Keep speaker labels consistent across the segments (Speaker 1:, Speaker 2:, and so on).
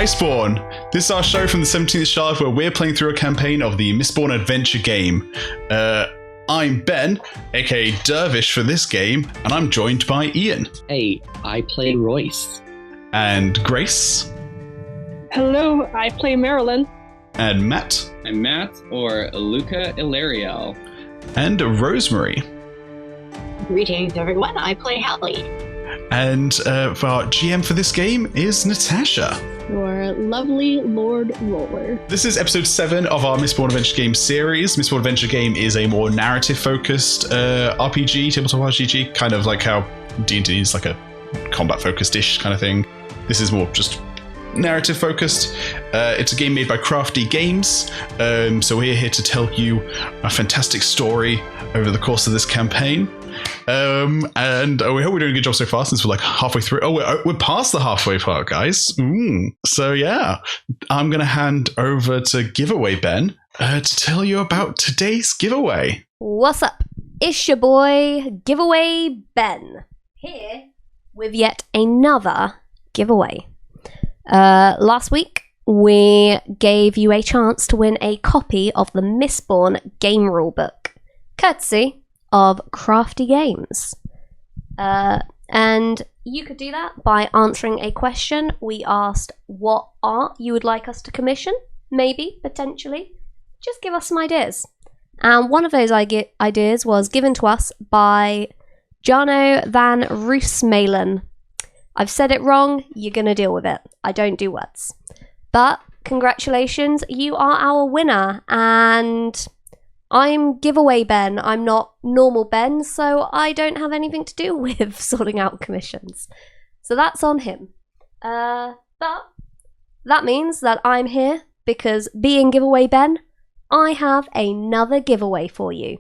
Speaker 1: Diceborn. This is our show from the 17th Shuravf where we're playing through a campaign of the Mistborn Adventure Game. I'm Ben, aka Dervish for this game, and I'm joined by Ian.
Speaker 2: Hey, I play Royce.
Speaker 1: And Grace.
Speaker 3: Hello, I play Marelyn.
Speaker 1: And Matt.
Speaker 4: I'm Matt, or Luca Ilariel.
Speaker 1: And Rosemary.
Speaker 5: Greetings, everyone. I play Hallie.
Speaker 1: And for our GM for this game is Natasha.
Speaker 6: Your lovely Lord Roller.
Speaker 1: This is episode 7 of our Mistborn Adventure Game series. Mistborn Adventure Game is a more narrative-focused RPG, tabletop RPG, kind of like how D&D is like a combat-focused-ish kind of thing. This is more just narrative-focused. It's a game made by Crafty Games, so we're here to tell you a fantastic story over the course of this campaign. And we hope we're doing a good job so far since we're like halfway through. Oh, we're past the halfway part, guys. So yeah, I'm going to hand over to Giveaway Ben to tell you about today's giveaway.
Speaker 7: What's up? It's your boy, Giveaway Ben, here with yet another giveaway. Last week, we gave you a chance to win a copy of the Mistborn game rulebook, courtesy of Crafty Games. And you could do that by answering a question. We asked what art you would like us to commission, maybe, potentially. Just give us some ideas. And one of those ideas was given to us by Jarno von Roosmalen. I've said it wrong, you're going to deal with it. I don't do words. But congratulations, you are our winner. And I'm Giveaway Ben. I'm not normal Ben, so I don't have anything to do with sorting out commissions. So that's on him. But that means that I'm here because being Giveaway Ben, I have another giveaway for you.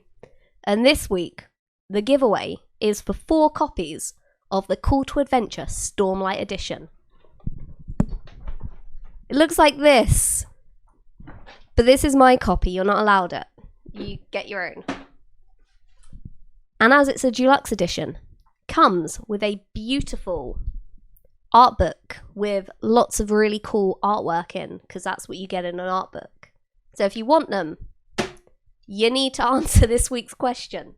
Speaker 7: And this week, the giveaway is for 4 copies of the Call to Adventure Stormlight Edition. It looks like this. But this is my copy, you're not allowed it. You get your own. And as it's a deluxe edition, comes with a beautiful art book with lots of really cool artwork in, because that's what you get in an art book. So if you want them, you need to answer this week's question.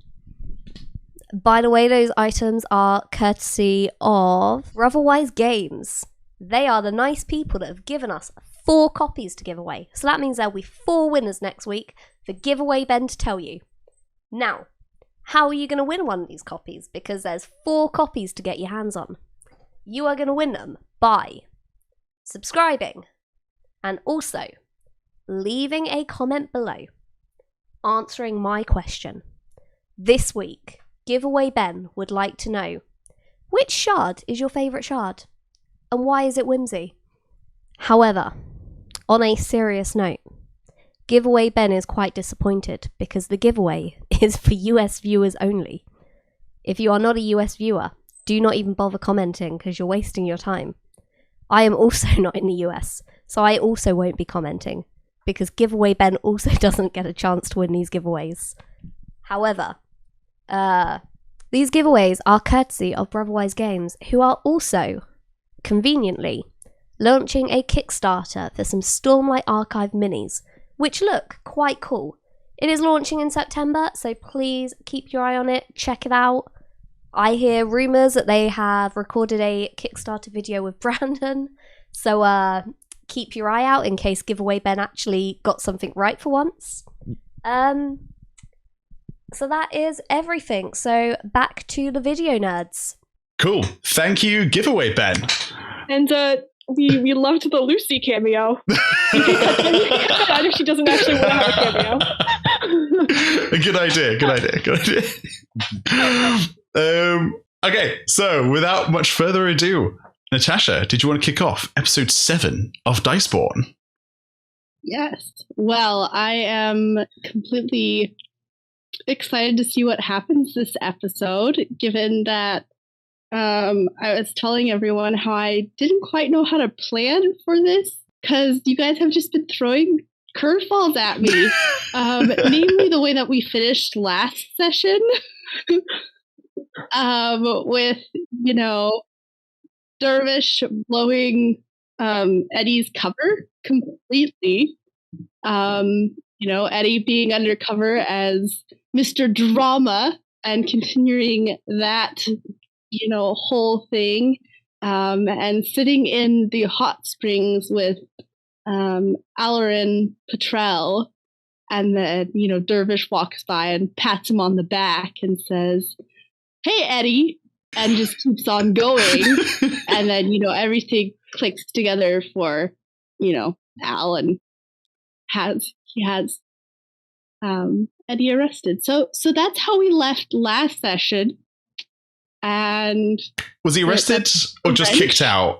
Speaker 7: By the way, those items are courtesy of WeiryWriter Games. They are the nice people that have given us 4 copies to give away. So that means there'll be 4 winners next week for Giveaway Ben to tell you. Now, how are you going to win one of these copies? Because there's 4 copies to get your hands on. You are going to win them by subscribing and also leaving a comment below answering my question. This week, Giveaway Ben would like to know, which shard is your favourite shard? And why is it whimsy? However, on a serious note, Giveaway Ben is quite disappointed because the giveaway is for US viewers only. If you are not a US viewer, do not even bother commenting because you're wasting your time. I am also not in the US, so I also won't be commenting because Giveaway Ben also doesn't get a chance to win these giveaways. However, these giveaways are courtesy of WeiryWriter Games, who are also, conveniently, launching a Kickstarter for some Stormlight Archive minis, which look quite cool. It is launching in September, so please keep your eye on it, check it out. I hear rumours that they have recorded a Kickstarter video with Brandon, so keep your eye out in case Giveaway Ben actually got something right for once. So that is everything. So back to the video nerds.
Speaker 1: Cool. Thank you, Giveaway Ben.
Speaker 3: And we loved the Lucy cameo. You can cut that if she doesn't actually want to have a cameo.
Speaker 1: Good idea. Okay, so without much further ado, Natasha, did you want to kick off episode 7 of Diceborn?
Speaker 6: Yes. Well, I am completely excited to see what happens this episode, given that I was telling everyone how I didn't quite know how to plan for this, because you guys have just been throwing curveballs at me. Namely the way that we finished last session with, Dervish blowing Eddie's cover completely. Eddie being undercover as Mr. Drama and continuing that, whole thing, and sitting in the hot springs with Alarin Petrel, and then, Dervish walks by and pats him on the back and says, "Hey, Eddie," and just keeps on going. And then, everything clicks together for, Al, and he has Eddie arrested. So that's how we left last session. And
Speaker 1: was he arrested or just kicked out?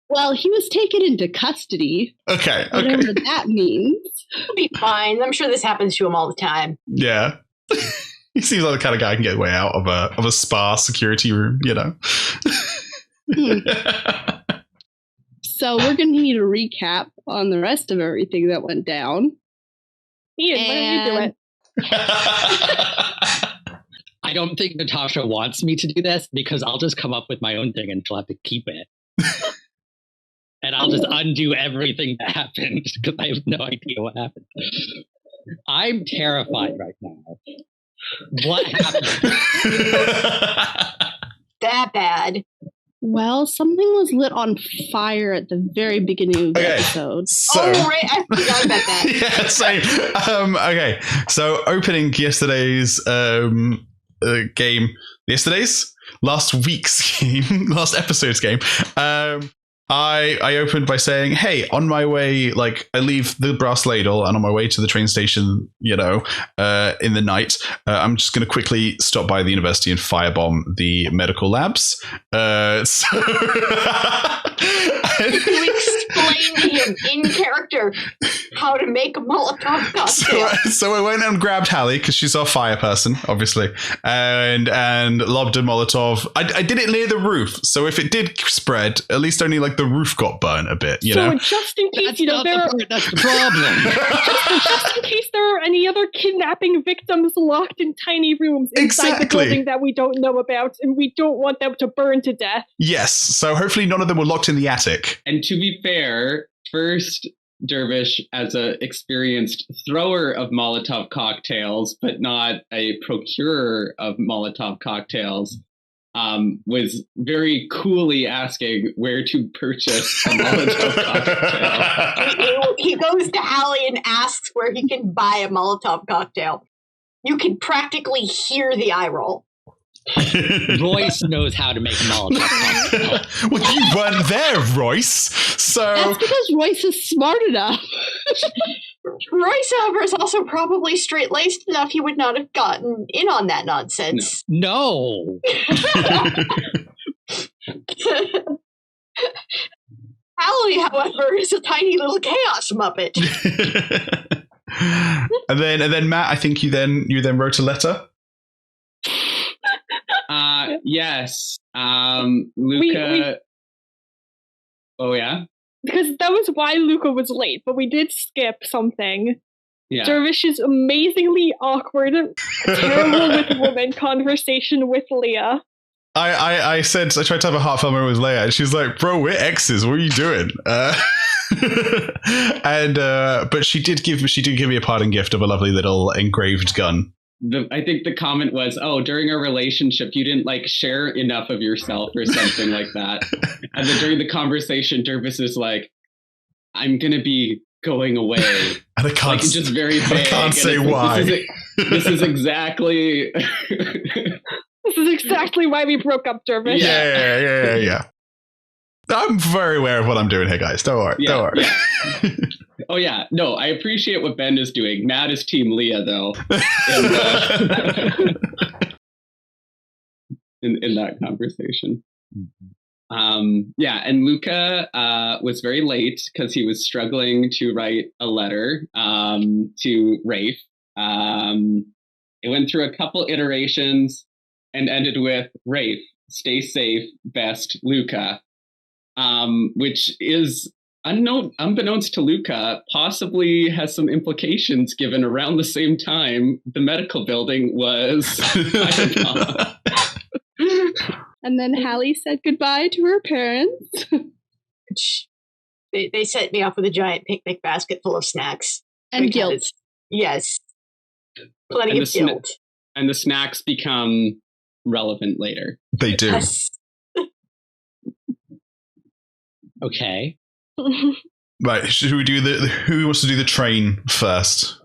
Speaker 6: Well, he was taken into custody.
Speaker 1: Okay.
Speaker 6: Whatever that means.
Speaker 5: He'll be fine. I'm sure this happens to him all the time.
Speaker 1: Yeah. He seems like the kind of guy who can get way out of a spa security room,
Speaker 6: So we're going to need a recap on the rest of everything that went down.
Speaker 3: Ian, why don't you do it?
Speaker 2: I don't think Natasha wants me to do this because I'll just come up with my own thing and she'll have to keep it. And I'll just undo everything that happened because I have no idea what happened. I'm terrified right now. What happened?
Speaker 5: That bad.
Speaker 6: Well, something was lit on fire at the very beginning of the episode.
Speaker 1: So,
Speaker 5: right. I forgot about that.
Speaker 1: Yeah, same. Okay. So opening yesterday's game, last week's game, last episode's game. I opened by saying, "Hey, on my way, I leave the brass ladle, and on my way to the train station, in the night, I'm just going to quickly stop by the university and firebomb the medical labs." So
Speaker 5: you explain to him in character how to make a Molotov cocktail.
Speaker 1: So I went and grabbed Hallie because she's our fire person, obviously, and lobbed a Molotov. I did it near the roof, so if it did spread, at least only the roof got burnt a bit.
Speaker 3: So just in case,
Speaker 2: that's the problem.
Speaker 3: just in case there are any other kidnapping victims locked in tiny rooms inside the building that we don't know about, and we don't want them to burn to death.
Speaker 1: Yes. So hopefully none of them were locked in the attic.
Speaker 4: And to be fair, first, Dervish, as an experienced thrower of Molotov cocktails, but not a procurer of Molotov cocktails, was very coolly asking where to purchase a Molotov cocktail.
Speaker 5: He goes to Hallie and asks where he can buy a Molotov cocktail. You can practically hear the eye roll.
Speaker 2: Royce knows how to make a Molotov cocktail.
Speaker 1: Well, you weren't there, Royce. So
Speaker 6: that's because Royce is smart enough.
Speaker 5: Royce, however, is also probably straight-laced enough he would not have gotten in on that nonsense.
Speaker 2: No.
Speaker 5: Hallie, however, is a tiny little chaos muppet.
Speaker 1: and then Matt, I think you then wrote a letter.
Speaker 4: Yes. Luca. Oh yeah.
Speaker 3: Because that was why Luca was late, but we did skip something.
Speaker 4: Yeah.
Speaker 3: Dervish's amazingly awkward, terrible with woman conversation with Leah.
Speaker 1: I tried to have a heartfelt moment with Leia, and she's like, "Bro, we're exes. What are you doing?" But she did give me a parting gift of a lovely little engraved gun.
Speaker 4: I think the comment was, "Oh, during our relationship, you didn't share enough of yourself or something like that." And then during the conversation, Dervish is like, "I'm gonna be going away,"
Speaker 1: and I can't.
Speaker 4: It's just very vague.
Speaker 1: I can't say why.
Speaker 4: This is exactly.
Speaker 3: This is exactly why we broke up, Dervish.
Speaker 1: Yeah. I'm very aware of what I'm doing here, guys. Don't worry.
Speaker 4: Yeah. Oh, yeah. No, I appreciate what Ben is doing. Matt is Team Leah, though. In that conversation. And Luca was very late because he was struggling to write a letter to Rafe. It went through a couple iterations and ended with Rafe, stay safe, best Luca. Which is unbeknownst to Luca, possibly has some implications given around the same time the medical building was.
Speaker 6: And then Hallie said goodbye to her parents.
Speaker 5: They set me off with a giant picnic basket full of snacks.
Speaker 6: And guilt.
Speaker 5: Yes. Plenty of guilt.
Speaker 4: And the snacks become relevant later.
Speaker 1: They do.
Speaker 5: Yes.
Speaker 2: Okay.
Speaker 1: Right, should we do who wants to do the train first?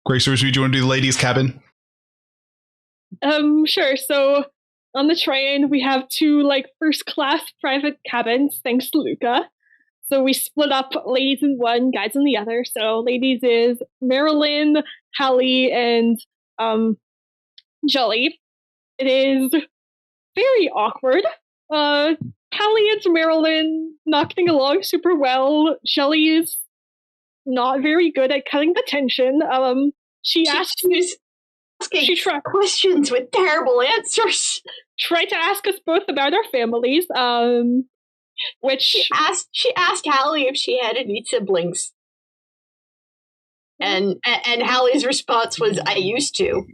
Speaker 1: Grace or Rosemary, do you want to do the ladies' cabin?
Speaker 3: Sure. So on the train, we have 2 first class private cabins, thanks to Luca. So we split up ladies in one, guys in the other. So ladies is Marelyn, Hallie, and Jelly. It is very awkward. Hallie and Marelyn not getting along super well. Jelly is not very good at cutting the tension. She asking
Speaker 5: questions with terrible answers.
Speaker 3: Tried to ask us both about our families. Which
Speaker 5: she asked Hallie if she had any siblings, and Hallie's response was, "I used to."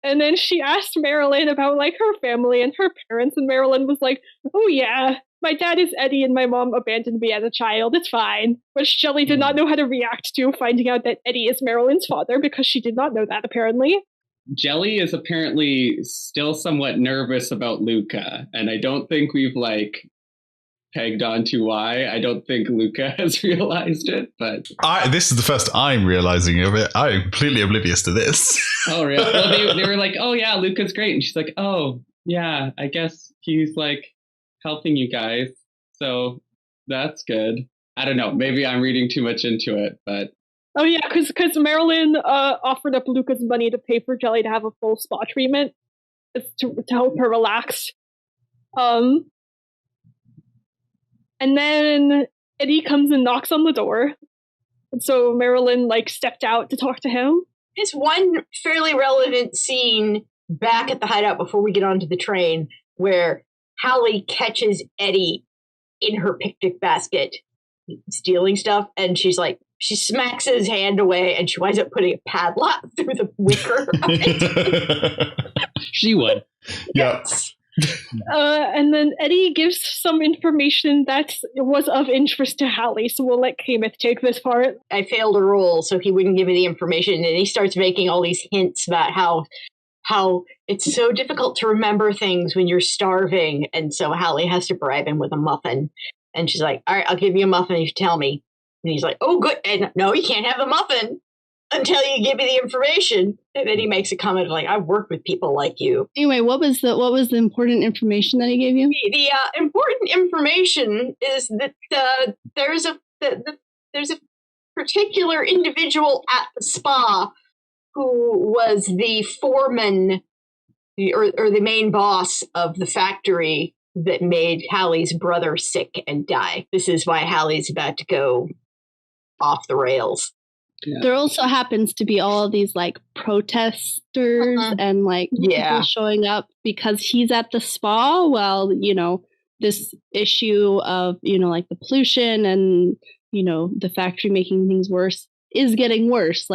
Speaker 3: and then she asked Marelyn about her family and her parents, and Marelyn was like, "Oh yeah, my dad is Eddie, and my mom abandoned me as a child. It's fine." Which Shelley did not know how to react to, finding out that Eddie is Marelyn's father, because she did not know that apparently.
Speaker 4: Jelly is apparently still somewhat nervous about Luca, and I don't think we've pegged on to why. I don't think Luca has realized it, but
Speaker 1: this is the first I'm realizing of it. I'm completely oblivious to this.
Speaker 4: Oh, really? Well, they were like, "Oh yeah, Luca's great," and she's like, "Oh yeah, I guess he's helping you guys, so that's good." I don't know. Maybe I'm reading too much into it, but.
Speaker 3: Oh yeah, because Marelyn offered up Luca's money to pay for Jelly to have a full spa treatment to help her relax. And then Eddie comes and knocks on the door. And so Marelyn stepped out to talk to him.
Speaker 5: There's one fairly relevant scene back at the hideout before we get onto the train where Hallie catches Eddie in her picnic basket stealing stuff, and she smacks his hand away, and she winds up putting a padlock through the wicker on it.
Speaker 2: She would.
Speaker 1: Yes.
Speaker 3: And then Eddie gives some information that was of interest to Hallie, so we'll let Kaymyth take this part.
Speaker 5: I failed a roll, so he wouldn't give me the information, and he starts making all these hints about how it's so difficult to remember things when you're starving, and so Hallie has to bribe him with a muffin. And she's like, "All right, I'll give you a muffin if you tell me." And he's like, "Oh, good. And no, you can't have the muffin until you give me the information." And then he makes a comment like, "I've worked with people like you."
Speaker 6: Anyway, what was the important information that he gave you?
Speaker 5: The important information is that there's a particular individual at the spa who was the foreman or the main boss of the factory that made Hallie's brother sick and die. This is why Hallie's about to go off the rails.
Speaker 6: Yeah. There also happens to be all of these protesters and people showing up because he's at the spa. Well, this issue of the pollution and the factory making things worse is getting worse.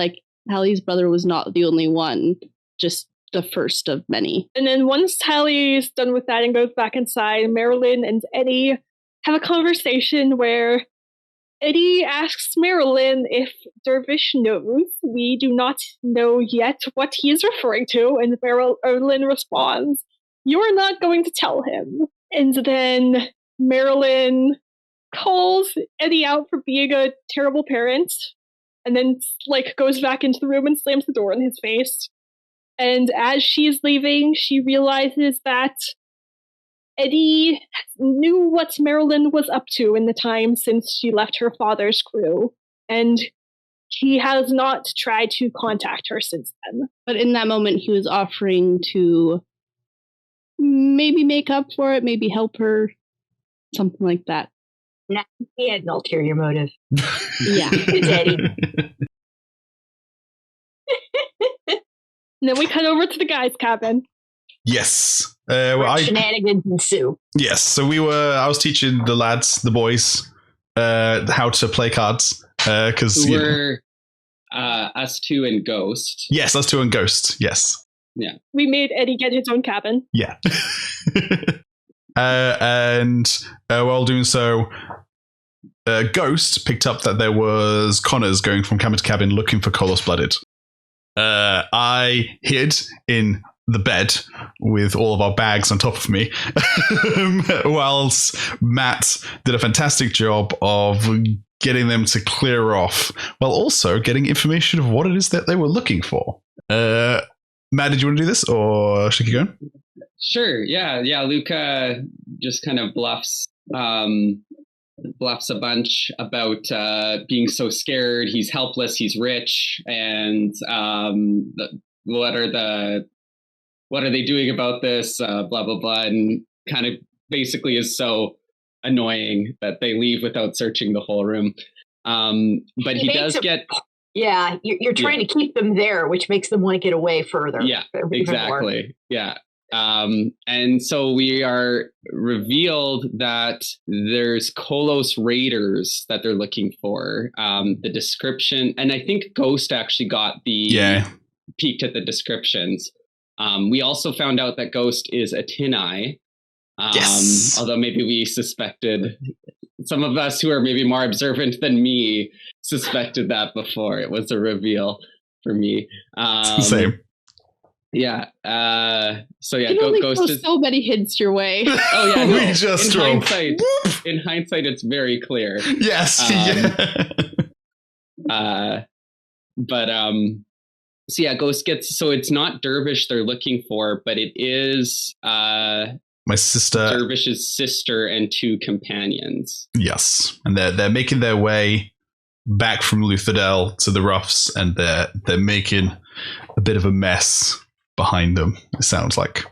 Speaker 6: Hallie's brother was not the only one, just the first of many.
Speaker 3: And then once Hallie's done with that and goes back inside, Marelyn and Eddie have a conversation where Eddie asks Marelyn if Dervish knows. We do not know yet what he is referring to, and Marelyn responds, "You're not going to tell him." And then Marelyn calls Eddie out for being a terrible parent, and then goes back into the room and slams the door in his face. And as she's leaving, she realizes that Eddie knew what Marelyn was up to in the time since she left her father's crew, and he has not tried to contact her since then.
Speaker 6: But in that moment, he was offering to maybe make up for it, maybe help her, something like that.
Speaker 5: Nah, he had an ulterior motive.
Speaker 6: Yeah.
Speaker 5: It's Eddie.
Speaker 3: And then we cut over to the guys' cabin.
Speaker 1: Yes.
Speaker 5: Shenanigans ensue.
Speaker 1: Yes. So I was teaching the lads, the boys, how to play cards. Because
Speaker 4: we're us two and Ghost.
Speaker 1: Yes, us two and Ghost. Yes.
Speaker 4: Yeah.
Speaker 3: We made Eddie get his own cabin.
Speaker 1: Yeah. And while doing so, Ghost picked up that there was Connors going from cabin to cabin looking for Kolos Blooded. I hid in the bed with all of our bags on top of me, whilst Matt did a fantastic job of getting them to clear off, while also getting information of what it is that they were looking for. Matt, did you want to do this, or should I keep going?
Speaker 4: Sure. Yeah. Luka just kind of bluffs a bunch about being so scared. He's helpless. He's rich, and what are they doing about this? Blah blah blah, and kind of basically is so annoying that they leave without searching the whole room. But he does get.
Speaker 5: Yeah, you're trying to keep them there, which makes them want to get away further.
Speaker 4: Yeah, exactly. Yeah. And so we are revealed that there's Kolos raiders that they're looking for. The description, and I think Ghost actually got peeked at the descriptions. We also found out that Ghost is a Tin-Eye.
Speaker 1: Yes.
Speaker 4: Although maybe we suspected, some of us who are maybe more observant than me suspected that before. It was a reveal for me.
Speaker 1: Same.
Speaker 4: Yeah. So yeah,
Speaker 6: Ghost is so many hints your way.
Speaker 4: Oh yeah, no.
Speaker 1: We just
Speaker 4: in hindsight, it's very clear.
Speaker 1: Yes.
Speaker 4: So yeah, Ghost gets. So it's not Dervish they're looking for, but it is
Speaker 1: my sister,
Speaker 4: Dervish's sister, and 2 companions.
Speaker 1: Yes, and they're making their way back from Luthadel to the Roughs, and they're making a bit of a mess behind them, it sounds like.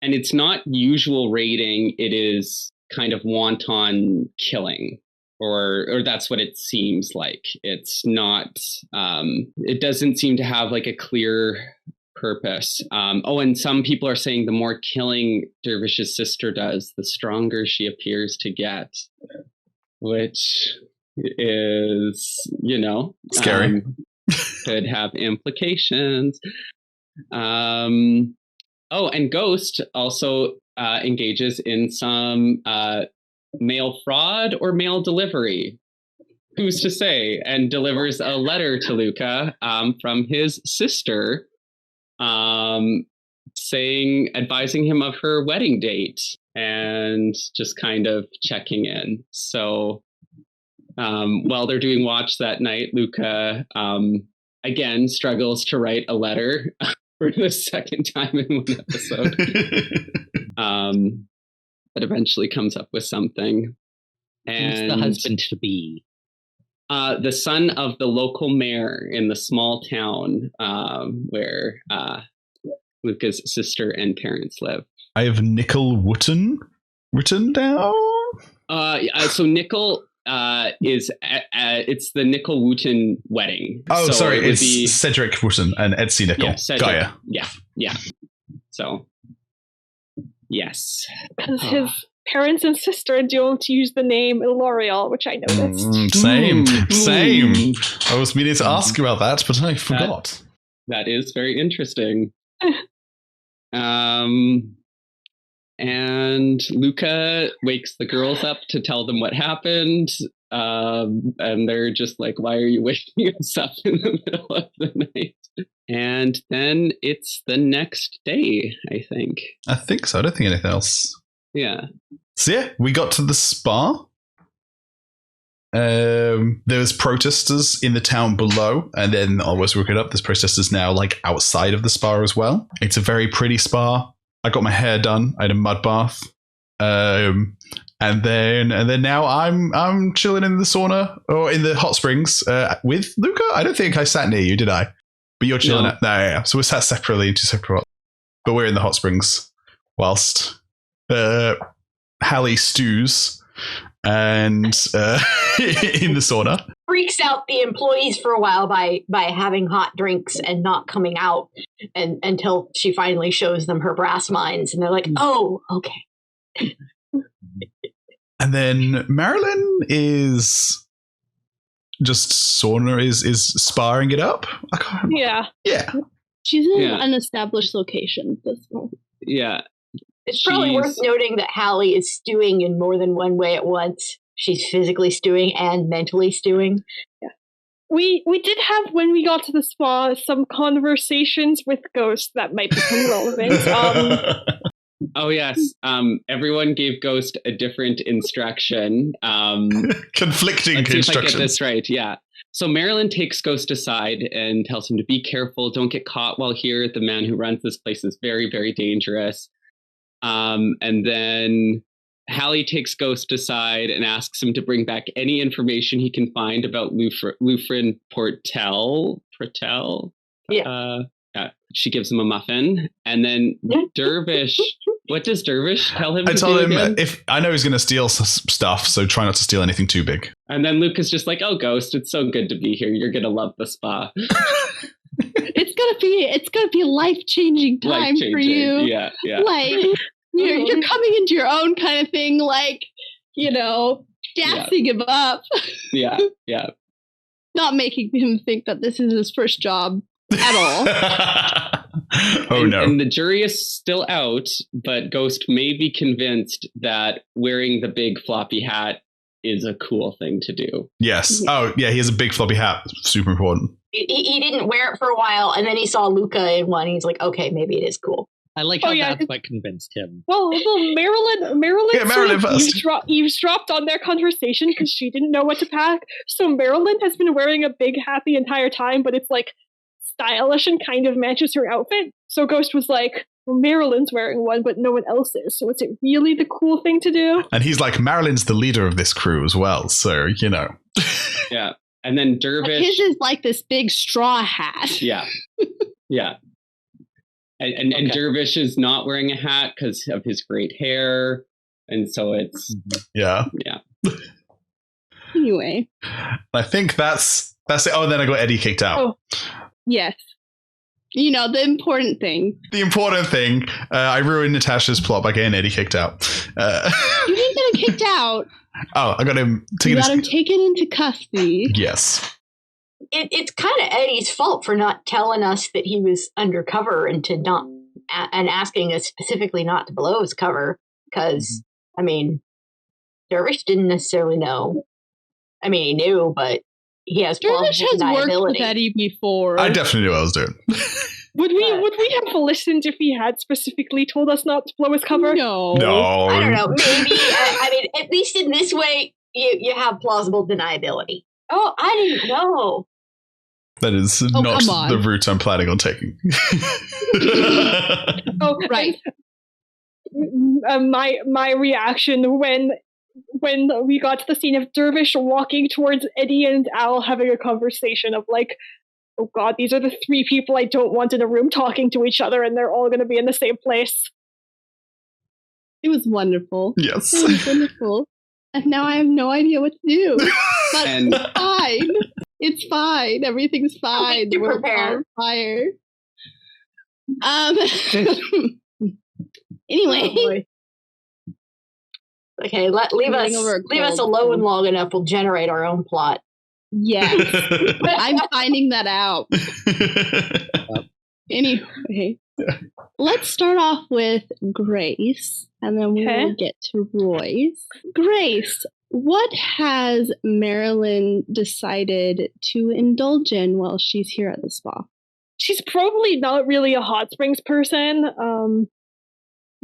Speaker 4: And it's not usual raiding, it is kind of wanton killing, or that's what it seems like. It's not, it doesn't seem to have like a clear purpose. And some people are saying the more killing Dervish's sister does, the stronger she appears to get, which is,
Speaker 1: scary.
Speaker 4: Could have implications. And Ghost also engages in some mail fraud or mail delivery. Who's to say? And delivers a letter to Luka from his sister, advising him of her wedding date and just kind of checking in. So while they're doing watch that night, Luka again struggles to write a letter for the second time in one episode. But eventually comes up with something. And
Speaker 2: who's the husband to be?
Speaker 4: The son of the local mayor in the small town where Luka's sister and parents live.
Speaker 1: I have Nickel Wooten written down.
Speaker 4: So Nickel is it's the Nickel Wooten wedding.
Speaker 1: Oh,
Speaker 4: so
Speaker 1: sorry, it's Cedric Wooten and Etsy Nickel.
Speaker 4: Yeah, Cedric.
Speaker 1: Gaia.
Speaker 4: Yeah. So, yes.
Speaker 3: Because his parents and sister don't use the name L'Oreal, which I noticed.
Speaker 1: Same. I was meaning to ask you about that, but I forgot.
Speaker 4: That is very interesting. And Luka wakes the girls up to tell them what happened. And they're just like, why are you waking us up in the middle of the night? And then it's the next day, I think.
Speaker 1: I think so. I don't think anything else.
Speaker 4: Yeah.
Speaker 1: So yeah, we got to the spa. There was protesters in the town below, and then I was looking up. There's protesters now, like outside of the spa as well. It's a very pretty spa. I got my hair done. I had a mud bath, and then now I'm chilling in the sauna or in the hot springs with Luka. I don't think I sat near you, did I? But you're chilling at yeah. So we sat separately in 2 separate, but we're in the hot springs whilst Hallie stews and in the sauna.
Speaker 5: Freaks out the employees for a while by having hot drinks and not coming out until she finally shows them her brass mines, and they're like, "Oh, okay."
Speaker 1: And then Marelyn is just sauna is sparring it up. I can't.
Speaker 3: Yeah.
Speaker 6: She's in an unestablished location. This one.
Speaker 4: Yeah.
Speaker 5: It's probably worth noting that Hallie is stewing in more than one way at once. She's physically stewing and mentally stewing.
Speaker 3: Yeah. We did have, when we got to the spa, some conversations with Ghost that might become relevant.
Speaker 4: Oh, yes. Everyone gave Ghost a different instruction.
Speaker 1: Conflicting
Speaker 4: let's see
Speaker 1: instructions.
Speaker 4: If I get this right, yeah. So Marelyn takes Ghost aside and tells him to be careful. Don't get caught while here. The man who runs this place is very, very dangerous. And then Hallie takes Ghost aside and asks him to bring back any information he can find about Lufrin Portel. Yeah. She gives him a muffin, and then Dervish. What does Dervish tell him?
Speaker 1: I told him if I know he's going to steal stuff, so try not to steal anything too big.
Speaker 4: And then Luca's just like, "Oh, Ghost, it's so good to be here. You're gonna love the spa.
Speaker 6: It's gonna be a life-changing time for you.
Speaker 4: Yeah.
Speaker 6: Like you're coming into your own kind of thing. Like gassing him up.
Speaker 4: Yeah.
Speaker 6: Not making him think that this is his first job at all.
Speaker 1: No.
Speaker 4: And the jury is still out, but Ghost may be convinced that wearing the big floppy hat is a cool thing to do.
Speaker 1: Yes. Oh, yeah, he has a big floppy hat. Super important.
Speaker 5: He didn't wear it for a while, and then he saw Luca in one. He's like, okay, maybe it is cool.
Speaker 2: I like how that's what convinced him.
Speaker 3: Well, Marelyn
Speaker 1: Marelyn first.
Speaker 3: Eavesdropped on their conversation because she didn't know what to pack. So Marelyn has been wearing a big hat the entire time, but it's like stylish and kind of matches her outfit. So Ghost was like, well, Marelyn's wearing one, but no one else is. So is it really the cool thing to do?
Speaker 1: And he's like, Marelyn's the leader of this crew as well. So,
Speaker 4: Yeah. And then Dervish.
Speaker 6: His is like this big straw hat.
Speaker 4: Yeah. And Dervish is not wearing a hat because of his great hair. And so it's.
Speaker 1: Yeah.
Speaker 6: Anyway.
Speaker 1: I think that's it. Oh, and then I got Eddie kicked out.
Speaker 6: Oh, yes. The important thing.
Speaker 1: The important thing. I ruined Natasha's plot by getting Eddie kicked out.
Speaker 6: You didn't get him kicked out.
Speaker 1: Oh, I got him taken.
Speaker 6: You got him taken into custody.
Speaker 1: Yes.
Speaker 5: It's kind of Eddie's fault for not telling us that he was undercover and asking us specifically not to blow his cover. Because, Dervish didn't necessarily know. He knew, but he has
Speaker 6: Dervish has worked with Eddie before.
Speaker 1: I definitely knew what I was doing.
Speaker 3: Would we have listened if he had specifically told us not to blow his cover?
Speaker 6: No.
Speaker 5: I don't know. Maybe. At least in this way, you have plausible deniability. Oh, I didn't know.
Speaker 1: That is not the route I'm planning on taking.
Speaker 3: Oh, right. My reaction when we got to the scene of Dervish walking towards Eddie and Al having a conversation of like, oh God, these are the three people I don't want in a room talking to each other, and they're all going to be in the same place.
Speaker 6: It was wonderful.
Speaker 1: Yes.
Speaker 6: It was wonderful. And now I have no idea what to do. But it's fine. It's fine. Everything's fine.
Speaker 5: To
Speaker 6: We're
Speaker 5: prepare.
Speaker 6: on fire. Anyway.
Speaker 5: Okay, leave us alone long enough. We'll generate our own plot.
Speaker 6: Yes. I'm finding that out. Anyway, let's start off with Grace, and then we will get to Royce. Grace, what has Marelyn decided to indulge in while she's here at the spa?
Speaker 3: She's probably not really a hot springs person.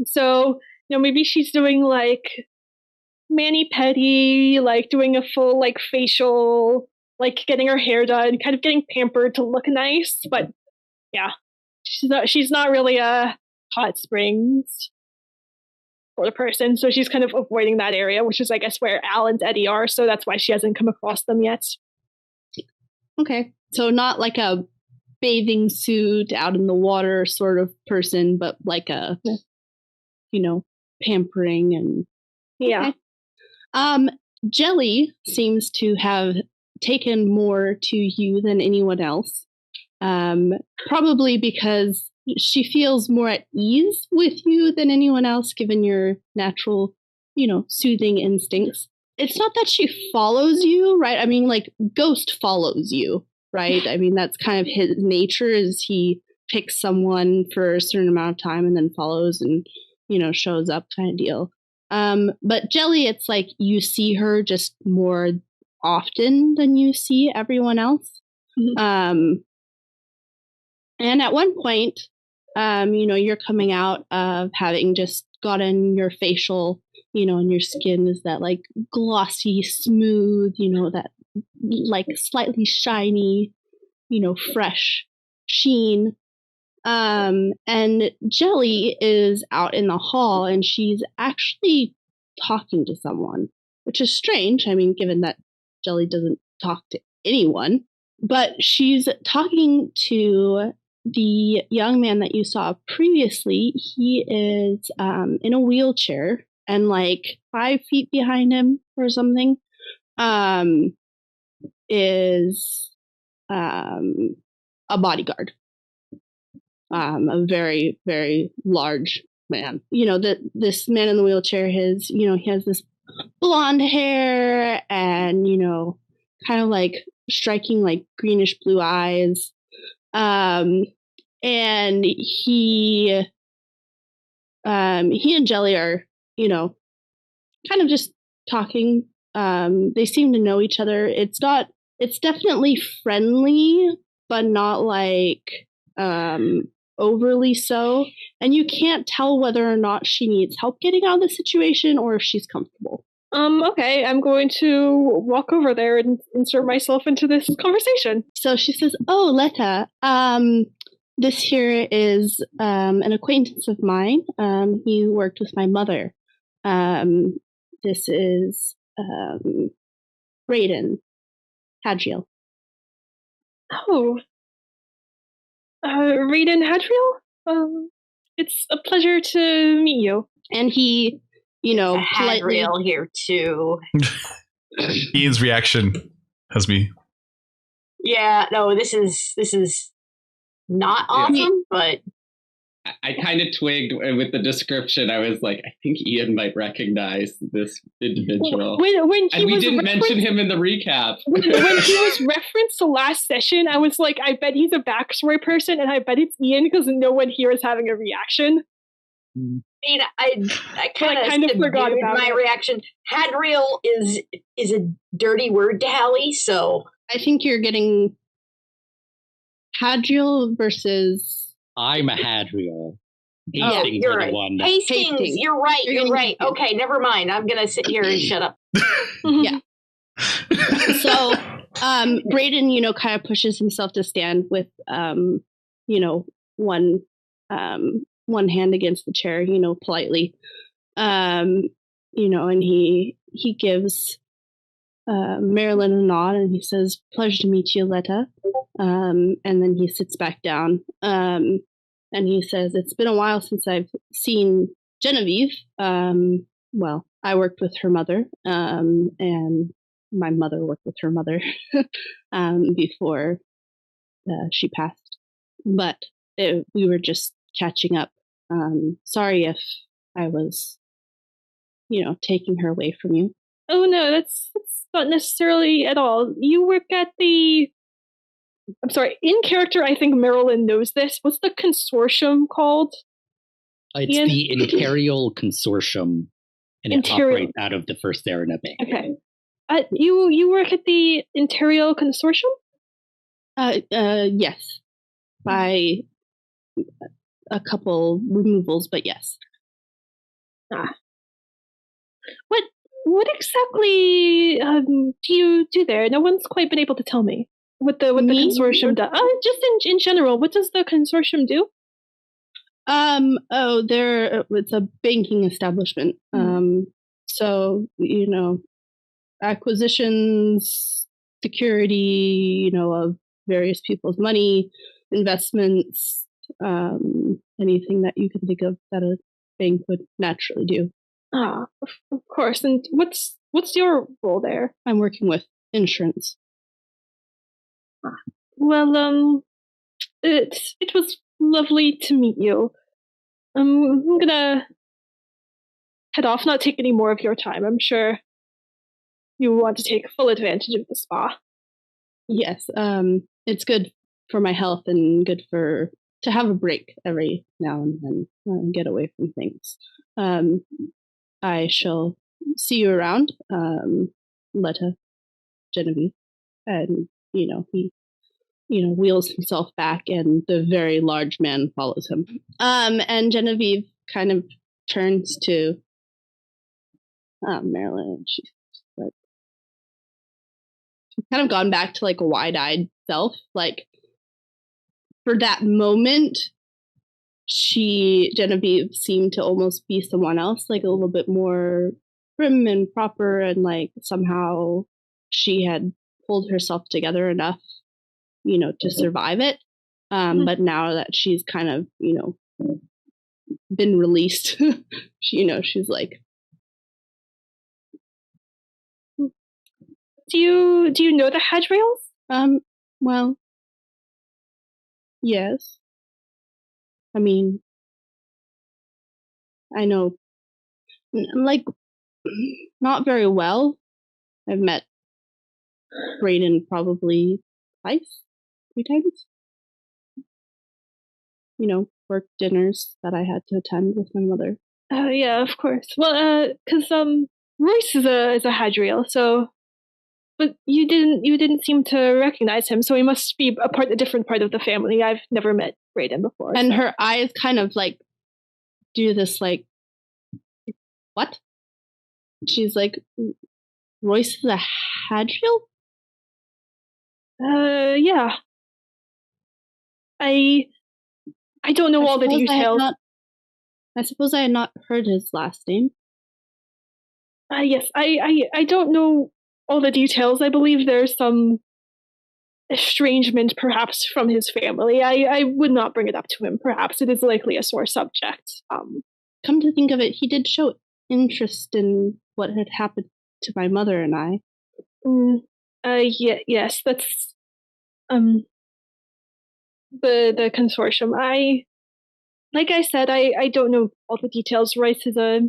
Speaker 3: So, maybe she's doing like mani-pedi, like doing a full like facial, like getting her hair done, kind of getting pampered to look nice. But yeah, she's not really a hot springs sort of person. So she's kind of avoiding that area, which is I guess where Al and Eddie are. So that's why she hasn't come across them yet.
Speaker 6: Okay. So not like a bathing suit out in the water sort of person, but like a, pampering and
Speaker 3: yeah.
Speaker 6: Okay. Jelly seems to have taken more to you than anyone else. Probably because she feels more at ease with you than anyone else, given your natural, soothing instincts. It's not that she follows you, right? Like Ghost follows you, right? That's kind of his nature, is he picks someone for a certain amount of time and then follows and shows up kind of deal. But Jelly, it's like you see her just more often than you see everyone else. Mm-hmm. And at one point, you're coming out of having just gotten your facial, and your skin is that like glossy, smooth, that like slightly shiny, fresh sheen. And Jelly is out in the hall and she's actually talking to someone, which is strange. I mean, given that Jelly doesn't talk to anyone, but she's talking to the young man that you saw previously. He is in a wheelchair, and like 5 feet behind him or something is a bodyguard. A very, very large man. This man in the wheelchair he has this blonde hair and, kind of like striking like greenish blue eyes. And he and Jelly are, kind of just talking. They seem to know each other. It's definitely friendly, but not like, overly so, and you can't tell whether or not she needs help getting out of the situation or if she's comfortable.
Speaker 3: Okay, I'm going to walk over there and insert myself into this conversation.
Speaker 6: So she says, "Oh, Letta, this here is an acquaintance of mine. He worked with my mother. This is Brayden Hadriel."
Speaker 3: Oh. Raiden Hadriel? It's a pleasure to meet you.
Speaker 6: And he, politely...
Speaker 5: Hadriel here too.
Speaker 1: Ian's reaction has me.
Speaker 5: Yeah, no, this is not awesome, but...
Speaker 4: I kind of twigged with the description. I was like, I think Ian might recognize this individual. And we didn't mention him in the recap.
Speaker 3: When he was referenced the last session, I was like, I bet he's a backstory person, and I bet it's Ian because no one here is having a reaction.
Speaker 5: I mean, I kind of forgot about my reaction. Hadriel is a dirty word to Hallie, so
Speaker 6: I think you're getting Hadriel versus...
Speaker 2: I'm a Hadriel.
Speaker 5: Hastings, you're right. Hastings, you're right. You're right. Okay, never mind. I'm gonna sit here and shut up.
Speaker 6: Yeah. So, Brayden, kind of pushes himself to stand with, one hand against the chair, politely, and he gives Marelyn a nod and he says, "Pleasure to meet you, Letta." And then he sits back down. And he says, "It's been a while since I've seen Genevieve. Well, I worked with her mother, and my mother worked with her mother before she passed. But we were just catching up. Sorry if I was, taking her away from you."
Speaker 3: Oh, no, that's not necessarily at all. You work at the... I'm sorry, in character, I think Marelyn knows this. What's the consortium called?
Speaker 2: It's Ian? The Imperial Consortium, and it operates out of the First Arena Bay.
Speaker 3: Okay. You work at the Imperial Consortium?
Speaker 6: Yes. By a couple removals, but yes.
Speaker 3: What exactly do you do there? No one's quite been able to tell me. What the consortium does. Just in general, what does the consortium do?
Speaker 6: It's a banking establishment. So, acquisitions, security, of various people's money, investments, anything that you can think of that a bank would naturally do.
Speaker 3: Ah, of course. And what's your role there?
Speaker 6: I'm working with insurance.
Speaker 3: Well, it was lovely to meet you. I'm gonna head off, not take any more of your time. I'm sure you want to take full advantage of the spa.
Speaker 6: Yes, it's good for my health and good for to have a break every now and then and get away from things. I shall see you around, Letta, Genevieve, and he wheels himself back, and the very large man follows him. And Genevieve kind of turns to Marelyn, and she's kind of gone back to like a wide-eyed self. Like for that moment, Genevieve seemed to almost be someone else, like a little bit more prim and proper, and like somehow she had pulled herself together enough, to survive it. But now that she's kind of, been released, she's like,
Speaker 3: Do you know the Hadrails?
Speaker 6: Well, yes. I mean, I know, like, not very well. I've met Brayden probably 3 times. Work dinners that I had to attend with my mother.
Speaker 3: Yeah, of course. Well, because Royce is a Hadriel, so, but you didn't seem to recognize him, so he must be a different part of the family. I've never met Brayden before.
Speaker 6: And her eyes kind of like do this, like, what? She's like, Royce is a Hadriel?
Speaker 3: Yeah. I don't know all the details.
Speaker 6: I suppose I had not heard his last name.
Speaker 3: Yes, I don't know all the details. I believe there's some estrangement, perhaps, from his family. I would not bring it up to him. Perhaps it is likely a sore subject.
Speaker 6: Come to think of it, he did show interest in what had happened to my mother and I.
Speaker 3: Yes, that's the consortium. Like I said, I don't know all the details. Royce is a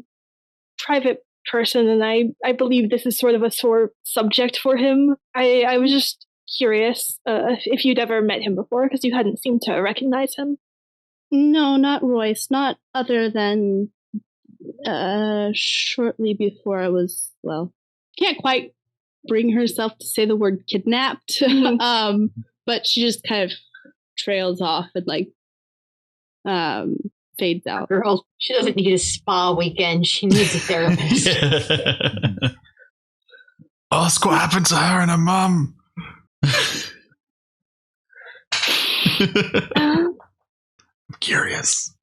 Speaker 3: private person, and I believe this is sort of a sore subject for him. I was just curious if you'd ever met him before, because you hadn't seemed to recognize him.
Speaker 6: No, not Royce. Not other than shortly before I was, well, can't quite bring herself to say the word kidnapped. But she just kind of trails off and like fades out.
Speaker 5: Girl, she doesn't need a spa weekend. She needs a therapist.
Speaker 1: Ask what happened to her and her mum. I'm curious.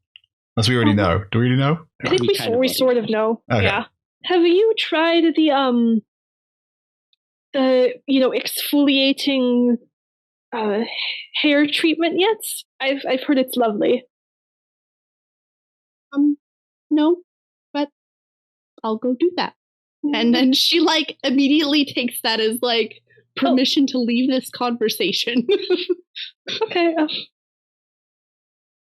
Speaker 1: As we already know. Do we already know?
Speaker 3: I think we sort of know. Okay. Yeah. Have you tried the exfoliating hair treatment yet? I've heard it's lovely.
Speaker 6: No, but I'll go do that. And then she like immediately takes that as like permission to leave this conversation.
Speaker 3: Okay.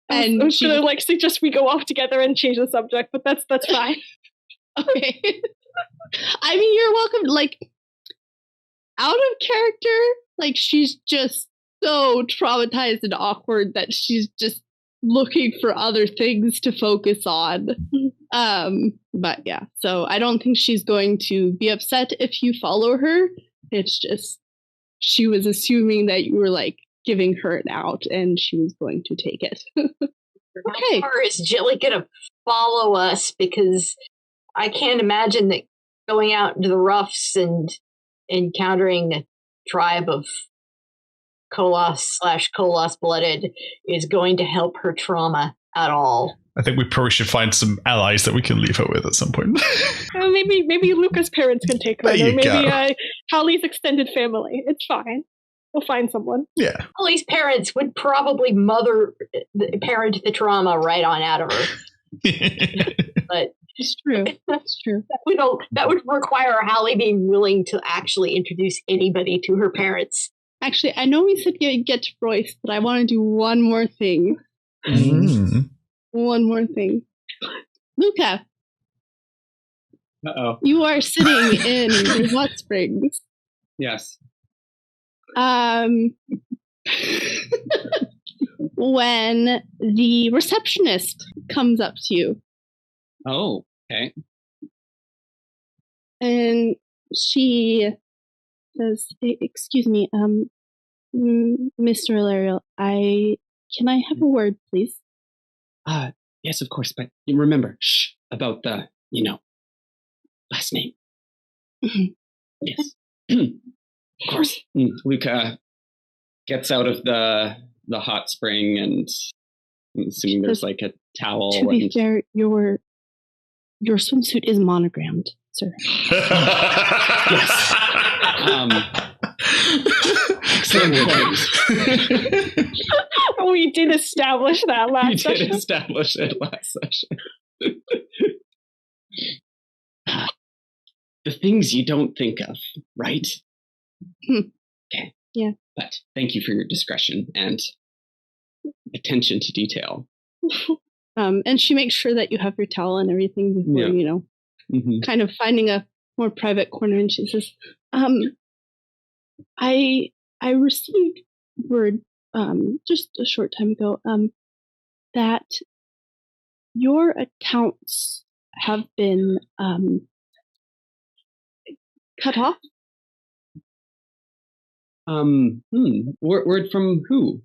Speaker 3: And I was gonna like suggest we go off together and change the subject, but that's fine.
Speaker 6: Okay. I mean, you're welcome. Like, out of character, like she's just so traumatized and awkward that she's just looking for other things to focus on. But yeah, so I don't think she's going to be upset if you follow her. It's just she was assuming that you were like giving her an out and she was going to take it.
Speaker 5: Okay. How far is Jilly gonna follow us? Because I can't imagine that going out into the roughs and encountering a tribe of Kolos blooded is going to help her trauma at all.
Speaker 1: I think we probably should find some allies that we can leave her with at some point.
Speaker 3: Maybe Luca's parents can take her. Or maybe Hallie's extended family. It's fine. We'll find someone.
Speaker 1: Yeah.
Speaker 5: Hallie's parents would probably parent the trauma right on out of her. But
Speaker 6: it's true. That's true.
Speaker 5: That would require Hallie being willing to actually introduce anybody to her parents.
Speaker 6: Actually, I know we said get to Royce, but I want to do one more thing. One more thing. Luca.
Speaker 4: Uh-oh.
Speaker 6: You are sitting in the hot springs.
Speaker 4: Yes.
Speaker 6: when the receptionist comes up to you.
Speaker 4: Oh, okay.
Speaker 6: And she says, "Excuse me, Mr. Ilariel, can I have a word, please?"
Speaker 4: Yes, of course, but you remember, about the, last name. Yes. Of course. Luka gets out of the hot spring, and I'm assuming there's like a towel.
Speaker 6: To be fair, your swimsuit is monogrammed, sir.
Speaker 4: Yes. Excellent.
Speaker 3: We did establish that last session.
Speaker 4: We did establish it last session. The things you don't think of, right? Okay.
Speaker 6: Yeah.
Speaker 4: But thank you for your discretion and attention to detail.
Speaker 6: And she makes sure that you have your towel and everything before, kind of finding a more private corner. And she says, I received word just a short time ago that your accounts have been cut off.
Speaker 4: Word from who?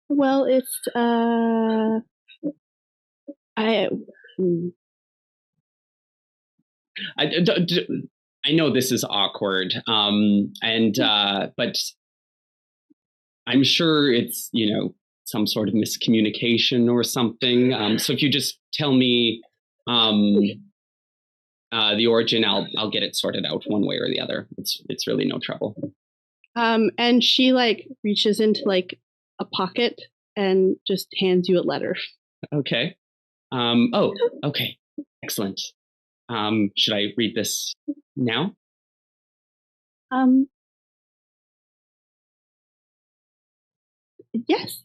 Speaker 6: Well, it's
Speaker 4: I know this is awkward, but I'm sure it's some sort of miscommunication or something. So if you just tell me the origin, I'll get it sorted out one way or the other. It's really no trouble.
Speaker 6: And she reaches into a pocket and just hands you a letter.
Speaker 4: Okay. Okay. Excellent. Should I read this now?
Speaker 6: Yes.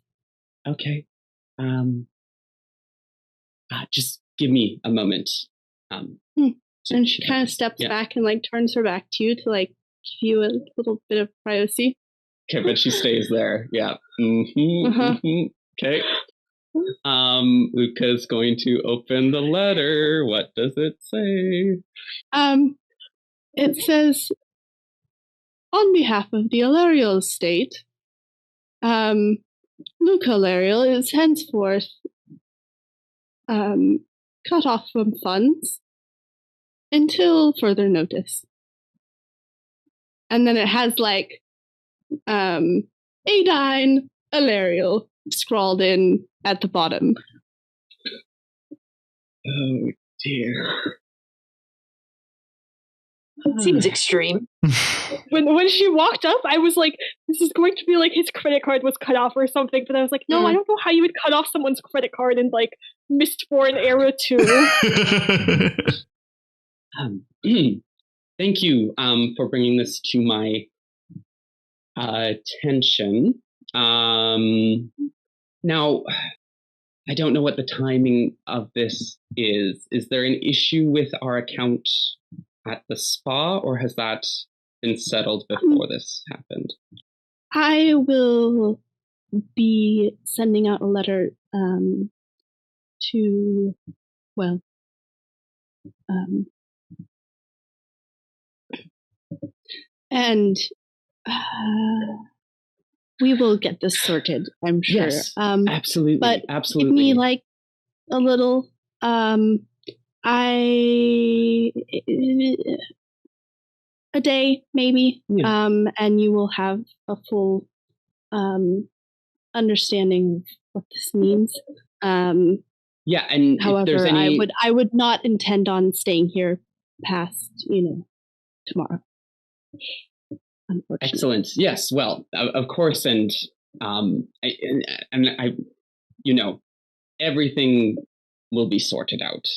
Speaker 4: Okay. Just give me a moment.
Speaker 6: And she kind of steps back and turns her back to you to give you a little bit of privacy.
Speaker 4: Okay, but she stays there. Yeah. Okay. Luca's going to open the letter. What does it say?
Speaker 6: It says, on behalf of the Ilariel estate, Luca Ilariel is henceforth cut off from funds until further notice. And then it has Adine Ilariel scrawled in at the bottom.
Speaker 4: Oh dear.
Speaker 5: Seems extreme.
Speaker 3: When she walked up, I was like, this is going to be his credit card was cut off or something. But I was like, no, I don't know how you would cut off someone's credit card in Mistborn era 2.
Speaker 4: Thank you for bringing this to my attention. Now, I don't know what the timing of this is. Is there an issue with our account at the spa, or has that been settled before this happened?
Speaker 6: I will be sending out a letter to, and we will get this sorted, I'm sure.
Speaker 4: Yes, absolutely.
Speaker 6: But
Speaker 4: absolutely.
Speaker 6: give me a little, a day maybe, and you will have a full understanding of what this means.
Speaker 4: And
Speaker 6: however,
Speaker 4: if there's any...
Speaker 6: I would not intend on staying here past tomorrow. Unfortunately.
Speaker 4: Excellent. Yes. Well, of course, and everything will be sorted out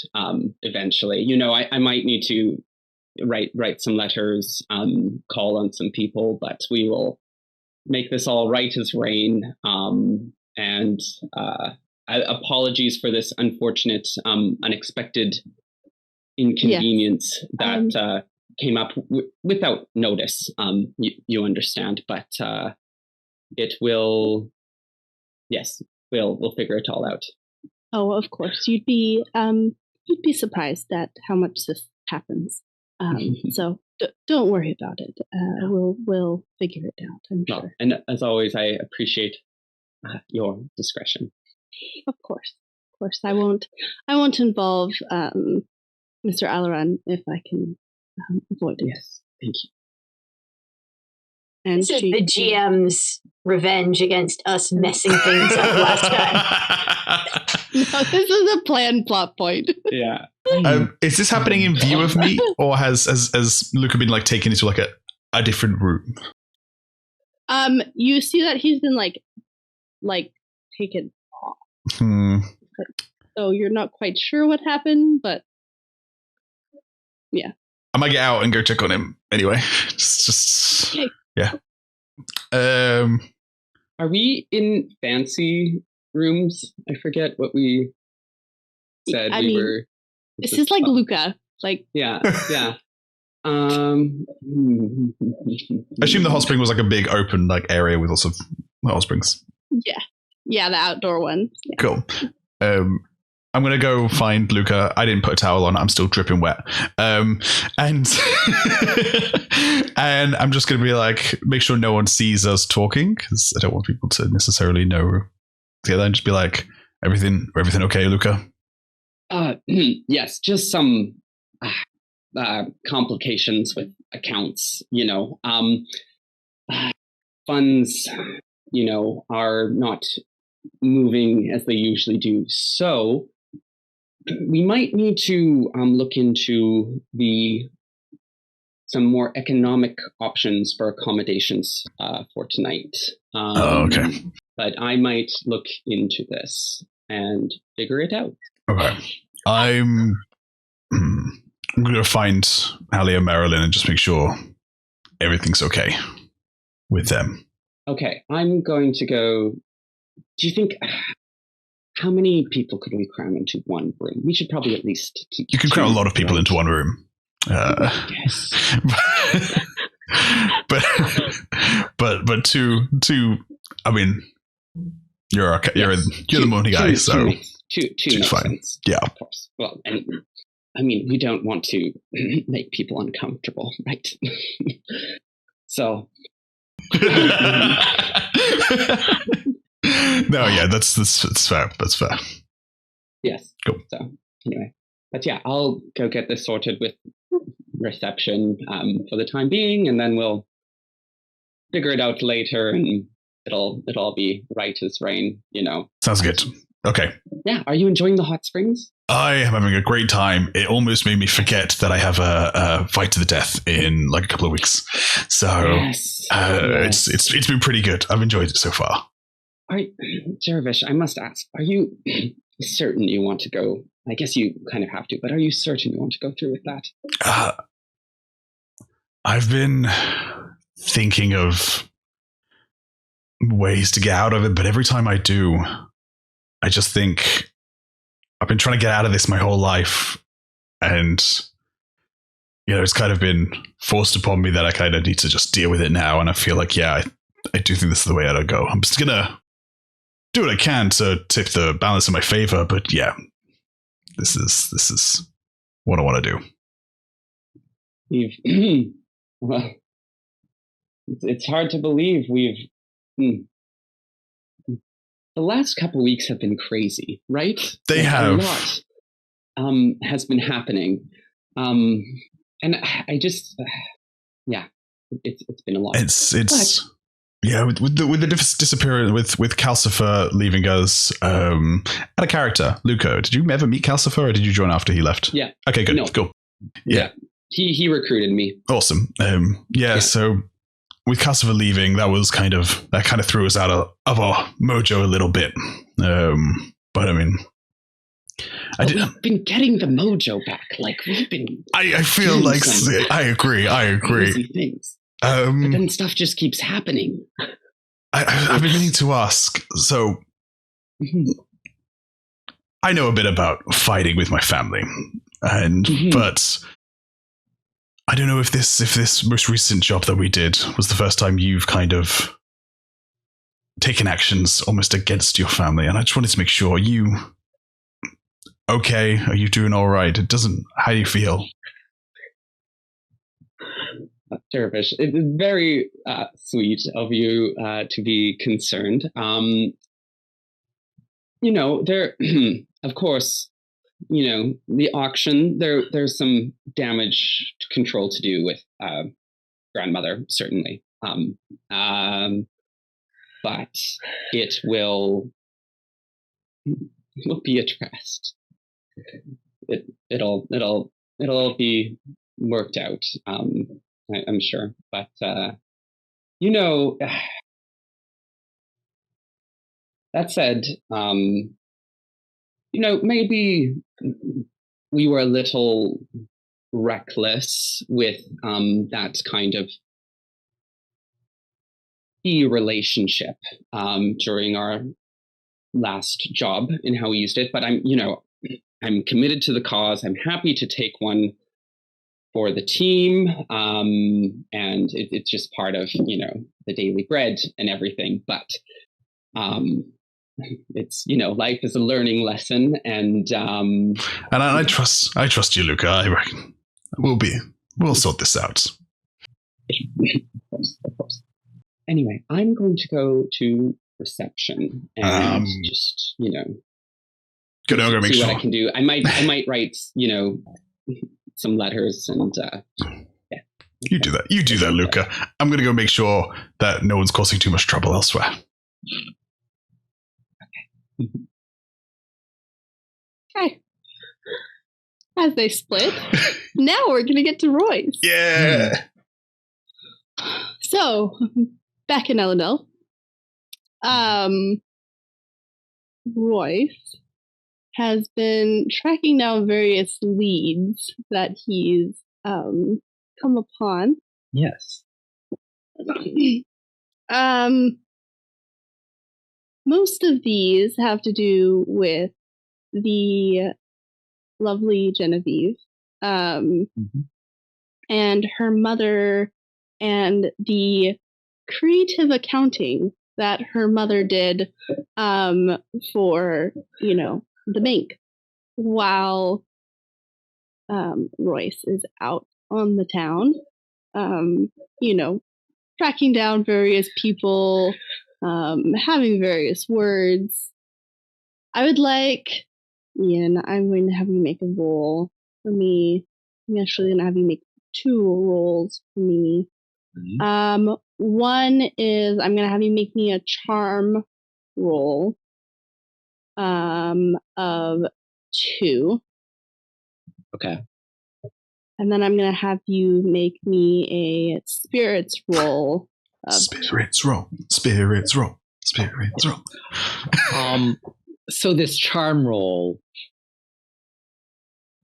Speaker 4: eventually. I might need to write some letters, call on some people, but we will make this all right as rain. Apologies for this unfortunate, unexpected inconvenience that came up without notice. You understand, but it will. Yes, we'll figure it all out.
Speaker 6: Oh, of course. You'd be surprised at how much this happens. So don't worry about it. We'll figure it out. I'm sure.
Speaker 4: And as always, I appreciate your discretion.
Speaker 6: Of course. I won't involve Mr. Alaran if I can avoid it.
Speaker 4: Yes, thank you.
Speaker 5: And this is the GM's revenge against us messing things up last time.
Speaker 6: No, this is a planned plot point.
Speaker 4: Yeah.
Speaker 1: Is this happening in view of me, or has Luka been like taken into like a different room?
Speaker 6: You see that he's been like taken off. So you're not quite sure what happened, but yeah.
Speaker 1: I might get out and go check on him anyway. Just
Speaker 6: okay.
Speaker 1: Yeah.
Speaker 4: Are we in fancy rooms? I forget what we said were.
Speaker 6: This is like Luka. Like
Speaker 4: yeah. I
Speaker 1: assume the hot spring was like a big open like area with lots of hot springs.
Speaker 6: Yeah, the outdoor one. Yeah.
Speaker 1: Cool. I'm going to go find Luka. I didn't put a towel on. I'm still dripping wet. And and I'm just going to be like, make sure no one sees us talking, because I don't want people to necessarily know together, and just be like, everything okay, Luka?
Speaker 4: Yes, just some complications with accounts, funds, are not moving as they usually do. So we might need to look into some more economic options for accommodations for tonight.
Speaker 1: Okay.
Speaker 4: But I might look into this and figure it out.
Speaker 1: Okay. I'm going to find Hallie and Marelyn and just make sure everything's okay with them.
Speaker 4: Okay, I'm going to go. Do you think, how many people could we cram into one room? We should probably at least keep.
Speaker 1: You can cram a lot of people into one room.
Speaker 4: Yes.
Speaker 1: but two. I mean, you're okay.
Speaker 4: Yes.
Speaker 1: You're the money guy, so
Speaker 4: two's
Speaker 1: fine.
Speaker 4: Sense,
Speaker 1: yeah,
Speaker 4: of course. Well, and I mean, we don't want to make people uncomfortable, right? So.
Speaker 1: No, yeah, that's fair. That's fair.
Speaker 4: Yes.
Speaker 1: Cool.
Speaker 4: So anyway, but yeah, I'll go get this sorted with reception for the time being, and then we'll figure it out later, and it'll all be right as rain.
Speaker 1: Sounds good. Okay.
Speaker 4: Yeah. Are you enjoying the hot springs?
Speaker 1: I am having a great time. It almost made me forget that I have a fight to the death in like a couple of weeks. So
Speaker 4: yes.
Speaker 1: It's been pretty good. I've enjoyed it so far.
Speaker 4: All right, Dervish, I must ask, are you certain you want to go? I guess you kind of have to, but are you certain you want to go through with that?
Speaker 1: I've been thinking of ways to get out of it, but every time I do, I just think I've been trying to get out of this my whole life, and it's kind of been forced upon me that I kind of need to just deal with it now. And I feel like, I do think this is the way to go. I'm just gonna do what I can to tip the balance in my favor, but this is what I want to
Speaker 4: do. Well, it's hard to believe the last couple of weeks have been crazy, right?
Speaker 1: They have.
Speaker 4: A lot has been happening. And I just, it's been a lot.
Speaker 1: It's with the disappearance, with Calcifer leaving us, and a character, Luca. Did you ever meet Calcifer, or did you join after he left?
Speaker 4: Yeah.
Speaker 1: Okay, good.
Speaker 4: No.
Speaker 1: Cool. Yeah.
Speaker 4: He recruited me.
Speaker 1: Awesome. So with Calcifer leaving, that kind of threw us out of our mojo a little bit. But I mean,
Speaker 4: we've been getting the mojo back. Like we've been.
Speaker 1: I feel like I agree.
Speaker 4: Crazy things. But then stuff just keeps happening.
Speaker 1: I've been meaning to ask. So I know a bit about fighting with my family, but I don't know if this most recent job that we did was the first time you've kind of taken actions almost against your family, and I just wanted to make sure you okay. Are you doing all right? It doesn't. How do you feel?
Speaker 4: Dervish, it is very sweet of you to be concerned. There, of course, the auction. There's some damage control to do with grandmother, certainly. But it will be addressed. It'll be worked out. I'm sure, but that said, maybe we were a little reckless with that kind of key relationship during our last job and how we used it. But I'm committed to the cause. I'm happy to take one for the team, and it's just part of the daily bread and everything. But it's life is a learning lesson, and
Speaker 1: I trust you, Luca. I reckon we'll sort this out.
Speaker 4: Of course. Anyway, I'm going to go to reception and just
Speaker 1: good. I'm gonna make
Speaker 4: see
Speaker 1: sure
Speaker 4: what I can do. I might write some letters and yeah.
Speaker 1: You do that, Luca. I'm gonna go make sure that no one's causing too much trouble elsewhere.
Speaker 6: Okay. As they split, now we're gonna get to Royce.
Speaker 1: Yeah.
Speaker 6: So, back in Elendel, Royce has been tracking down various leads that he's come upon.
Speaker 2: Yes.
Speaker 6: Most of these have to do with the lovely Genevieve, and her mother, and the creative accounting that her mother did for the bank while Royce is out on the town, tracking down various people, having various words. I would like, Ian, I'm going to have you make a roll for me. I'm actually going to have you make 2 rolls for me. One is I'm going to have you make me a charm roll of 2.
Speaker 2: Okay.
Speaker 6: And then I'm going to have you make me a spirits roll.
Speaker 1: Spirits roll.
Speaker 2: So this charm roll,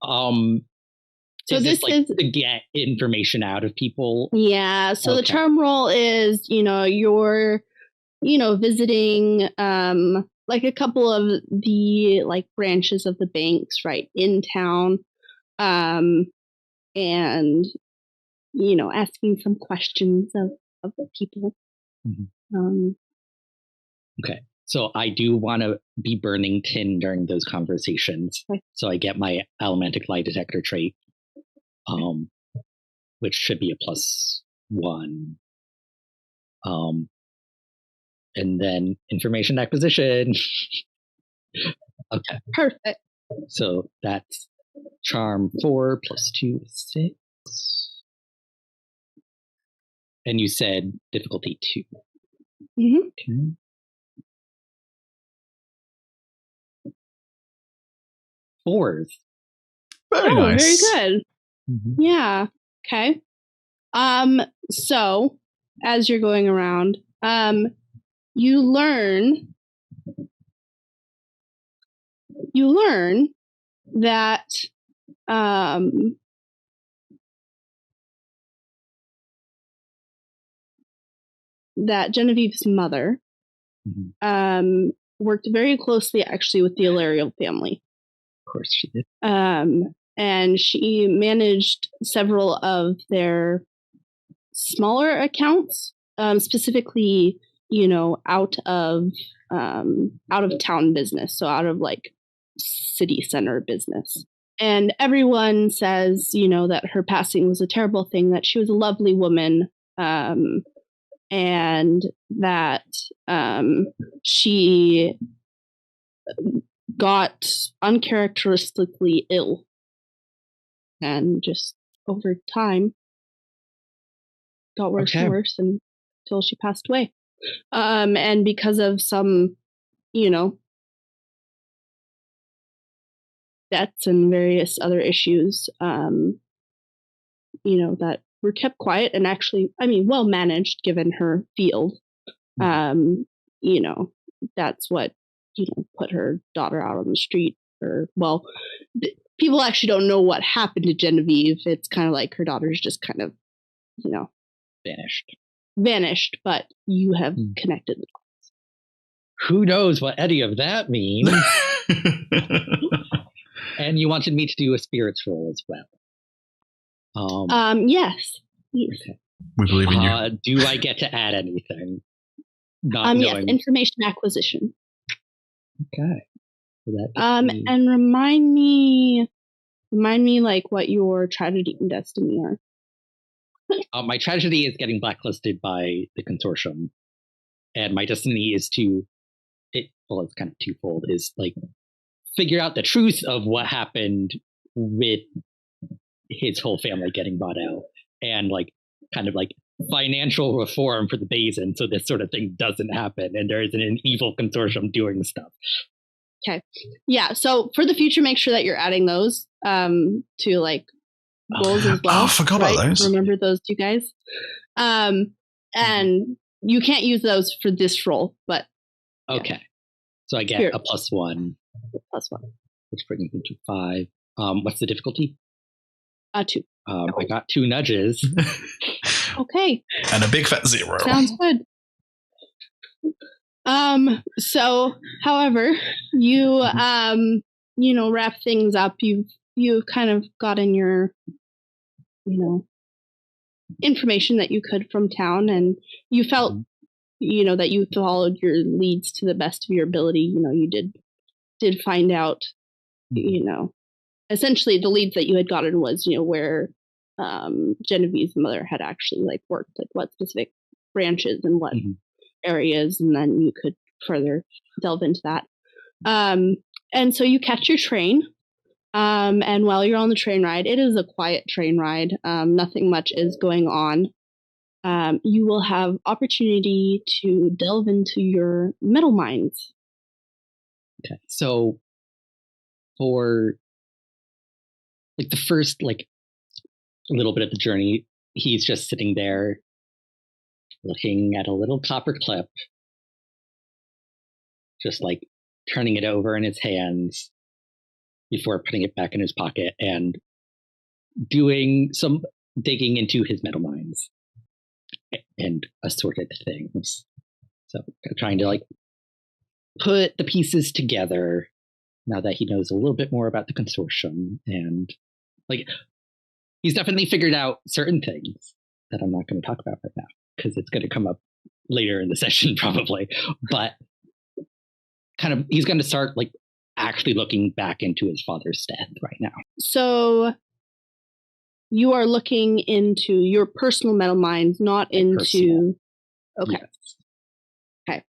Speaker 6: so this is
Speaker 2: to get information out of people.
Speaker 6: Yeah. So the charm roll is, you're, visiting like a couple of the branches of the banks right in town, and asking some questions of the people.
Speaker 2: Okay. So I do want to be burning tin during those conversations.
Speaker 6: Okay.
Speaker 2: So I get my elementic lie detector trait, which should be a +1. And then information acquisition. Okay.
Speaker 6: Perfect.
Speaker 2: So that's charm 4 +2 is 6. And you said difficulty 2. Okay. Fours.
Speaker 1: Very nice.
Speaker 6: Very good. Yeah. Okay. So as you're going around, you learn that that Genevieve's mother worked very closely actually with the Ilarial family.
Speaker 2: Of course she did.
Speaker 6: And she managed several of their smaller accounts, specifically out of town business, so out of like city center business. And everyone says, that her passing was a terrible thing, that she was a lovely woman, and that she got uncharacteristically ill. And just over time, got worse and worse until she passed away. And because of some, deaths and various other issues, that were kept quiet and actually, well managed given her field. That's what, put her daughter out on the street. People actually don't know what happened to Genevieve. It's kind of like her daughter's just kind of, vanished, but you have connected the dots.
Speaker 2: Who knows what any of that means? And you wanted me to do a spirits roll as well.
Speaker 6: Yes.
Speaker 2: Okay.
Speaker 1: We believe in you.
Speaker 2: Do I get to add anything?
Speaker 6: Yes, information acquisition.
Speaker 2: Okay. So
Speaker 6: and remind me like what your tragedy and destiny are.
Speaker 2: My tragedy is getting blacklisted by the consortium, and my destiny is it's kind of twofold, is like figure out the truth of what happened with his whole family getting bought out, and like kind of like financial reform for the basin so this sort of thing doesn't happen and there isn't an evil consortium doing stuff.
Speaker 6: Okay. Yeah, so for the future, make sure that you're adding those to like goals as well.
Speaker 1: Oh, I forgot about those.
Speaker 6: Remember those two guys. And you can't use those for this roll, but
Speaker 2: okay. So I get a +1.
Speaker 6: +1.
Speaker 2: Which brings me to 5. What's the difficulty?
Speaker 6: 2.
Speaker 2: I got 2 nudges.
Speaker 6: Okay.
Speaker 1: And a big fat 0.
Speaker 6: Sounds good. So, however, you wrap things up. You've kind of gotten your, information that you could from town, and you felt, that you followed your leads to the best of your ability. You did find out, essentially the leads that you had gotten was, where Genevieve's mother had actually like worked, like what specific branches and what areas, and then you could further delve into that. And so you catch your train, and while you're on the train ride, it is a quiet train ride. Nothing much is going on. You will have opportunity to delve into your metal mines.
Speaker 2: Okay, so for like the first like little bit of the journey, he's just sitting there looking at a little copper clip, just like turning it over in his hands before putting it back in his pocket and doing some digging into his metal mines and assorted things. So trying to like put the pieces together now that he knows a little bit more about the consortium, and like he's definitely figured out certain things that I'm not going to talk about right now because it's going to come up later in the session probably, but kind of he's going to start like actually looking back into his father's death right now.
Speaker 6: So you are looking into your personal metal mines, not into personal. Okay.
Speaker 2: Yes.
Speaker 6: Okay.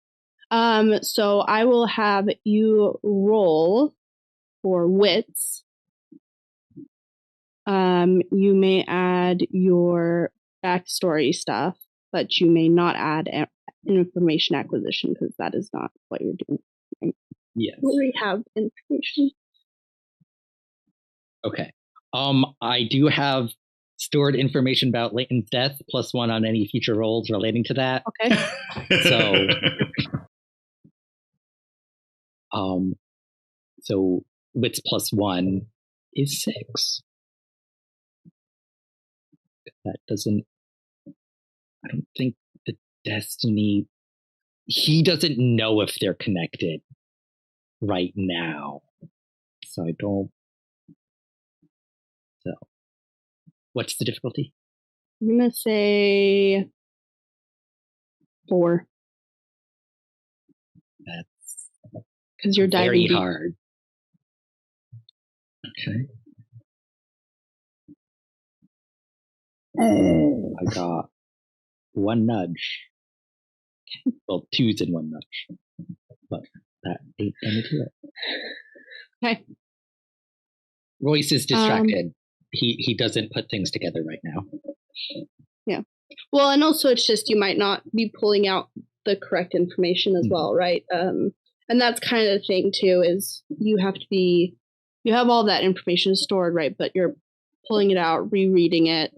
Speaker 6: So I will have you roll for wits. You may add your backstory stuff, but you may not add information acquisition because that is not what you're doing. Right?
Speaker 2: Yes.
Speaker 6: We have information.
Speaker 2: Okay. I do have stored information about Leighton's death, +1 on any future rolls relating to that.
Speaker 6: Okay.
Speaker 2: So wits +1 is 6. That doesn't. I don't think the destiny. He doesn't know if they're connected right now, so I don't. So, what's the difficulty?
Speaker 6: I'm gonna say 4. because you're diving
Speaker 2: very
Speaker 6: deep.
Speaker 2: hard. Okay. I got one nudge. Well, twos and one nudge. But that ain't gonna do it.
Speaker 6: Okay.
Speaker 2: Royce is distracted. He doesn't put things together right now.
Speaker 6: Yeah. Well, and also it's just you might not be pulling out the correct information as well, right? And that's kind of the thing too, is you have all that information stored, right? But you're pulling it out, rereading it,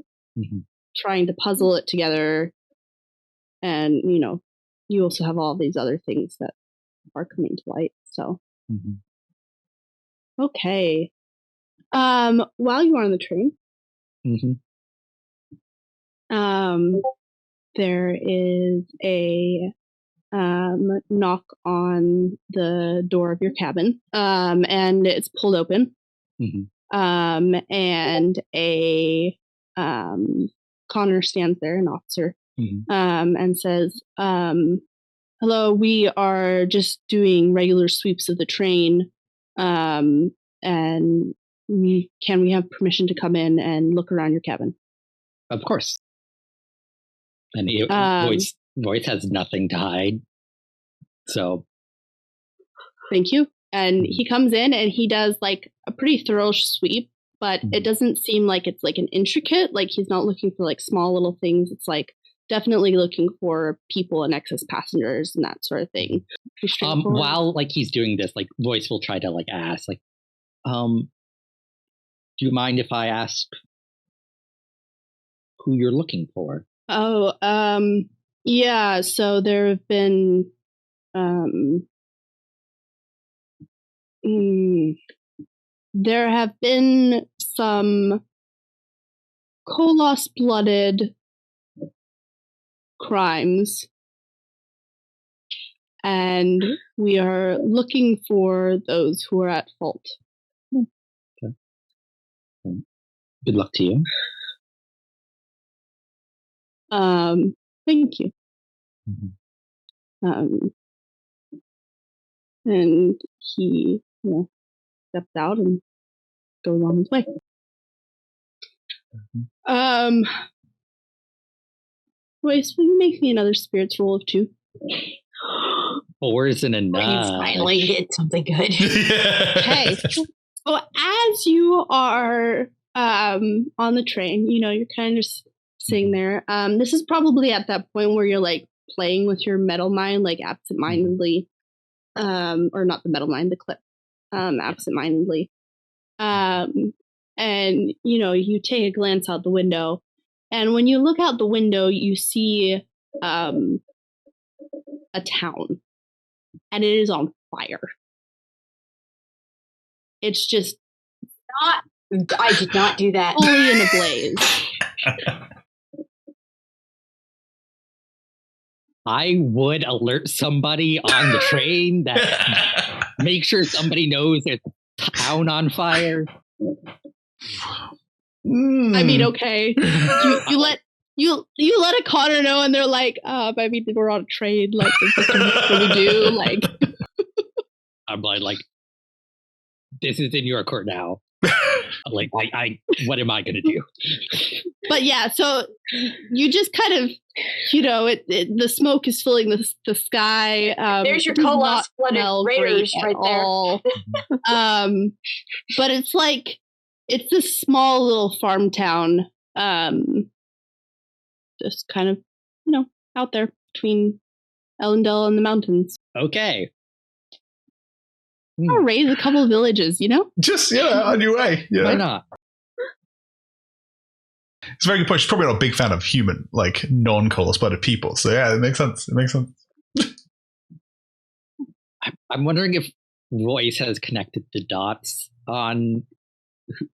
Speaker 6: trying to puzzle it together. And, you also have all these other things that are coming to light. So, okay. While you are on the train, there is a knock on the door of your cabin, and it's pulled open. And a Connor stands there, an officer, and says, hello, we are just doing regular sweeps of the train, and can we have permission to come in and look around your cabin?
Speaker 2: Of course. And Royce has nothing to hide. So.
Speaker 6: Thank you. And he comes in and he does like a pretty thorough sweep, but it doesn't seem like it's like an intricate, like he's not looking for like small little things. It's like definitely looking for people and excess passengers and that sort of thing.
Speaker 2: While like he's doing this, like Royce will try to like ask, like, do you mind if I ask who you're looking for?
Speaker 6: Oh, yeah. So there have been, there have been some Kolos-blooded crimes, and we are looking for those who are at fault.
Speaker 2: Okay. Good luck to you.
Speaker 6: Thank you. And he, steps out and goes on his way. Royce, will you make me another spirits roll of 2?
Speaker 2: 4s and a 9.
Speaker 5: Finally get something good.
Speaker 6: Okay. Well, as you are on the train, you're kind of just sitting there. This is probably at that point where you're like playing with your metal mind, like absentmindedly, or not the metal mind, the clip, absentmindedly. And you take a glance out the window, and when you look out the window, you see a town, and it is on fire. It's just
Speaker 5: I did not do that.
Speaker 6: Fully in a blaze.
Speaker 2: I would alert somebody on the train that make sure somebody knows there's a town on fire.
Speaker 6: I mean, okay. You let a Connor know, and they're like, I mean, we're on a train. Like, what do we do? Like,
Speaker 2: I'm like, this is in your court now. Like, I what am I gonna do?
Speaker 6: But yeah, so you just kind of, the smoke is filling the sky.
Speaker 5: There's your Kolos-blooded raiders right there.
Speaker 6: But it's like, it's this small little farm town, just kind of, out there between Ellendale and the mountains.
Speaker 2: Okay.
Speaker 6: I'll raise a couple of villages,
Speaker 1: Just, on your way. Yeah.
Speaker 2: Why not?
Speaker 1: It's a very good point. She's probably not a big fan of human, like, non-Kolos-blooded people. So, yeah, it makes sense.
Speaker 2: I'm wondering if Royce has connected the dots on...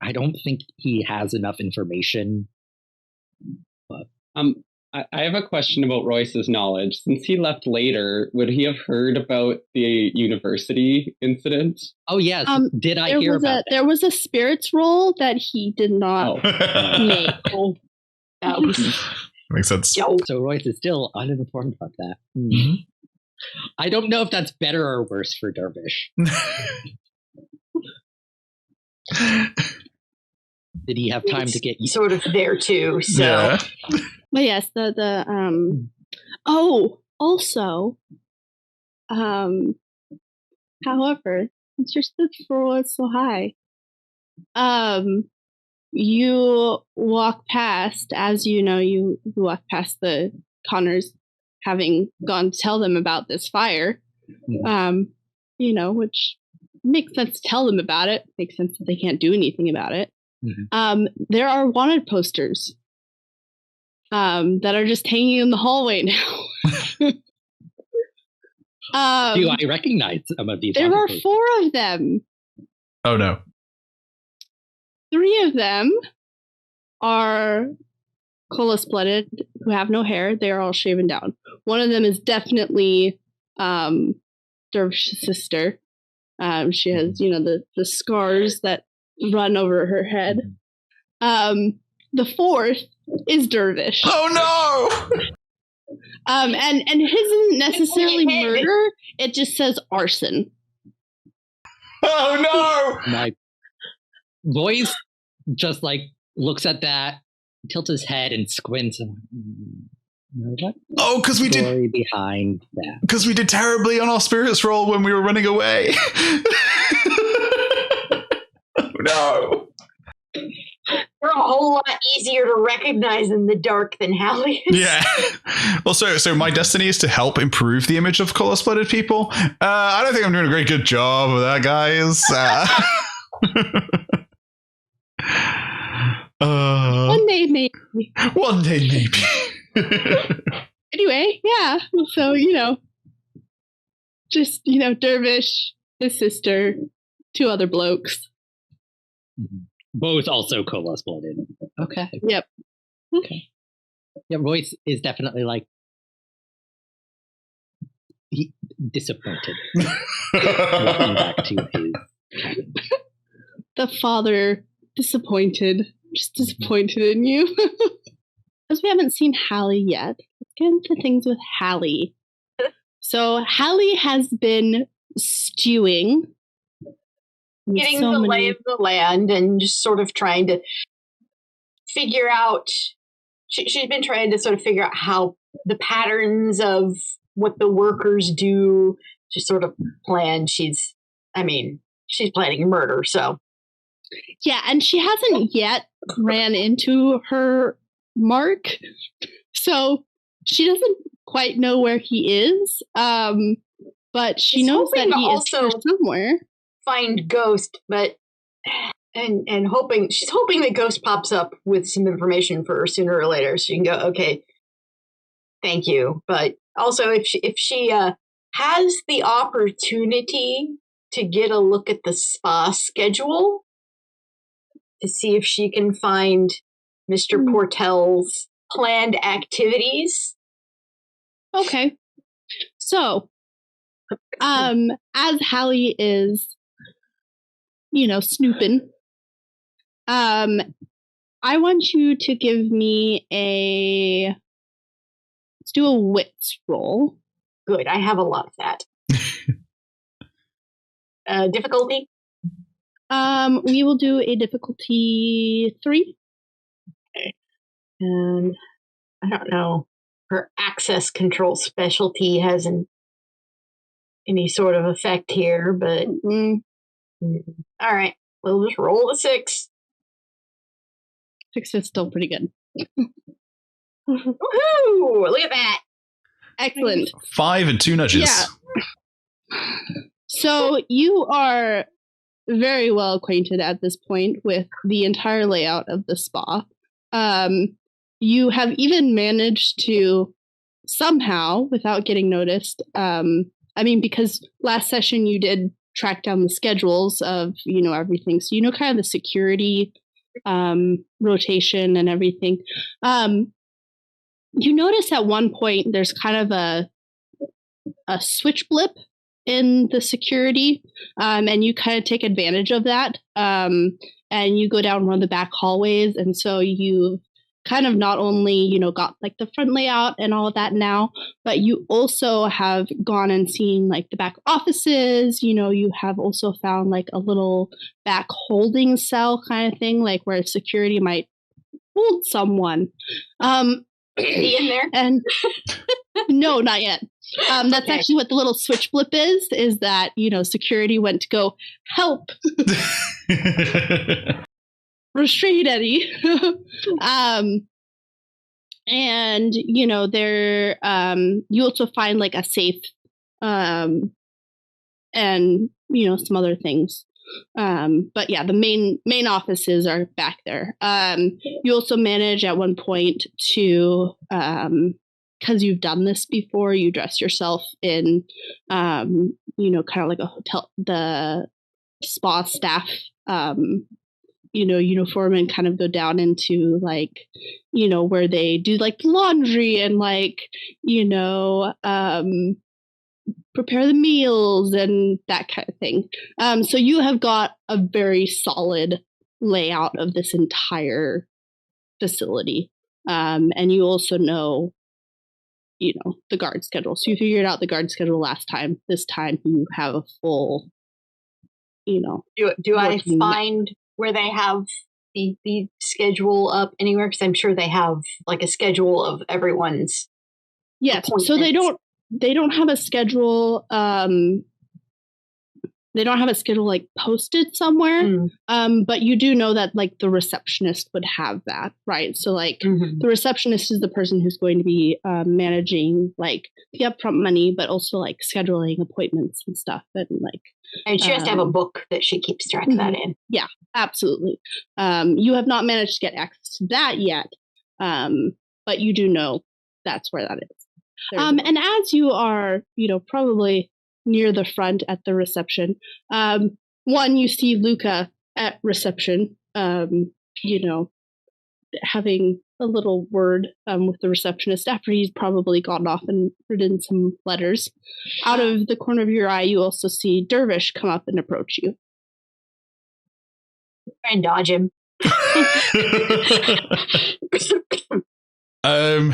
Speaker 2: I don't think he has enough information. But
Speaker 4: I have a question about Royce's knowledge. Since he left later, would he have heard about the university incident?
Speaker 2: Oh, yes. Did I hear about that?
Speaker 6: There was a spirits roll that he did not make.
Speaker 1: Makes sense.
Speaker 2: So Royce is still uninformed about that. I don't know if that's better or worse for Dervish. Did he have time to get
Speaker 5: sort of there too? So,
Speaker 1: Yeah.
Speaker 6: But yes, also, however, since your stood for was so high, you walk past, as you know, you walk past the Connors having gone to tell them about this fire, which makes sense to tell them about it. Makes sense that they can't do anything about it. Mm-hmm. There are wanted posters that are just hanging in the hallway now.
Speaker 2: Do I recognize some of these?
Speaker 6: There are 4 of them.
Speaker 1: Oh, no.
Speaker 6: 3 of them are Colas-blooded, who have no hair. They are all shaven down. One of them is definitely Dervish's sister. She has, the scars that run over her head. The 4th is Dervish.
Speaker 1: Oh, no!
Speaker 6: And his isn't necessarily murder. It just says arson.
Speaker 1: Oh, no!
Speaker 2: My voice just looks at that, tilts his head and squints. And, what?
Speaker 1: Oh, because we did
Speaker 2: behind that.
Speaker 1: Because we did terribly on our spirits roll when we were running away. Oh, no.
Speaker 5: They're a whole lot easier to recognize in the dark than Hallie is.
Speaker 1: Yeah. Well, so my destiny is to help improve the image of color-splitted people. I don't think I'm doing a very good job of that, guys.
Speaker 6: One day, maybe.
Speaker 1: One day, maybe.
Speaker 6: Anyway, yeah. So, just, Dervish, his sister, 2 other blokes.
Speaker 2: Both also Colas-blooded. Okay.
Speaker 6: Yep.
Speaker 2: Okay. Yeah, Royce is definitely disappointed. Walking back to his cabin.
Speaker 6: The father disappointed. Just disappointed in you. Because we haven't seen Hallie yet, let's get into things with Hallie. So Hallie has been stewing.
Speaker 5: Getting the lay of the land and just sort of trying to figure out, she's been trying to sort of figure out how the patterns of what the workers do to sort of plan. She's planning murder, so.
Speaker 6: Yeah, and she hasn't yet ran into her Mark, so she doesn't quite know where he is, but she knows that he is here somewhere.
Speaker 5: Find Ghost, but and hoping that Ghost pops up with some information for her sooner or later, so you can go, okay, thank you. But also, if she has the opportunity to get a look at the spa schedule to see if she can find Mr. Portel's planned activities.
Speaker 6: Okay, so as Hallie is, snooping, I want you to give me let's do a wits roll.
Speaker 5: Good, I have a lot of that. Difficulty?
Speaker 6: We will do a difficulty 3.
Speaker 5: Okay. And I don't know, her access control specialty hasn't any sort of effect here, but all right, we'll just roll the 6.
Speaker 6: 6 is still pretty good.
Speaker 5: Woohoo! Look at that.
Speaker 6: Excellent.
Speaker 1: 5 and 2 nudges.
Speaker 6: Yeah. So you are very well acquainted at this point with the entire layout of the spa. You have even managed to somehow, without getting noticed, because last session you did track down the schedules of, everything. So, kind of the security rotation and everything. You notice at one point there's kind of a switch blip in the security, and you kind of take advantage of that, and you go down one of the back hallways, and so you've kind of not only, got like the front layout and all of that now, but you also have gone and seen like the back offices. You have also found like a little back holding cell kind of thing, like where security might hold someone.
Speaker 5: In there?
Speaker 6: And no, not yet. That's
Speaker 5: Okay.
Speaker 6: actually what the little switch blip is that, security went to go help restrain Eddie. And, there, you also find like a safe, and, some other things. But yeah, the main offices are back there. You also manage at one point to, because you've done this before, you dress yourself in, kind of like a hotel, the spa staff, uniform, and kind of go down into like, where they do like laundry and like, prepare the meals and that kind of thing. So you have got a very solid layout of this entire facility. And you also know, the guard schedule. So you figured out the guard schedule last time. This time you have a full,
Speaker 5: Do I find where they have the schedule up anywhere? Because I'm sure they have like a schedule of everyone's.
Speaker 6: Yes. So they don't have a schedule. They don't have a schedule like posted somewhere. But you do know that like the receptionist would have that, right? So like the receptionist is the person who's going to be managing like the upfront money, but also like scheduling appointments and stuff, and like.
Speaker 5: And she has to have a book that she keeps track of that in.
Speaker 6: Yeah, absolutely. You have not managed to get access to that yet, but you do know that's where that is. And as you are, probably near the front at the reception, one, you see Luka at reception, having a little word with the receptionist after he's probably gone off and written some letters. Out of the corner of your eye, you also see Dervish come up and approach you.
Speaker 5: Try and dodge him.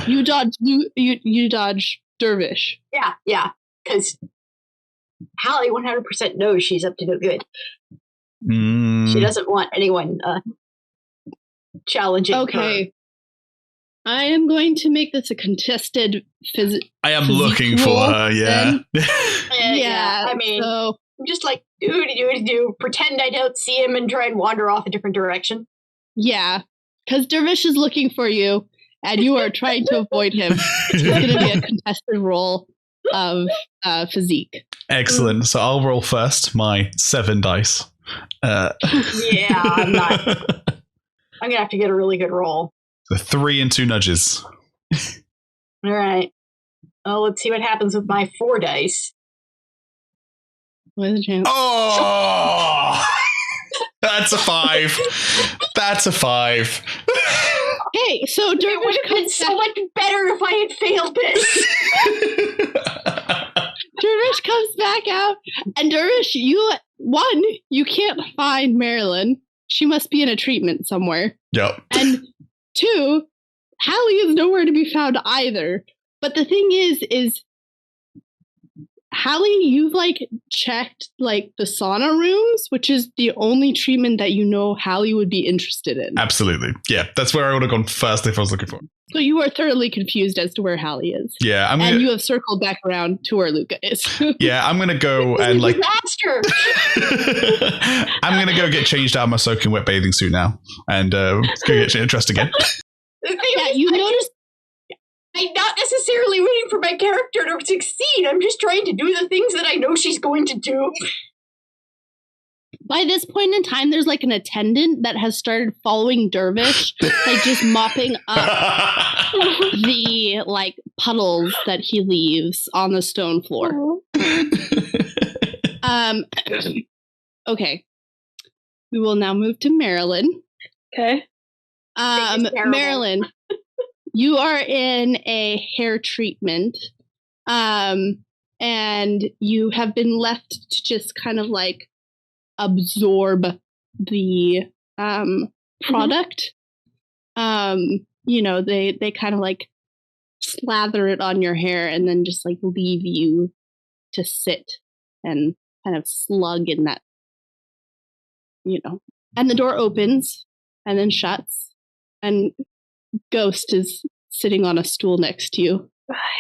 Speaker 6: You dodge Dervish.
Speaker 5: Yeah, because Hallie 100% knows she's up to no good. She doesn't want anyone challenging her.
Speaker 6: I am going to make this a contested
Speaker 1: I am looking for her, yeah.
Speaker 5: Yeah, I mean, so I'm just like, do, pretend I don't see him and try and wander off a different direction.
Speaker 6: Yeah, because Dervish is looking for you, and you are trying to avoid him. It's going to be a contested roll of physique.
Speaker 1: Excellent. So I'll roll first my 7 dice.
Speaker 5: Yeah, I'm not. I'm going to have to get a really good roll.
Speaker 1: So 3 and 2 nudges.
Speaker 5: All right. Well, let's see what happens with my 4 dice.
Speaker 6: Where's the chance?
Speaker 1: Oh! That's a 5. That's a 5.
Speaker 6: Hey, so Dervish
Speaker 5: would have been so much better if I had failed this.
Speaker 6: Dervish comes back out, and Dervish, you can't find Marelyn. She must be in a treatment somewhere.
Speaker 1: Yep.
Speaker 6: And 2, Hallie is nowhere to be found either. But the thing is Hallie, you've like checked like the sauna rooms, which is the only treatment that Hallie would be interested in.
Speaker 1: Absolutely. Yeah, that's where I would have gone first if I was looking for.
Speaker 6: So you are thoroughly confused as to where Hallie is.
Speaker 1: Yeah,
Speaker 6: and you have circled back around to where Luca is.
Speaker 1: Yeah, I'm gonna go and like.
Speaker 5: Disaster.
Speaker 1: I'm gonna go get changed out of my soaking wet bathing suit now, and it's gonna get interesting again.
Speaker 5: Yeah, you noticed. I'm not necessarily rooting for my character to succeed. I'm just trying to do the things that I know she's going to do.
Speaker 6: By this point in time, there's like an attendant that has started following Dervish, like just mopping up the like puddles that he leaves on the stone floor. Okay. We will now move to Marelyn.
Speaker 3: Okay.
Speaker 6: Marelyn, you are in a hair treatment, and you have been left to just kind of like absorb the product. they kind of like slather it on your hair and then just like leave you to sit and kind of slug in that, and the door opens and then shuts and Ghost is sitting on a stool next to you.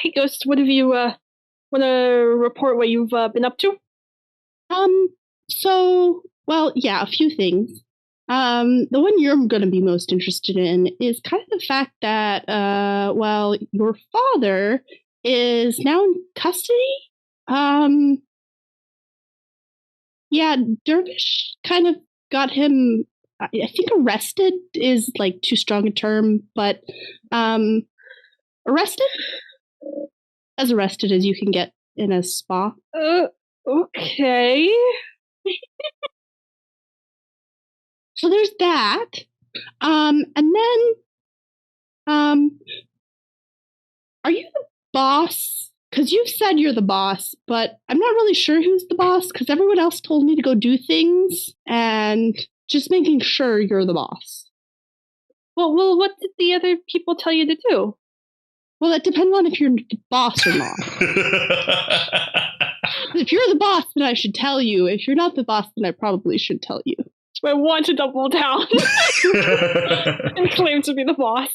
Speaker 3: Hey, Ghost, what have you, want to report what you've been up to?
Speaker 6: A few things. The one you're going to be most interested in is kind of the fact that, your father is now in custody. Dervish kind of got him, I think arrested is like too strong a term, but arrested? As arrested as you can get in a spa.
Speaker 3: Okay.
Speaker 6: So there's that. And then, are you the boss? Because you've said you're the boss, but I'm not really sure who's the boss because everyone else told me to go do things and just making sure you're the boss.
Speaker 3: Well, what did the other people tell you to do?
Speaker 6: Well, it depends on if you're the boss or not. If you're the boss, then I should tell you. If you're not the boss, then I probably should tell you.
Speaker 3: I want to double down and claim to be the boss.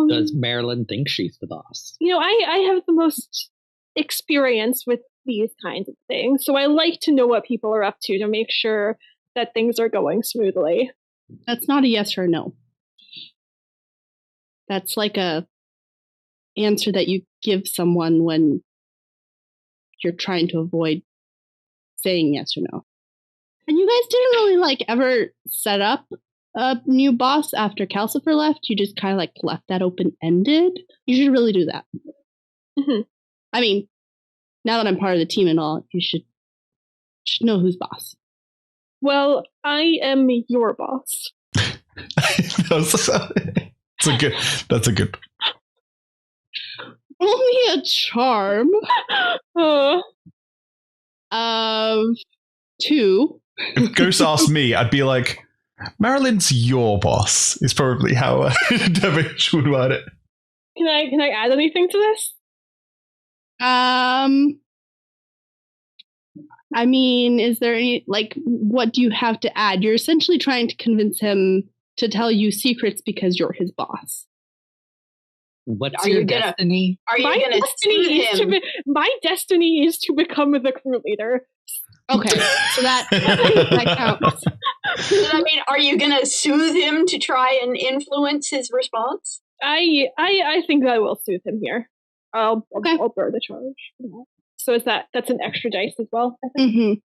Speaker 2: Does Marelyn think she's the boss?
Speaker 3: I have the most experience with these kinds of things, so I like to know what people are up to make sure that things are going smoothly.
Speaker 6: That's not a yes or no. That's like a answer that you give someone when you're trying to avoid saying yes or no. And you guys didn't really ever set up a new boss after Calcifer left. You just kind of left that open-ended. You should really do that.
Speaker 3: Mm-hmm.
Speaker 6: I mean, now that I'm part of the team and all, you should know who's boss.
Speaker 3: Well, I am your boss.
Speaker 1: That's a good.
Speaker 6: Only a charm of 2.
Speaker 1: If Ghost asked me, I'd be like, Marelyn's your boss, is probably how Dervish would word it.
Speaker 3: Can I add anything to this?
Speaker 6: I mean, is there any, what do you have to add? You're essentially trying to convince him to tell you secrets because you're his boss.
Speaker 2: What's your destiny?
Speaker 5: Are you going to sue him?
Speaker 3: My destiny is to become the crew leader.
Speaker 6: Okay, so that counts.
Speaker 5: I mean, are you going to soothe him to try and influence his response?
Speaker 3: I think I will soothe him here. I'll bear the charge. So that's an extra dice as well, I think?
Speaker 6: Mm-hmm. I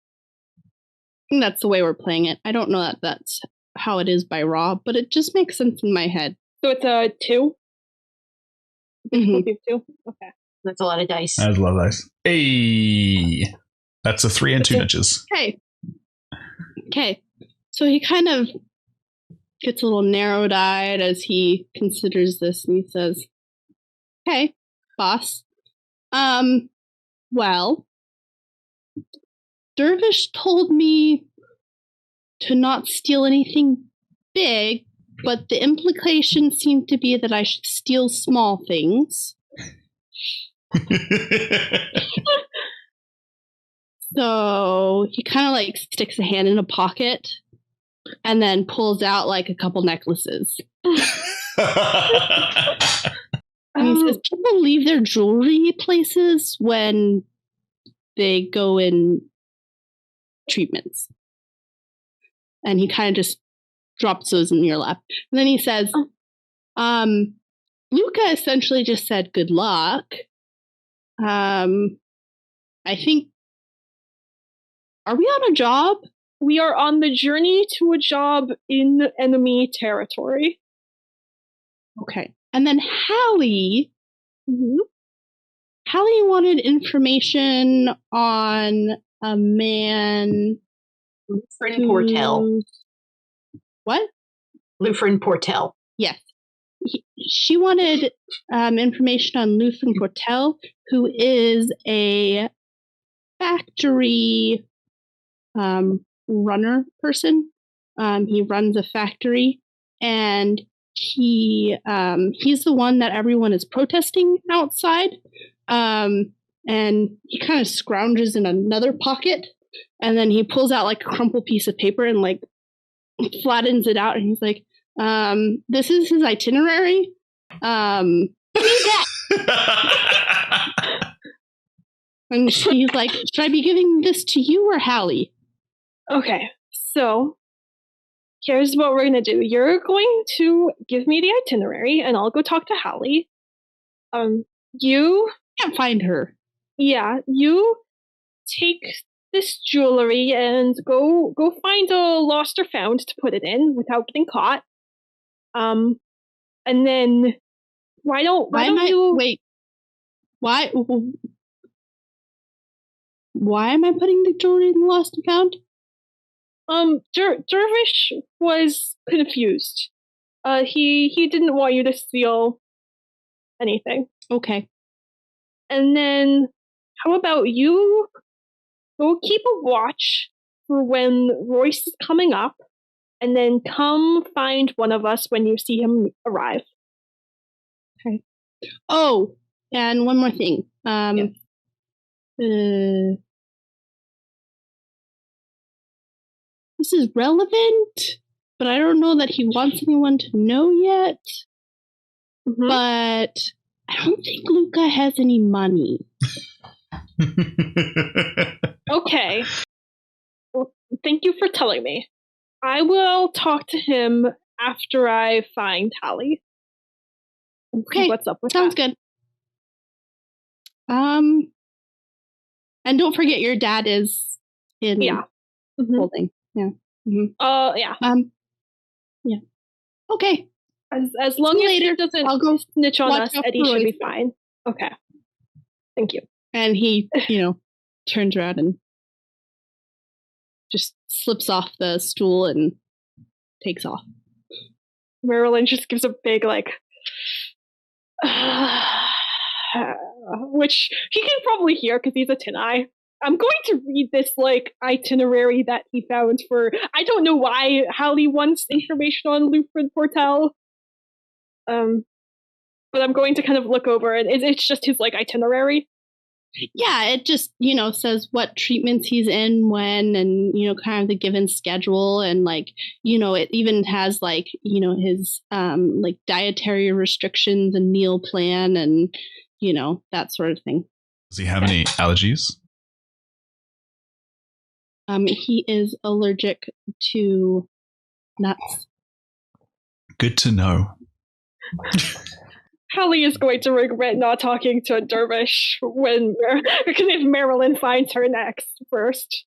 Speaker 6: think that's the way we're playing it. I don't know that that's how it is by Raw, but it just makes sense in my head.
Speaker 3: So it's a 2?
Speaker 6: Mm-hmm.
Speaker 3: 2? Okay.
Speaker 5: That's a lot of dice.
Speaker 1: That's a lot of dice. Hey! That's a 3 and 2 nudges.
Speaker 6: Okay. So he kind of gets a little narrow-eyed as he considers this, and he says, "Hey, boss. Well, Dervish told me to not steal anything big, but the implication seemed to be that I should steal small things." So he kind of sticks a hand in a pocket and then pulls out a couple necklaces. And he says, people leave their jewelry places when they go in treatments. And he kind of just drops those in your lap. And then he says, Luka essentially just said good luck. I think, are we on a job?
Speaker 3: We are on the journey to a job in enemy territory.
Speaker 6: Okay. And then Hallie, Hallie wanted information on a man.
Speaker 5: Lufrin Portel.
Speaker 6: What?
Speaker 5: Lufrin Portel.
Speaker 6: Yes. She wanted information on Lufrin Portel, who is a factory runner person. He runs a factory, and he's the one that everyone is protesting outside. And he kind of scrounges in another pocket, and then he pulls out like a crumpled piece of paper and like flattens it out, and he's like, this is his itinerary. And she's like, should I be giving this to you or Hallie?
Speaker 3: Okay, so here's what we're going to do. You're going to give me the itinerary, and I'll go talk to Hallie. You
Speaker 6: can't find her.
Speaker 3: Yeah, you take this jewelry and go find a lost or found to put it in without getting caught. And then why don't you
Speaker 6: wait? Why am I putting the jewelry in the lost and found?
Speaker 3: Dervish was confused. He didn't want you to steal anything.
Speaker 6: Okay.
Speaker 3: And then how about you go keep a watch for when Royce is coming up, and then come find one of us when you see him arrive.
Speaker 6: Okay. Oh, and one more thing.
Speaker 3: Yes.
Speaker 6: This is relevant, but I don't know that he wants anyone to know yet. Mm-hmm. But I don't think Luca has any money.
Speaker 3: Okay. Well, thank you for telling me. I will talk to him after I find Hallie.
Speaker 6: Okay,
Speaker 3: what's up with
Speaker 6: sounds
Speaker 3: that?
Speaker 6: good. And don't forget your dad is in holding. Yeah. Mm-hmm.
Speaker 3: Yeah.
Speaker 6: Yeah. Okay.
Speaker 3: As long as he doesn't
Speaker 6: I'll go
Speaker 3: snitch on us, Eddie should be fine. Okay. Thank you.
Speaker 6: And he, turns around and just slips off the stool and takes off.
Speaker 3: Marelyn just gives a big, which he can probably hear because he's a tin eye. I'm going to read this, itinerary that he found for... I don't know why Hallie wants information on Lufred Portal. But I'm going to kind of look over it. It's just his, itinerary.
Speaker 6: Yeah, it just, says what treatments he's in when, and, kind of the given schedule. And it even has his, dietary restrictions and meal plan and, that sort of thing.
Speaker 1: Does he have any allergies?
Speaker 6: He is allergic to nuts.
Speaker 1: Good to know.
Speaker 3: Hallie is going to regret not talking to a Dervish because if Marelyn finds her next first.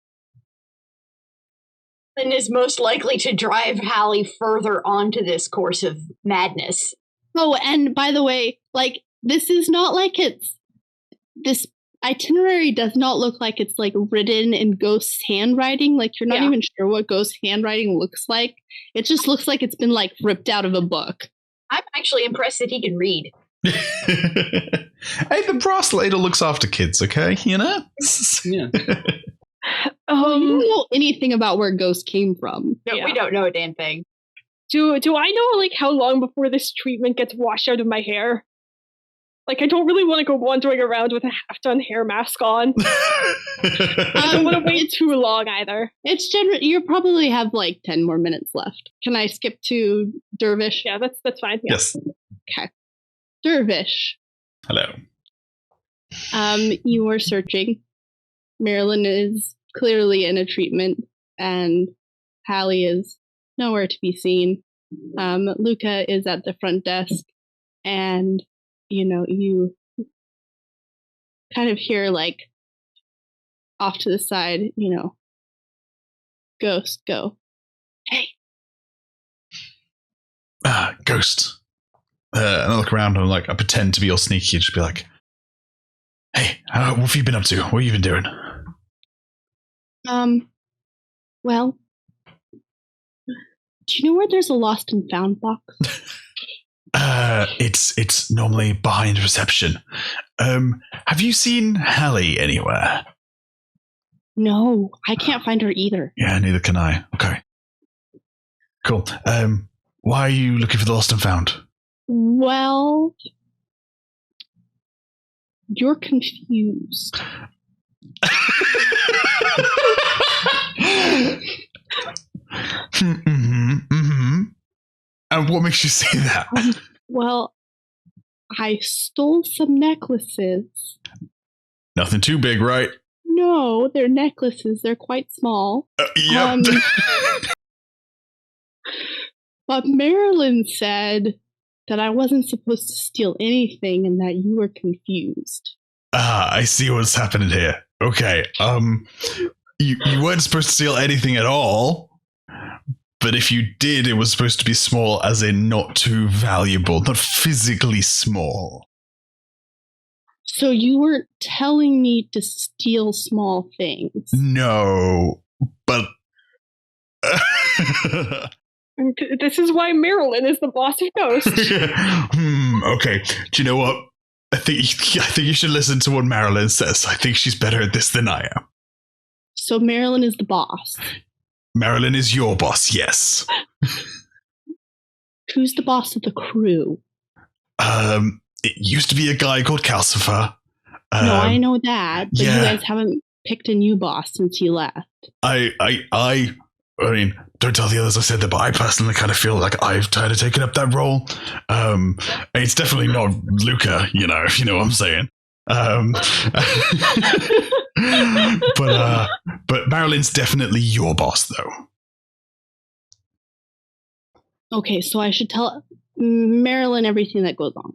Speaker 5: And is most likely to drive Hallie further onto this course of madness.
Speaker 6: Oh, and by the way, this is not this itinerary does not look like it's written in Ghost's handwriting. You're not even sure what Ghost's handwriting looks like. It just looks like it's been ripped out of a book.
Speaker 5: I'm actually impressed that he can read.
Speaker 1: Hey, the brass ladle looks after kids, okay?
Speaker 4: Yeah.
Speaker 6: You don't know anything about where Ghost came from.
Speaker 5: No, we don't know a damn thing.
Speaker 3: Do I know how long before this treatment gets washed out of my hair? I don't really want to go wandering around with a half-done hair mask on. I don't want to wait too long either.
Speaker 6: It's you probably have 10 more minutes left. Can I skip to Dervish?
Speaker 3: Yeah, that's fine. Yeah.
Speaker 1: Yes.
Speaker 6: Okay. Dervish.
Speaker 1: Hello.
Speaker 6: You were searching. Marelyn is clearly in a treatment, and Hallie is nowhere to be seen. Luca is at the front desk, and you kind of hear off to the side, Ghost go, hey.
Speaker 1: Ghost. And I look around and I pretend to be all sneaky and just be like, hey, what have you been up to? What have you been doing?
Speaker 6: Well, do you know where there's a lost and found box?
Speaker 1: It's normally behind reception. Have you seen Hallie anywhere?
Speaker 6: No, I can't find her either.
Speaker 1: Yeah, neither can I. Okay. Cool. Why are you looking for the lost and found?
Speaker 6: Well, you're confused.
Speaker 1: And what makes you say that?
Speaker 6: Well, I stole some necklaces.
Speaker 1: Nothing too big, right?
Speaker 6: No, they're necklaces. They're quite small.
Speaker 1: Yep.
Speaker 6: But Marelyn said that I wasn't supposed to steal anything and that you were confused.
Speaker 1: I see what's happening here. Okay. You weren't supposed to steal anything at all. But if you did, it was supposed to be small, as in not too valuable, not physically small.
Speaker 6: So you weren't telling me to steal small things?
Speaker 1: No, but...
Speaker 3: This is why Marelyn is the boss of Ghost.
Speaker 1: Okay, do you know what? I think you should listen to what Marelyn says. I think she's better at this than I am.
Speaker 6: So Marelyn is the boss?
Speaker 1: Marelyn is your boss, yes.
Speaker 6: Who's the boss of the crew?
Speaker 1: It used to be a guy called Calcifer.
Speaker 6: No, I know that, but
Speaker 1: yeah.
Speaker 6: you guys haven't picked a new boss since he left.
Speaker 1: I mean, don't tell the others I said that, but I personally kind of feel like I've kind of taken up that role. It's definitely not Luca, if you know what I'm saying. But Marelyn's definitely your boss, though.
Speaker 6: Okay, so I should tell Marelyn everything that goes on.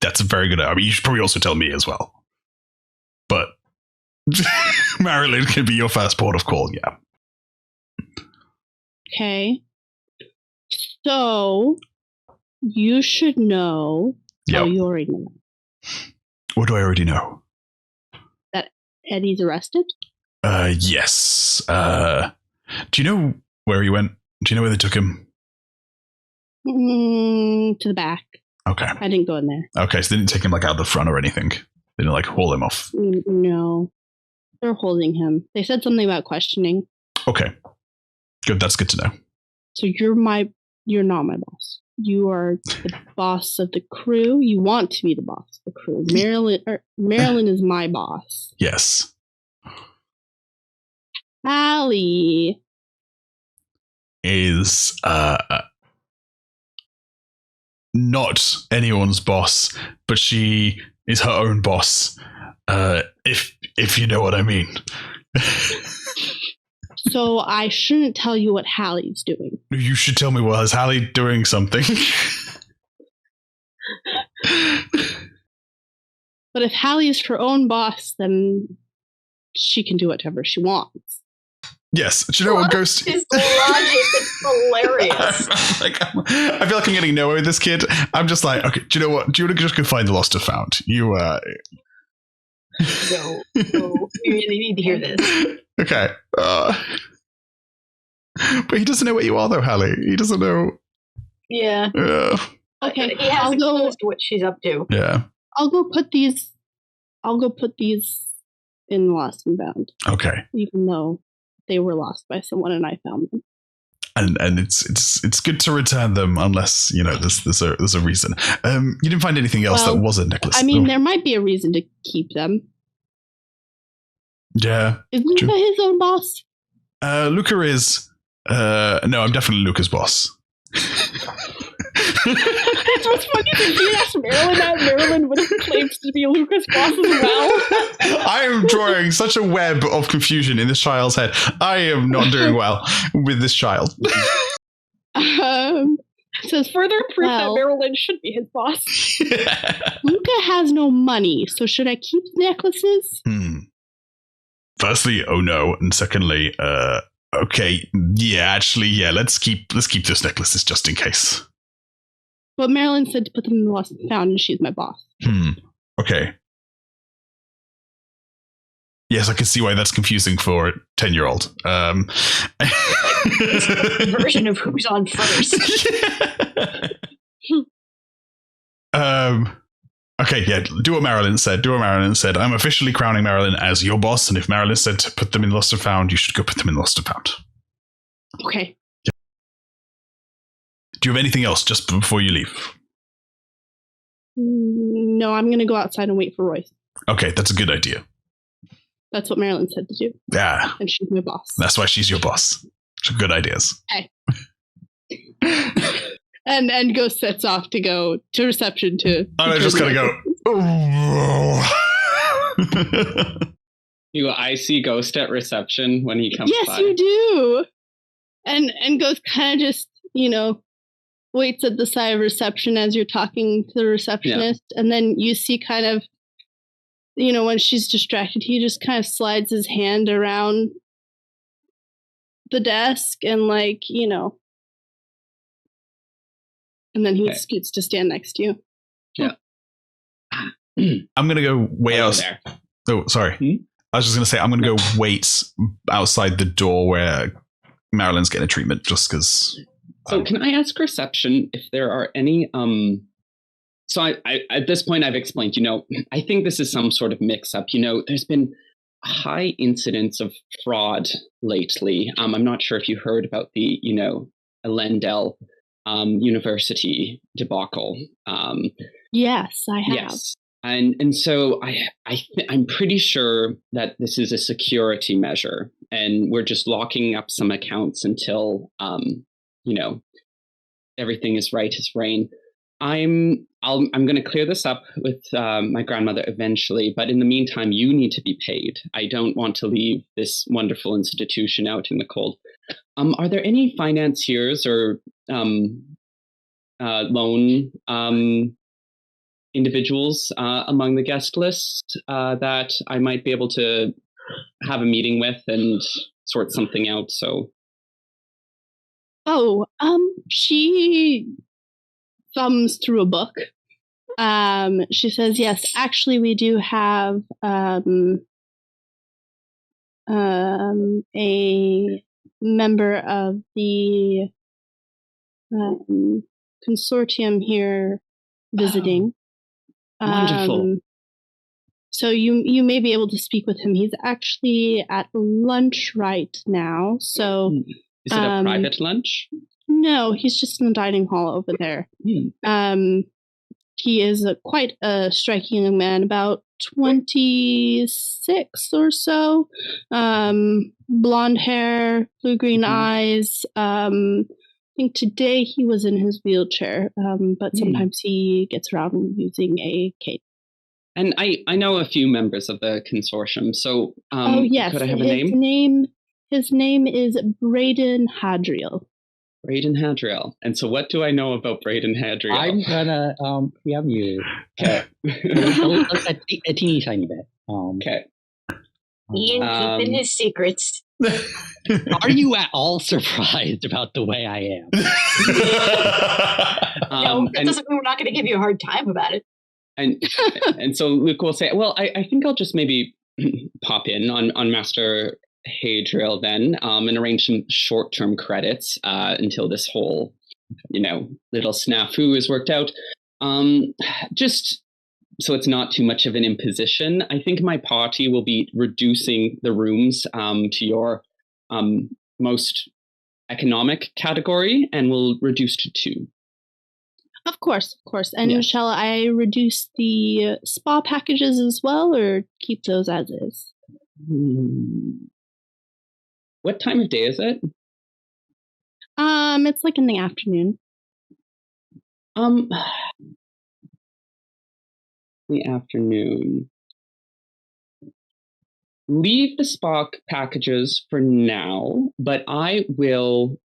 Speaker 1: That's a very good... I mean, you should probably also tell me as well. But Marelyn can be your first port of call, yeah.
Speaker 6: Okay. So, you should know...
Speaker 1: Yep.
Speaker 6: Oh, you already know.
Speaker 1: What do I already know?
Speaker 6: That Eddie's arrested?
Speaker 1: Yes. Do you know where he went? Do you know where they took him?
Speaker 6: To the back.
Speaker 1: Okay.
Speaker 6: I didn't go in there.
Speaker 1: Okay, so they didn't take him, out the front or anything? They didn't, haul him off?
Speaker 6: No. They're holding him. They said something about questioning.
Speaker 1: Okay. Good, that's good to know.
Speaker 6: So you're not my boss. You are the boss of the crew. You want to be the boss of the crew. Marelyn is my boss.
Speaker 1: Yes.
Speaker 6: Hallie
Speaker 1: is not anyone's boss, but she is her own boss. If you know what I mean.
Speaker 6: So I shouldn't tell you what Hallie's doing.
Speaker 1: You should tell me, is Hallie doing something?
Speaker 6: But if Hallie's her own boss, then she can do whatever she wants.
Speaker 1: Yes. Do you know what Ghost...
Speaker 5: His logic is hilarious.
Speaker 1: I feel like I'm getting nowhere with this kid. I'm just like, okay, do you know what? Do you want to just go find the lost and found?
Speaker 5: No, we really need to hear this.
Speaker 1: Okay. But he doesn't know where you are, though, Hallie. He doesn't know.
Speaker 5: Yeah.
Speaker 6: Okay,
Speaker 5: he has clues to what she's up to.
Speaker 1: Yeah.
Speaker 6: I'll go put these in Lost and Found.
Speaker 1: Okay.
Speaker 6: Even though they were lost by someone and I found them.
Speaker 1: And it's good to return them unless there's a reason. You didn't find anything else that was a necklace.
Speaker 6: I mean, there might be a reason to keep them.
Speaker 1: Yeah.
Speaker 6: Is Luka his own boss?
Speaker 1: Luca is. No, I'm definitely Luca's boss.
Speaker 3: It's what's funny is if you asked Marelyn that, Marelyn would have claimed to be Luca's boss as well.
Speaker 1: I am drawing such a web of confusion in this child's head. I am not doing well with this child.
Speaker 3: So further proof that Marelyn should be his boss.
Speaker 6: Luka has no money, so should I keep the necklaces?
Speaker 1: Firstly, oh no, and secondly, okay, let's keep those necklaces just in case.
Speaker 6: But Marelyn said to put them in the Lost and Found, and she's my boss.
Speaker 1: Okay. Yes, I can see why that's confusing for a 10-year-old.
Speaker 5: Version of who's on first.
Speaker 1: Okay, yeah, do what Marelyn said. I'm officially crowning Marelyn as your boss, and if Marelyn said to put them in Lost and Found, you should go put them in Lost and Found.
Speaker 6: Okay.
Speaker 1: Do you have anything else just before you leave?
Speaker 6: No, I'm going to go outside and wait for Royce.
Speaker 1: Okay, that's a good idea.
Speaker 6: That's what Marelyn said to do.
Speaker 1: Yeah.
Speaker 6: And she's my boss.
Speaker 1: That's why she's your boss. Good ideas.
Speaker 6: Okay. and Ghost sets off to go to reception to...
Speaker 1: I just kind of go...
Speaker 4: I see Ghost at reception when he comes by.
Speaker 6: Yes, you do. And Ghost kind of just, waits at the side of reception as you're talking to the receptionist. Yeah. And then you see kind of, when she's distracted, he just kind of slides his hand around the desk and and then he scoots to stand next to you.
Speaker 4: Yeah.
Speaker 1: I'm going to go way out there. Oh, sorry. I was just going to say, I'm going to go wait outside the door where Marelyn's getting a treatment just because.
Speaker 4: So can I ask reception if there are any, so I at this point I've explained, I think this is some sort of mix up, there's been high incidence of fraud lately. I'm not sure if you heard about the, Elendel University debacle.
Speaker 6: Yes, I have.
Speaker 4: Yes. And so I'm pretty sure that this is a security measure, and we're just locking up some accounts until everything is right as rain. I'm going to clear this up with my grandmother eventually, but in the meantime, you need to be paid. I don't want to leave this wonderful institution out in the cold. Are there any financiers or loan individuals among the guest list that I might be able to have a meeting with and sort something out? So,
Speaker 6: she thumbs through a book. She says, "Yes, actually, we do have a member of the consortium here visiting."
Speaker 4: Wonderful.
Speaker 6: So you may be able to speak with him. He's actually at lunch right now. So
Speaker 4: is it a private lunch?
Speaker 6: No, he's just in the dining hall over there. He is quite a striking young man, about 26 or so. Blonde hair, blue-green eyes. I think today he was in his wheelchair, but sometimes he gets around using a cane.
Speaker 4: And I know a few members of the consortium, so
Speaker 6: yes,
Speaker 4: could I have a name?
Speaker 6: His name is Braden Hadriel.
Speaker 4: Braden Hadriel. And so what do I know about Braden Hadriel?
Speaker 2: I'm gonna PM you. Okay. a teeny tiny bit.
Speaker 4: Okay.
Speaker 5: Ian keeping his secrets.
Speaker 2: Are you at all surprised about the way I am?
Speaker 5: No, that doesn't mean we're not going to give you a hard time about it.
Speaker 4: And so Luca will say, well, I think I'll just maybe pop in on Master Hadriel then and arrange some short-term credits until this whole, little snafu is worked out. Just so it's not too much of an imposition. I think my party will be reducing the rooms to your most economic category, and we'll reduce to 2.
Speaker 6: Of course. And shall I reduce the spa packages as well, or keep those as is?
Speaker 4: What time of day is it?
Speaker 6: It's in the afternoon.
Speaker 4: The afternoon. Leave the spa packages for now, but I will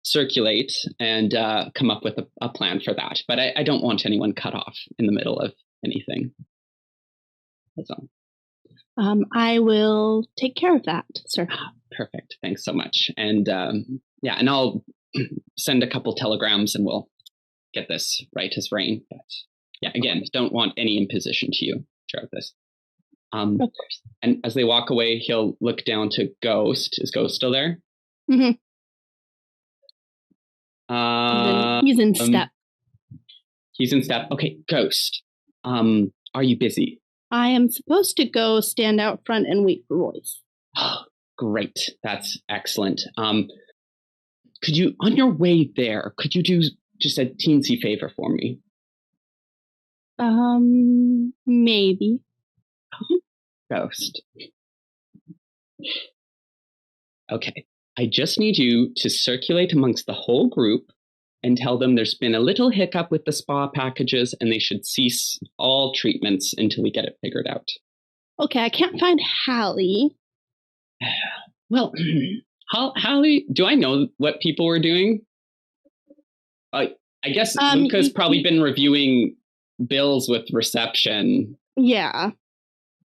Speaker 4: circulate and come up with a plan for that. But I don't want anyone cut off in the middle of anything. That's all.
Speaker 6: I will take care of that, sir.
Speaker 4: Perfect. Thanks so much. And and I'll send a couple telegrams and we'll get this right as rain. But again, don't want any imposition to you throughout this.
Speaker 6: Of course.
Speaker 4: And as they walk away, he'll look down to Ghost. Is Ghost still there?
Speaker 6: Mm-hmm. He's in step.
Speaker 4: He's in step. Okay, Ghost. Are you busy?
Speaker 6: I am supposed to go stand out front and wait for Royce.
Speaker 4: Oh, great. That's excellent. could you, on your way there, could you do just a teensy favor for me?
Speaker 6: Maybe.
Speaker 4: Ghost. Okay. I just need you to circulate amongst the whole group and tell them there's been a little hiccup with the spa packages and they should cease all treatments until we get it figured out.
Speaker 6: Okay, I can't find Hallie.
Speaker 4: Well, Hallie, do I know what people were doing? I guess Luca's probably been reviewing bills with reception.
Speaker 6: Yeah.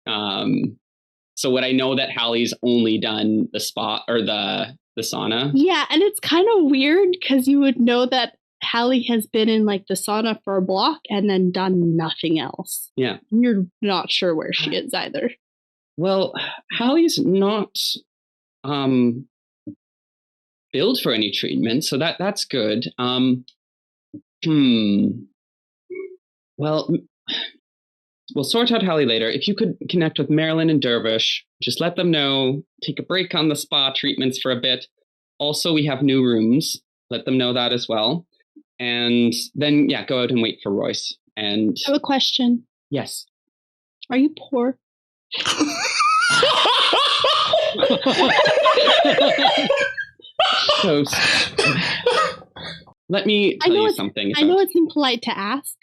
Speaker 4: So would I know that Hallie's only done the spa or the sauna?
Speaker 6: Yeah, and it's kind of weird because you would know that Hallie has been in like the sauna for a block and then done nothing else.
Speaker 4: Yeah.
Speaker 6: You're not sure where she is either.
Speaker 4: Well, Hallie's not billed for any treatment, so that's good. Well, we'll sort out Hallie later. If you could connect with Marelyn and Dervish, just let them know, take a break on the spa treatments for a bit. Also, we have new rooms. Let them know that as well. And then, yeah, go out and wait for Royce. And
Speaker 6: I have a question.
Speaker 4: Yes.
Speaker 6: Are you poor?
Speaker 4: So, let me tell you something.
Speaker 6: I know it's impolite to ask.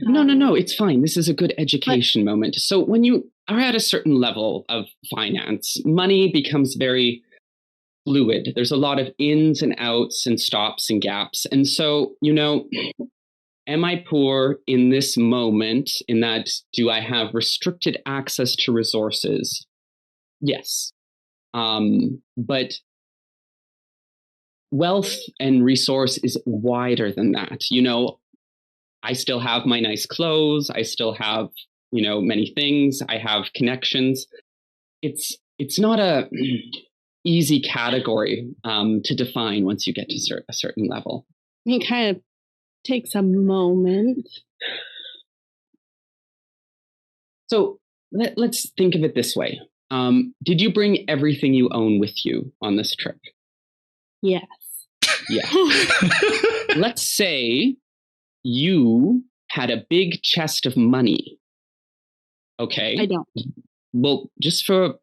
Speaker 4: No, it's fine. This is a good education moment. So when you are at a certain level of finance, money becomes very fluid. There's a lot of ins and outs and stops and gaps. And so, am I poor in this moment in that do I have restricted access to resources? Yes. But wealth and resource is wider than that. I still have my nice clothes. I still have, many things. I have connections. It's not a easy category to define once you get to a certain level.
Speaker 6: It kind of takes a moment.
Speaker 4: So let's think of it this way. Did you bring everything you own with you on this trip?
Speaker 6: Yes.
Speaker 4: Yeah. Let's say you had a big chest of money. Okay.
Speaker 6: I don't.
Speaker 4: Well, just for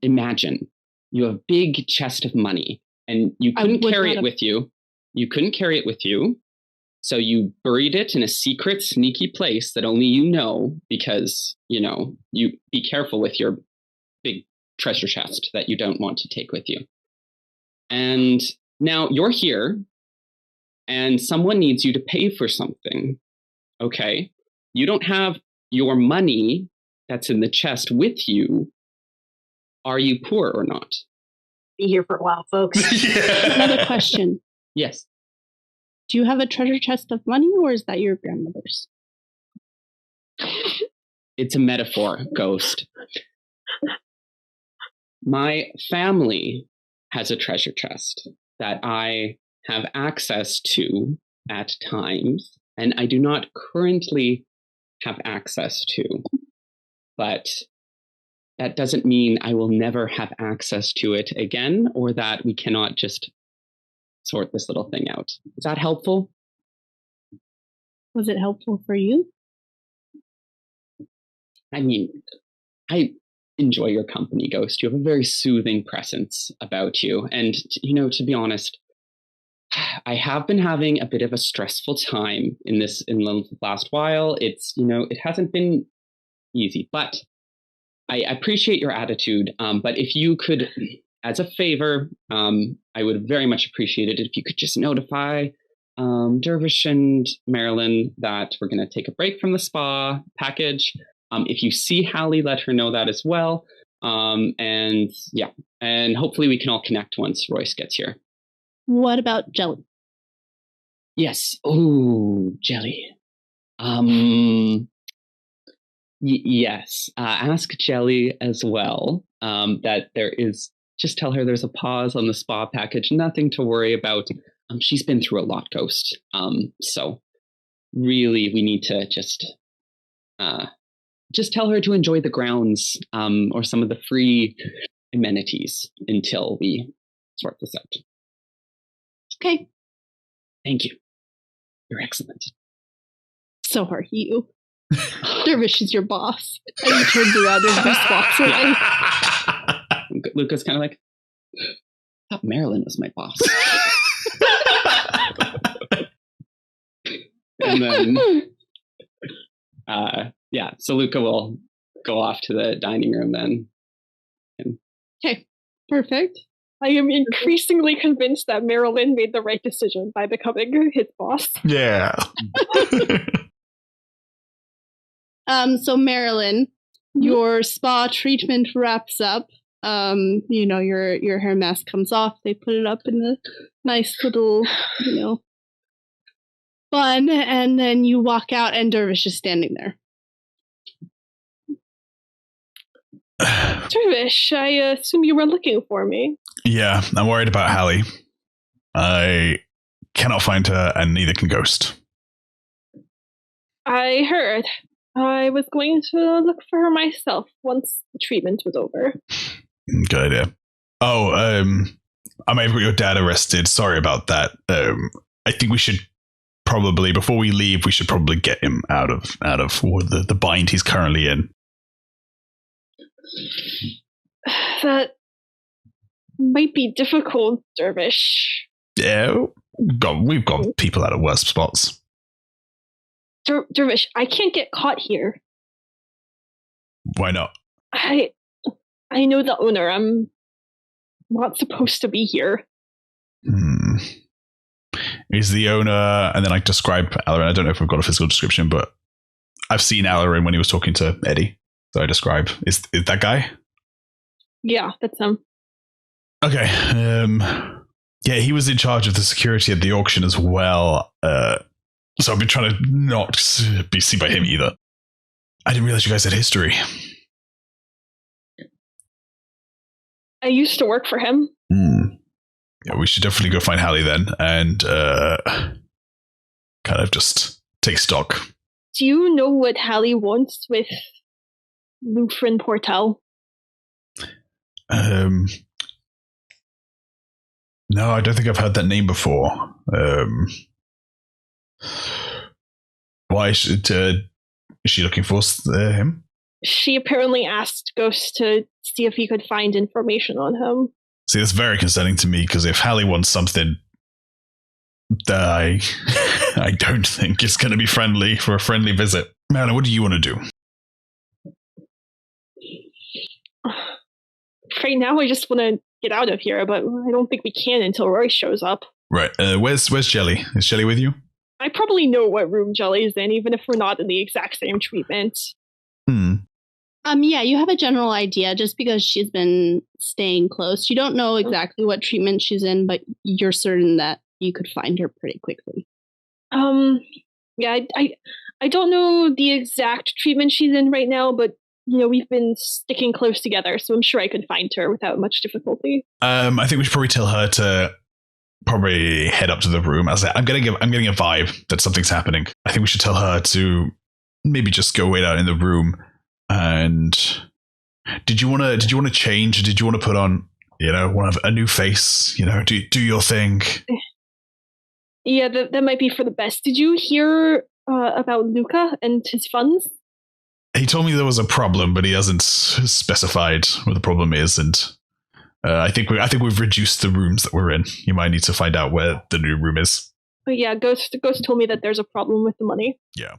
Speaker 4: imagine you have a big chest of money and you couldn't carry it with you. You couldn't carry it with you. So you buried it in a secret, sneaky place that only you know because, you be careful with your big treasure chest that you don't want to take with you. And now you're here and someone needs you to pay for something. Okay. You don't have your money that's in the chest with you. Are you poor or not?
Speaker 5: Be here for a while, folks.
Speaker 6: Another question.
Speaker 4: Yes.
Speaker 6: Do you have a treasure chest of money or is that your grandmother's?
Speaker 4: It's a metaphor, Ghost. My family has a treasure chest that I have access to at times, and I do not currently have access to. But that doesn't mean I will never have access to it again, or that we cannot just sort this little thing out. Is that helpful?
Speaker 6: Was it helpful for you?
Speaker 4: I mean, I enjoy your company, Ghost. You have a very soothing presence about you. And, to be honest, I have been having a bit of a stressful time in the last while. It's, it hasn't been easy, but I appreciate your attitude. But if you could, as a favor, I would very much appreciate it if you could just notify Dervish and Marelyn that we're going to take a break from the spa package. If you see Hallie, let her know that as well. And hopefully we can all connect once Royce gets here.
Speaker 6: What about Jelly?
Speaker 4: Yes. Oh, Jelly. Yes. Ask Jelly as well. That there is. Just tell her there's a pause on the spa package. Nothing to worry about. She's been through a lot, Ghost. So really, we need to just tell her to enjoy the grounds or some of the free amenities until we sort this out.
Speaker 6: Okay.
Speaker 2: Thank you. You're excellent.
Speaker 6: So are you. Dervish is your boss. And he turns around and just walks away.
Speaker 4: Luca's kind of like, I thought Marelyn was my boss. And then, so Luca will go off to the dining room then.
Speaker 6: Okay, perfect.
Speaker 3: I am increasingly convinced that Marelyn made the right decision by becoming his boss.
Speaker 1: Yeah.
Speaker 6: So Marelyn, your spa treatment wraps up. Your hair mask comes off. They put it up in a nice little, bun, and then you walk out, and Dervish is standing there.
Speaker 3: Dervish, I assume you were looking for me.
Speaker 1: Yeah, I'm worried about Hallie. I cannot find her, and neither can Ghost.
Speaker 3: I heard. I was going to look for her myself once the treatment was over.
Speaker 1: Good idea. Oh, I may have got your dad arrested. Sorry about that. I think we should probably, before we leave, we should probably get him out of the bind he's currently in.
Speaker 3: That might be difficult, Dervish.
Speaker 1: Yeah, we've got people out of worse spots.
Speaker 3: Dervish, I can't get caught here.
Speaker 1: Why not?
Speaker 3: I know the owner. I'm not supposed to be here.
Speaker 1: Is the owner, and then I describe Alarin. I don't know if we've got a physical description, but I've seen Alarin when he was talking to Eddie. So I describe. Is that guy?
Speaker 3: Yeah, that's him.
Speaker 1: Okay. Yeah, he was in charge of the security at the auction as well. So I've been trying to not be seen by him either. I didn't realize you guys had history.
Speaker 3: I used to work for him.
Speaker 1: Yeah, we should definitely go find Hallie then and kind of just take stock.
Speaker 3: Do you know what Hallie wants with Lufrin Portel?
Speaker 1: No, I don't think I've heard that name before. Why is she looking for him?
Speaker 3: She apparently asked Ghost to see if he could find information on him.
Speaker 1: See, that's very concerning to me, because if Hallie wants something, I don't think it's going to be friendly for a friendly visit. Marelyn, what do you want to do?
Speaker 3: Right now, I just want to get out of here, but I don't think we can until Royce shows up.
Speaker 1: Where's Jelly? Is Jelly with you?
Speaker 3: I probably know what room Jelly's in, even if we're not in the exact same treatment.
Speaker 6: Yeah, you have a general idea just because she's been staying close. You don't know exactly what treatment she's in, but you're certain that you could find her pretty quickly.
Speaker 3: Yeah, I don't know the exact treatment she's in right now, but we've been sticking close together, so I'm sure I could find her without much difficulty.
Speaker 1: I think we should probably tell her to probably head up to the room. I'm getting a vibe that something's happening. I think we should tell her to maybe just go wait out in the room. And did you want to change? Did you want to put on, a new face? Do your thing.
Speaker 3: Yeah, that might be for the best. Did you hear about Luka and his funds?
Speaker 1: He told me there was a problem, but he hasn't specified what the problem is. And I think we've reduced the rooms that we're in. You might need to find out where the new room is.
Speaker 3: But yeah, Ghost told me that there's a problem with the money.
Speaker 1: Yeah.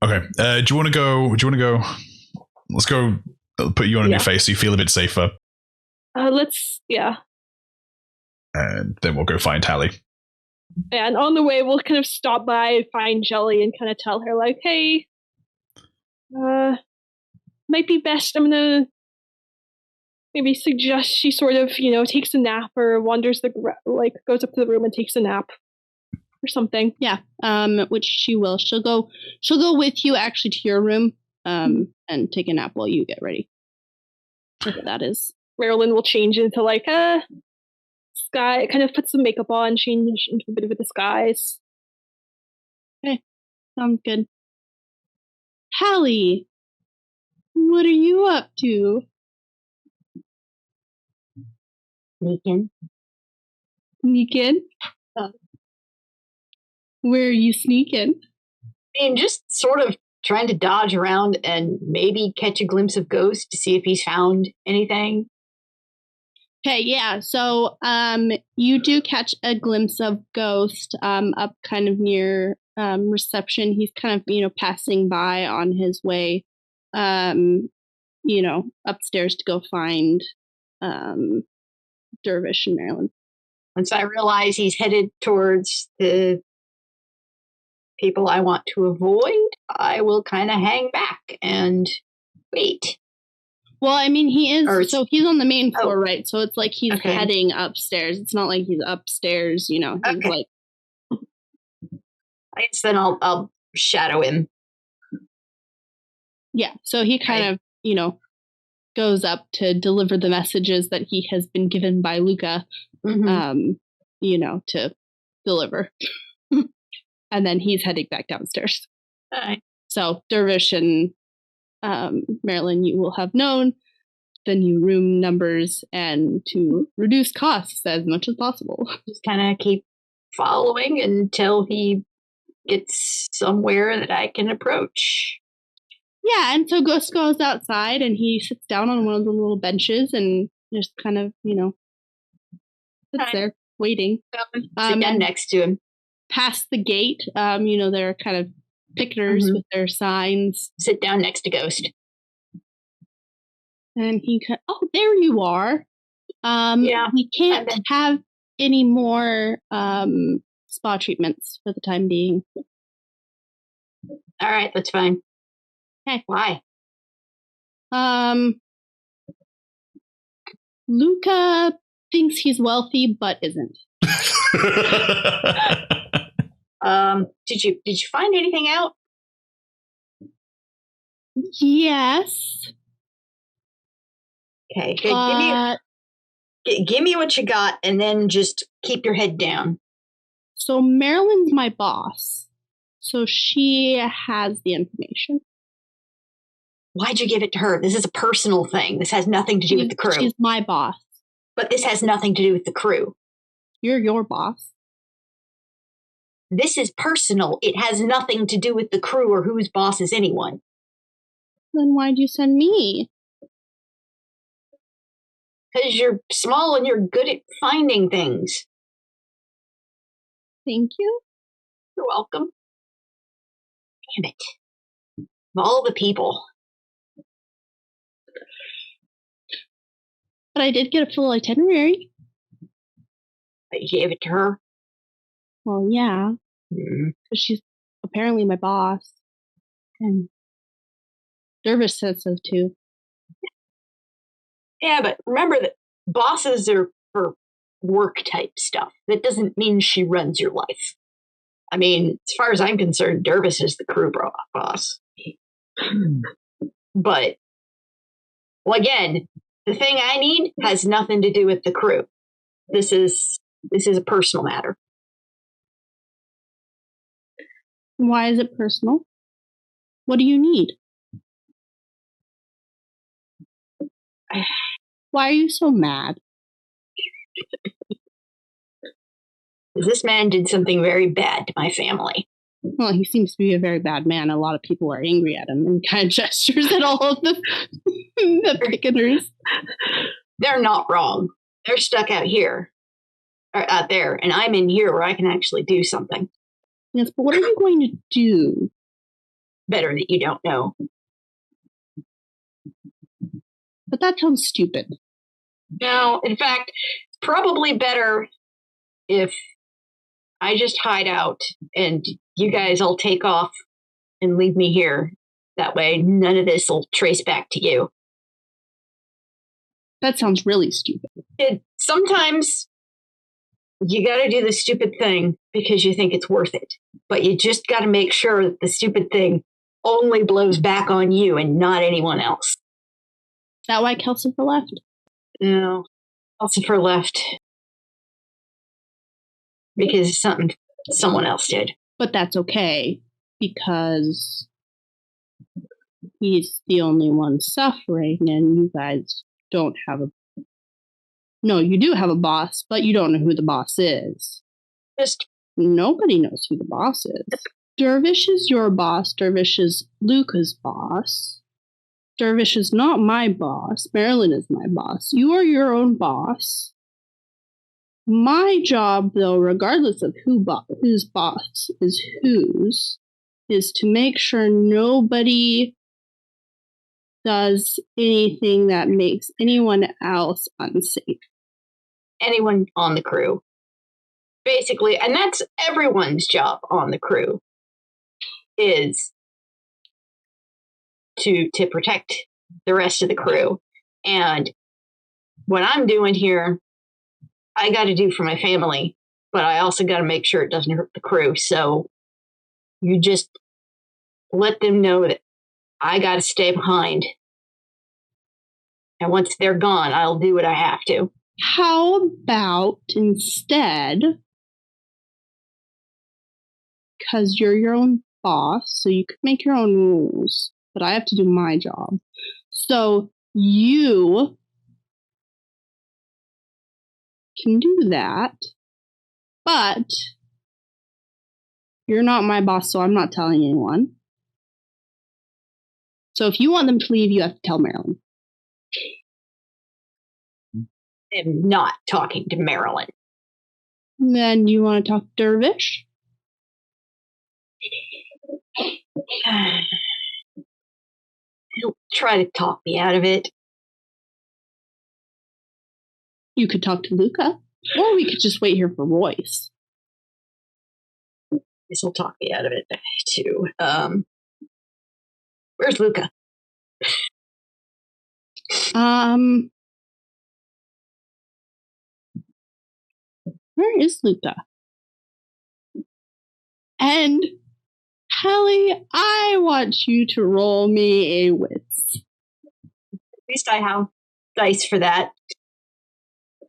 Speaker 1: Okay. Do you want to go? Let's go. Put you on a new face so you feel a bit safer.
Speaker 3: Yeah.
Speaker 1: And then we'll go find Hallie.
Speaker 3: And on the way, we'll kind of stop by and find Jelly and kind of tell her, like, hey, might be best. I'm gonna maybe suggest she sort of, takes a nap or wanders goes up to the room and takes a nap or something.
Speaker 6: Yeah. Which she will. She'll go with you actually to your room, and take a nap while you get ready. Whatever that is.
Speaker 3: Marelyn will change into Sky, kind of put some makeup on, change into a bit of a disguise.
Speaker 6: Okay. Sounds good. Hallie, what are you up to?
Speaker 5: Sneak in.
Speaker 6: Sneak in? Where are you sneaking?
Speaker 5: I mean, just sort of trying to dodge around and maybe catch a glimpse of Ghost to see if he's found anything.
Speaker 6: Okay, yeah. So, you do catch a glimpse of Ghost, up kind of near, reception. He's kind of, passing by on his way, upstairs to go find, Dervish and Marelyn.
Speaker 5: Once I realize he's headed towards the people I want to avoid, I will kind of hang back and wait.
Speaker 6: Well, I mean, so he's on the main floor, right? So it's like he's heading upstairs. It's not like he's upstairs, he's like...
Speaker 5: I guess then I'll shadow him.
Speaker 6: Yeah, so he kind of, goes up to deliver the messages that he has been given by Luka, to deliver. And then he's heading back downstairs.
Speaker 5: All right.
Speaker 6: So Dervish and Marelyn, you will have known the new room numbers and to reduce costs as much as possible.
Speaker 5: Just kind of keep following until he gets somewhere that I can approach.
Speaker 6: Yeah, and so Ghost goes outside and he sits down on one of the little benches and just kind of, sits there waiting.
Speaker 5: Sit down next to him.
Speaker 6: Past the gate, there are kind of picketers with their signs.
Speaker 5: Sit down next to Ghost.
Speaker 6: And he there you are. We can't have any more spa treatments for the time being.
Speaker 5: All right, that's fine.
Speaker 6: Okay.
Speaker 5: Why?
Speaker 6: Luca thinks he's wealthy, but isn't.
Speaker 5: Did you find anything out?
Speaker 6: Yes.
Speaker 5: Okay, good. Give me what you got, and then just keep your head down.
Speaker 6: So Marelyn's my boss, so she has the information.
Speaker 5: Why'd you give it to her? This is a personal thing. This has nothing to do with the crew.
Speaker 6: She's my boss.
Speaker 5: But this has nothing to do with the crew.
Speaker 6: You're your boss.
Speaker 5: This is personal. It has nothing to do with the crew or whose boss is anyone.
Speaker 6: Then why'd you send me?
Speaker 5: Because you're small and you're good at finding things.
Speaker 6: Thank you.
Speaker 5: You're welcome. Damn it. Of all the people.
Speaker 6: But I did get a full itinerary.
Speaker 5: But you gave it to her?
Speaker 6: Well, yeah. Because she's apparently my boss. And Dervish says so too.
Speaker 5: Yeah, but remember that bosses are for work type stuff. That doesn't mean she runs your life. I mean, as far as I'm concerned, Dervish is the crew boss. But, well, again, the thing I need has nothing to do with the crew. This is a personal matter.
Speaker 6: Why is it personal? What do you need? Why are you so mad?
Speaker 5: This man did something very bad to my family.
Speaker 6: Well, he seems to be a very bad man. A lot of people are angry at him and kind of gestures at all of the picketers.
Speaker 5: They're not wrong. They're stuck out here, or out there, and I'm in here where I can actually do something.
Speaker 6: Yes, but what are you going to do?
Speaker 5: Better that you don't know.
Speaker 6: But that sounds stupid.
Speaker 5: No, in fact, it's probably better if I just hide out and you guys all take off and leave me here. That way, none of this will trace back to you.
Speaker 6: That sounds really stupid.
Speaker 5: Sometimes you got to do the stupid thing because you think it's worth it. But you just got to make sure that the stupid thing only blows back on you and not anyone else.
Speaker 6: Is that why Kelsifer left?
Speaker 5: No, Kelsifer left because someone else did.
Speaker 6: But that's okay, because he's the only one suffering, and you guys don't have No, you do have a boss, but you don't know who the boss is.
Speaker 5: Just
Speaker 6: nobody knows who the boss is. Dervish is your boss. Dervish is Luca's boss. Dervish is not my boss. Marelyn is my boss. You are your own boss. My job, though, regardless of whose boss is whose, is to make sure nobody does anything that makes anyone else unsafe.
Speaker 5: anyone on the crew. Basically, and that's everyone's job on the crew, is to protect the rest of the crew. And what I'm doing here, I got to do for my family, but I also got to make sure it doesn't hurt the crew. So you just let them know that I got to stay behind. And once they're gone, I'll do what I have to.
Speaker 6: How about instead, because you're your own boss, so you could make your own rules, but I have to do my job. So you can do that, but you're not my boss, so I'm not telling anyone. So if you want them to leave, you have to tell Marelyn.
Speaker 5: I'm not talking to Marelyn.
Speaker 6: Then you want to talk to Dervish?
Speaker 5: He'll try to talk me out of it.
Speaker 6: You could talk to Luca, or we could just wait here for Royce.
Speaker 5: This will talk me out of it too. Where's Luca?
Speaker 6: Where is Luca? And Hallie, I want you to roll me a wits.
Speaker 5: At least I have dice for that.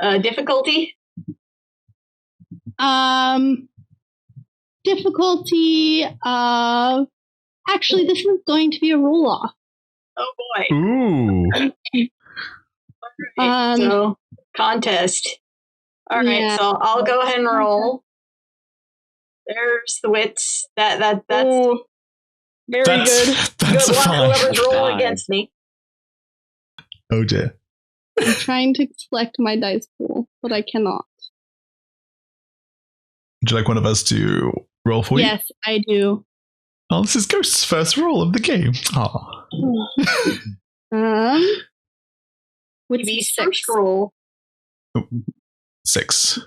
Speaker 5: Difficulty?
Speaker 6: Difficulty of... Actually, this is going to be a roll-off.
Speaker 5: Oh boy.
Speaker 1: Ooh.
Speaker 5: So, contest. All right,
Speaker 6: Yeah.
Speaker 5: so I'll go ahead and roll. There's the wits. That's
Speaker 3: Ooh, very good.
Speaker 1: That's
Speaker 5: good luck,
Speaker 1: fine.
Speaker 5: whoever's rolling
Speaker 2: Fine.
Speaker 5: against me.
Speaker 1: Oh dear.
Speaker 6: I'm trying to select my dice pool, but I cannot.
Speaker 1: Would you like one of us to roll for you?
Speaker 6: Yes, I do.
Speaker 1: Oh, this is Ghost's first roll of the game. Oh.
Speaker 6: What's
Speaker 5: Maybe
Speaker 6: six?
Speaker 5: first roll.
Speaker 1: 6.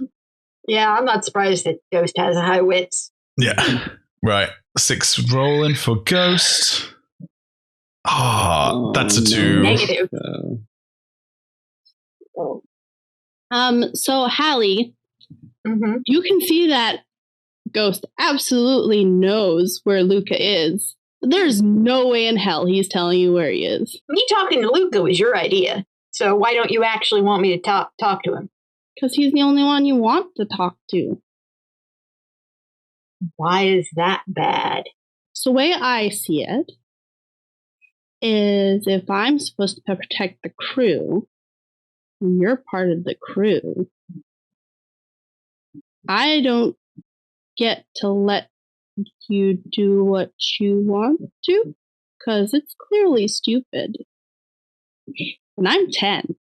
Speaker 5: Yeah, I'm not surprised that Ghost has a high wits.
Speaker 1: Yeah. Right. 6 rolling for Ghost. That's a 2.
Speaker 5: Negative.
Speaker 6: So Hallie,
Speaker 5: Mm-hmm.
Speaker 6: you can see that Ghost absolutely knows where Luca is. There's no way in hell he's telling you where he is.
Speaker 5: Me talking to Luca was your idea. So why don't you actually want me to talk to him?
Speaker 6: Because he's the only one you want to talk to.
Speaker 5: Why is that bad?
Speaker 6: So the way I see it is if I'm supposed to protect the crew, and you're part of the crew, I don't get to let you do what you want to, because it's clearly stupid. And I'm 10.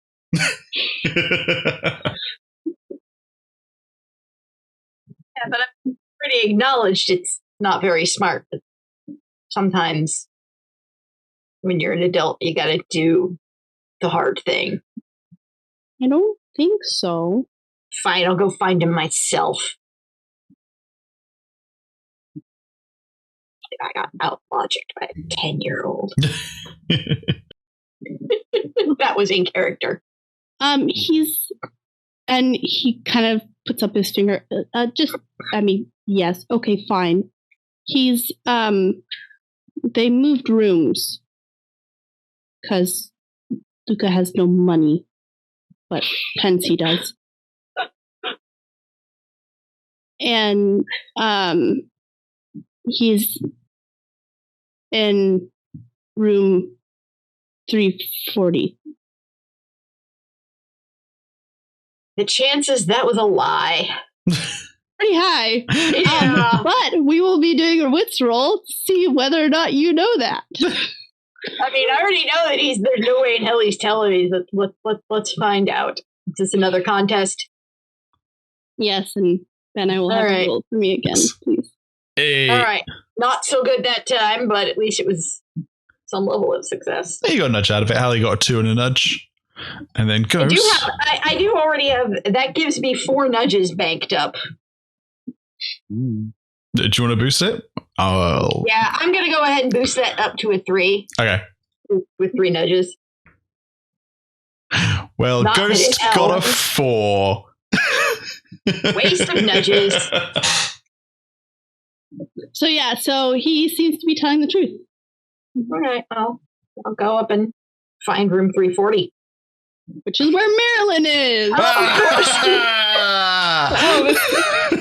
Speaker 5: Yeah, but I'm pretty acknowledged it's not very smart. But sometimes when you're an adult, you gotta do the hard thing.
Speaker 6: I don't think so.
Speaker 5: Fine, I'll go find him myself. I got out-logicked by a 10-year-old. That was in character.
Speaker 6: He kind of puts up his finger. Yes, okay, fine. They moved rooms because Luca has no money, but Pensy does. And he's in room 340.
Speaker 5: The chances that was a lie.
Speaker 6: pretty high.
Speaker 5: Yeah.
Speaker 6: But we will be doing a wits roll to see whether or not you know that.
Speaker 5: I mean, I already know that there's no way in hell he's telling me, but let's find out. Is this another contest?
Speaker 6: Yes, and then I will have a roll for me again, please.
Speaker 1: Hey.
Speaker 5: All right. Not so good that time, but at least it was some level of success.
Speaker 1: You got a nudge out of it. Hallie got a 2 and a nudge. And then Ghost.
Speaker 5: I do already have, that gives me 4 nudges banked up.
Speaker 1: Do you want to boost it? Oh.
Speaker 5: Yeah, I'm going to go ahead and boost that up to a 3.
Speaker 1: Okay.
Speaker 5: With 3 nudges.
Speaker 1: Well,
Speaker 5: Not
Speaker 1: Ghost got a 4.
Speaker 5: Waste of nudges.
Speaker 6: So he seems to be telling the truth.
Speaker 5: All right, I'll go up and find room 340.
Speaker 6: Which is where Marelyn is.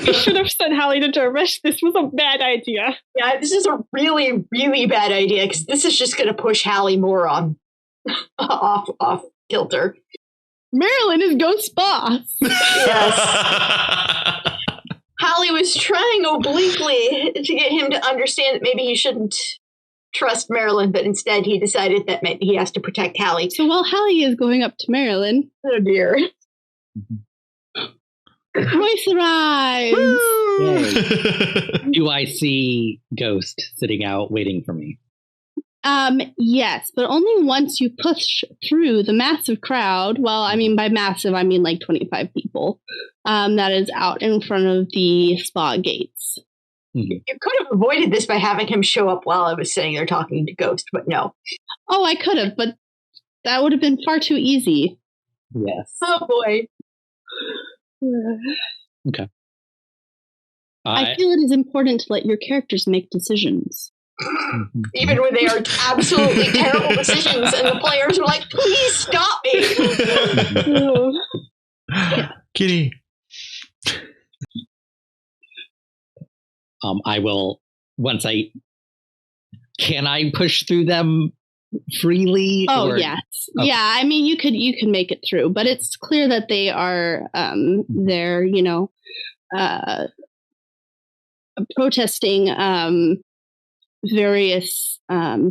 Speaker 3: We should have sent Hallie to Dervish. This was a bad idea.
Speaker 5: Yeah, this is a really, really bad idea because this is just going to push Hallie more on off kilter.
Speaker 6: Marelyn is Ghost Boss.
Speaker 5: Yes. Hallie was trying obliquely to get him to understand that maybe he shouldn't trust Marelyn, but instead he decided that meant he has to protect Hallie.
Speaker 6: So while Hallie is going up to Marelyn,
Speaker 5: oh dear,
Speaker 6: Royce arrives.
Speaker 2: Do I see Ghost sitting out waiting for me?
Speaker 6: Yes, but only once you push through the massive crowd. Well, I mean, by massive, I mean like 25 people. That is out in front of the spa gates.
Speaker 5: You could have avoided this by having him show up while I was sitting there talking to Ghost, but no.
Speaker 6: Oh, I could have, but that would have been far too easy.
Speaker 2: Yes.
Speaker 5: Oh boy.
Speaker 2: Okay.
Speaker 6: I feel it is important to let your characters make decisions.
Speaker 5: Even when they are absolutely terrible decisions and the players are like, please stop me.
Speaker 1: Kitty.
Speaker 2: I will, can I push through them freely?
Speaker 6: Oh, yes. Okay. Yeah, I mean, you could make it through, but it's clear that they are, they're, protesting, various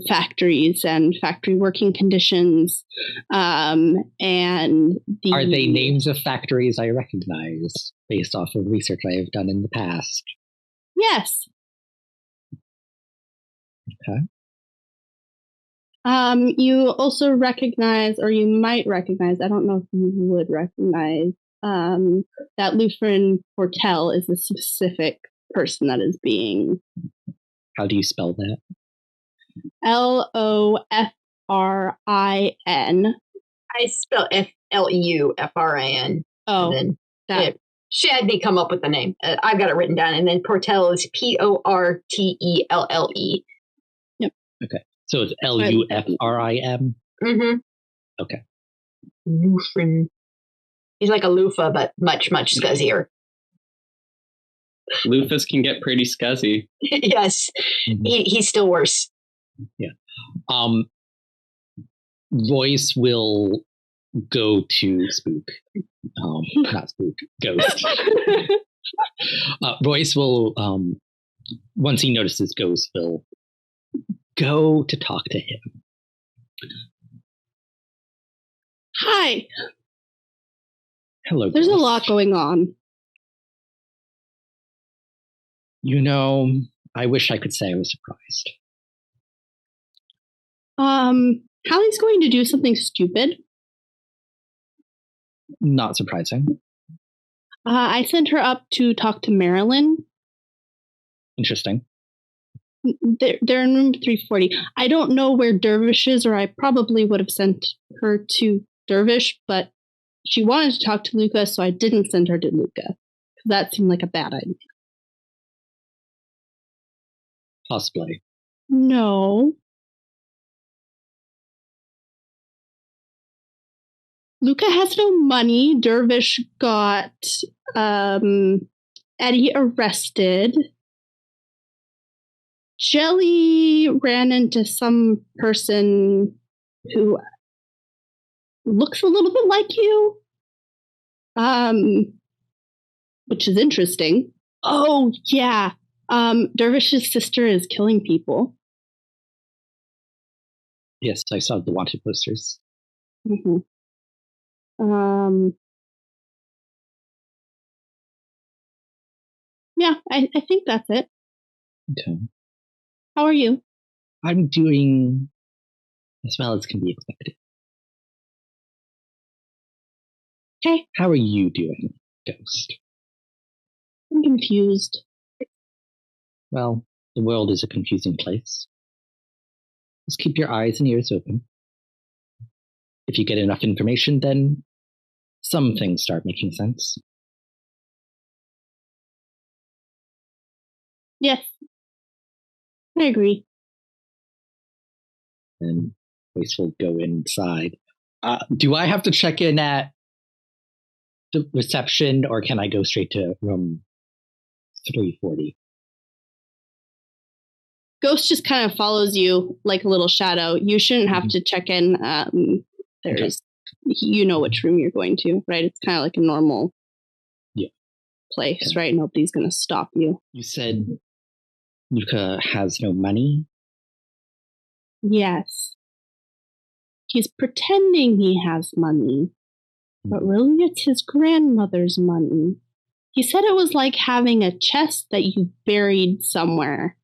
Speaker 6: factories and factory working conditions, and
Speaker 2: are they names of factories I recognize based off of research I have done in the past?
Speaker 6: Yes.
Speaker 2: Okay.
Speaker 6: You also recognize, or you might recognize, I don't know if you would recognize, that Lufrin Portel is a specific person that is being...
Speaker 2: How do you spell that?
Speaker 6: Lofrin.
Speaker 5: I spell Fleufrin.
Speaker 6: Oh,
Speaker 5: she had me come up with the name. I've got it written down, and then Portel is Portelle.
Speaker 6: Yep.
Speaker 2: Okay, so it's Lufrim.
Speaker 5: Mm-hmm.
Speaker 2: Okay.
Speaker 5: Lufrin. He's like a loofah, but much, much scuzzier.
Speaker 4: Loofahs can get pretty scuzzy.
Speaker 5: Yes, he's still worse.
Speaker 2: Yeah. Royce will go to Spook. Not Spook. Ghost. Royce will, once he notices Ghost, will go to talk to him.
Speaker 6: Hi.
Speaker 2: Hello.
Speaker 6: There's
Speaker 2: Ghost.
Speaker 6: a lot going on.
Speaker 2: I wish I could say I was surprised.
Speaker 6: Hallie's going to do something stupid.
Speaker 2: Not surprising.
Speaker 6: I sent her up to talk to Marelyn.
Speaker 2: Interesting.
Speaker 6: They're in room 340. I don't know where Dervish is, or I probably would have sent her to Dervish, but she wanted to talk to Luca, so I didn't send her to Luca. That seemed like a bad idea.
Speaker 2: Possibly.
Speaker 6: No. Luca has no money. Dervish got Eddie arrested. Jelly ran into some person who looks a little bit like you, which is interesting. Oh, yeah. Dervish's sister is killing people.
Speaker 2: Yes, I saw the wanted posters.
Speaker 6: Mm-hmm. Yeah, I think that's it.
Speaker 2: Okay.
Speaker 6: How are you?
Speaker 2: I'm doing as well as can be expected.
Speaker 6: Okay.
Speaker 2: How are you doing, Ghost?
Speaker 6: I'm confused.
Speaker 2: Well, the world is a confusing place. Just keep your eyes and ears open. If you get enough information, then some things start making sense.
Speaker 6: Yes. I agree.
Speaker 2: And Royce will go inside. Do I have to check in at the reception, or can I go straight to room 340?
Speaker 6: Ghost just kind of follows you like a little shadow. You shouldn't have to check in. There's, you know which room you're going to, right? It's kind of like a normal place, right? Nobody's going to stop you.
Speaker 2: You said Luka has no money?
Speaker 6: Yes. He's pretending he has money, but really it's his grandmother's money. He said it was like having a chest that you buried somewhere.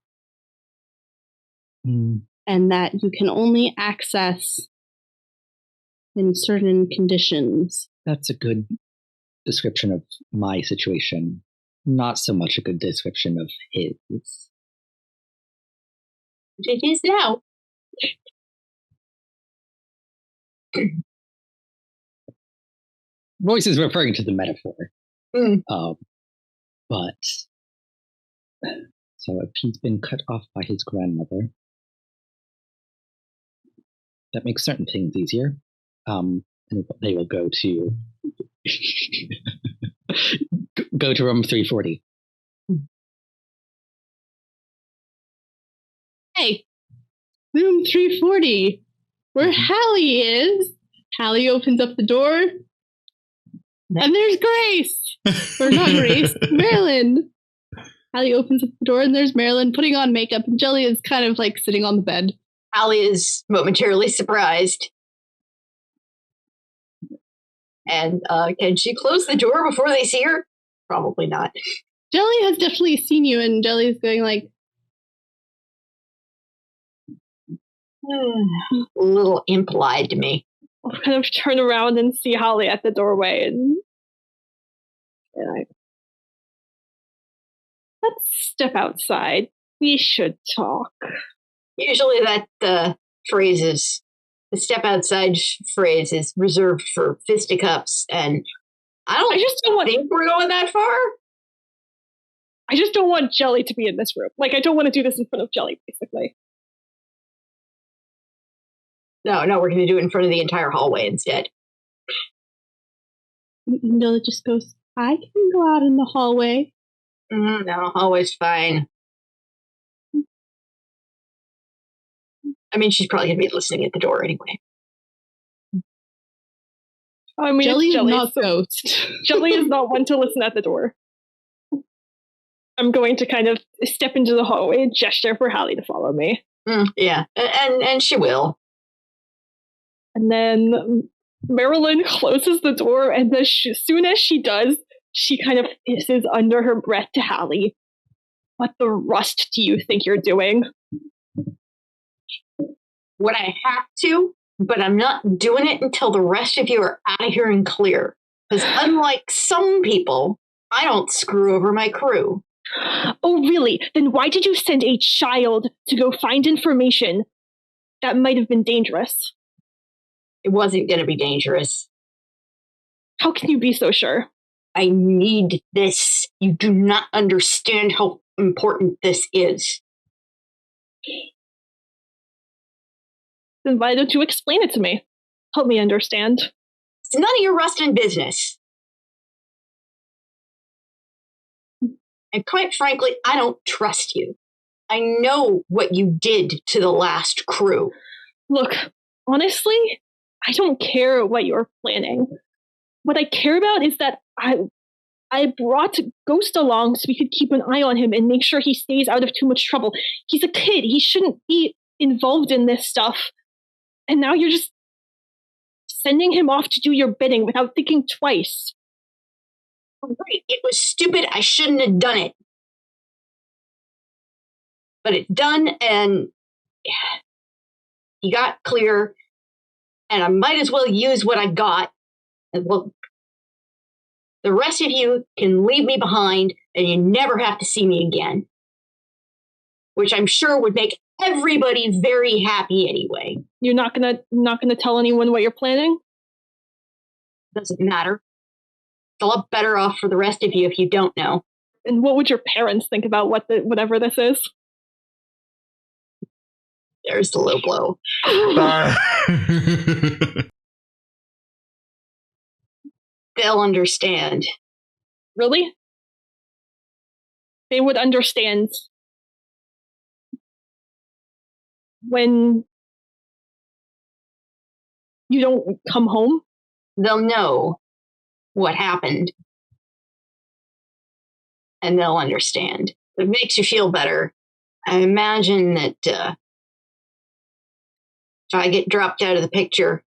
Speaker 6: And that you can only access in certain conditions.
Speaker 2: That's a good description of my situation. Not so much a good description of his.
Speaker 5: It is now.
Speaker 2: Royce is referring to the metaphor. But so if he's been cut off by his grandmother, that makes certain things easier. And they will go to go to room 340.
Speaker 6: Hey, room 340, where Hallie is. Hallie opens up the door, and there's Grace. Or not Grace, Marelyn. Hallie opens up the door, and there's Marelyn putting on makeup, and Jelly is kind of like sitting on the bed.
Speaker 5: Hallie is momentarily surprised. And can she close the door before they see her? Probably not.
Speaker 6: Jelly has definitely seen you, and Jelly is going like,
Speaker 5: a little implied to me.
Speaker 3: I'll kind of turn around and see Hallie at the doorway, and let's step outside. We should talk.
Speaker 5: Usually that phrase is, the step outside phrase is reserved for fisticuffs, and I just don't think we're going that far.
Speaker 3: I just don't want Jelly to be in this room. Like, I don't want to do this in front of Jelly, basically.
Speaker 5: No, we're going to do it in front of the entire hallway instead.
Speaker 6: Jelly just goes, I can go out in the hallway.
Speaker 5: No, hallway's fine. I mean, she's probably going to be listening at the door anyway.
Speaker 3: I mean,
Speaker 6: Jelly is
Speaker 3: Jelly,
Speaker 6: not Ghost.
Speaker 3: Jelly is not one to listen at the door. I'm going to kind of step into the hallway and gesture for Hallie to follow me.
Speaker 5: Yeah, and she will.
Speaker 3: And then Marelyn closes the door, and as soon as she does, she kind of hisses under her breath to Hallie, "What the rust do you think you're doing?"
Speaker 5: What I have to, but I'm not doing it until the rest of you are out of here and clear. Because unlike some people, I don't screw over my crew.
Speaker 3: Oh, really? Then why did you send a child to go find information that might have been dangerous?
Speaker 5: It wasn't going to be dangerous.
Speaker 3: How can you be so sure?
Speaker 5: I need this. You do not understand how important this is.
Speaker 3: Then why don't you explain it to me? Help me understand.
Speaker 5: It's none of your rustin' business. And quite frankly, I don't trust you. I know what you did to the last crew.
Speaker 3: Look, honestly, I don't care what you're planning. What I care about is that I I brought Ghost along so we could keep an eye on him and make sure he stays out of too much trouble. He's a kid. He shouldn't be involved in this stuff. And now you're just sending him off to do your bidding without thinking twice.
Speaker 5: Right. It was stupid. I shouldn't have done it. But it's done, and he got clear, and I might as well use what I got. And well, the rest of you can leave me behind, and you never have to see me again. Which I'm sure would make everybody very happy anyway.
Speaker 3: You're not gonna tell anyone what you're planning?
Speaker 5: Doesn't matter. It's a lot better off for the rest of you if you don't know.
Speaker 3: And what would your parents think about whatever this is?
Speaker 5: There's the low blow. They'll understand.
Speaker 3: Really? They would understand when you don't come home?
Speaker 5: They'll know what happened. And they'll understand. It makes you feel better. I imagine that if I get dropped out of the picture,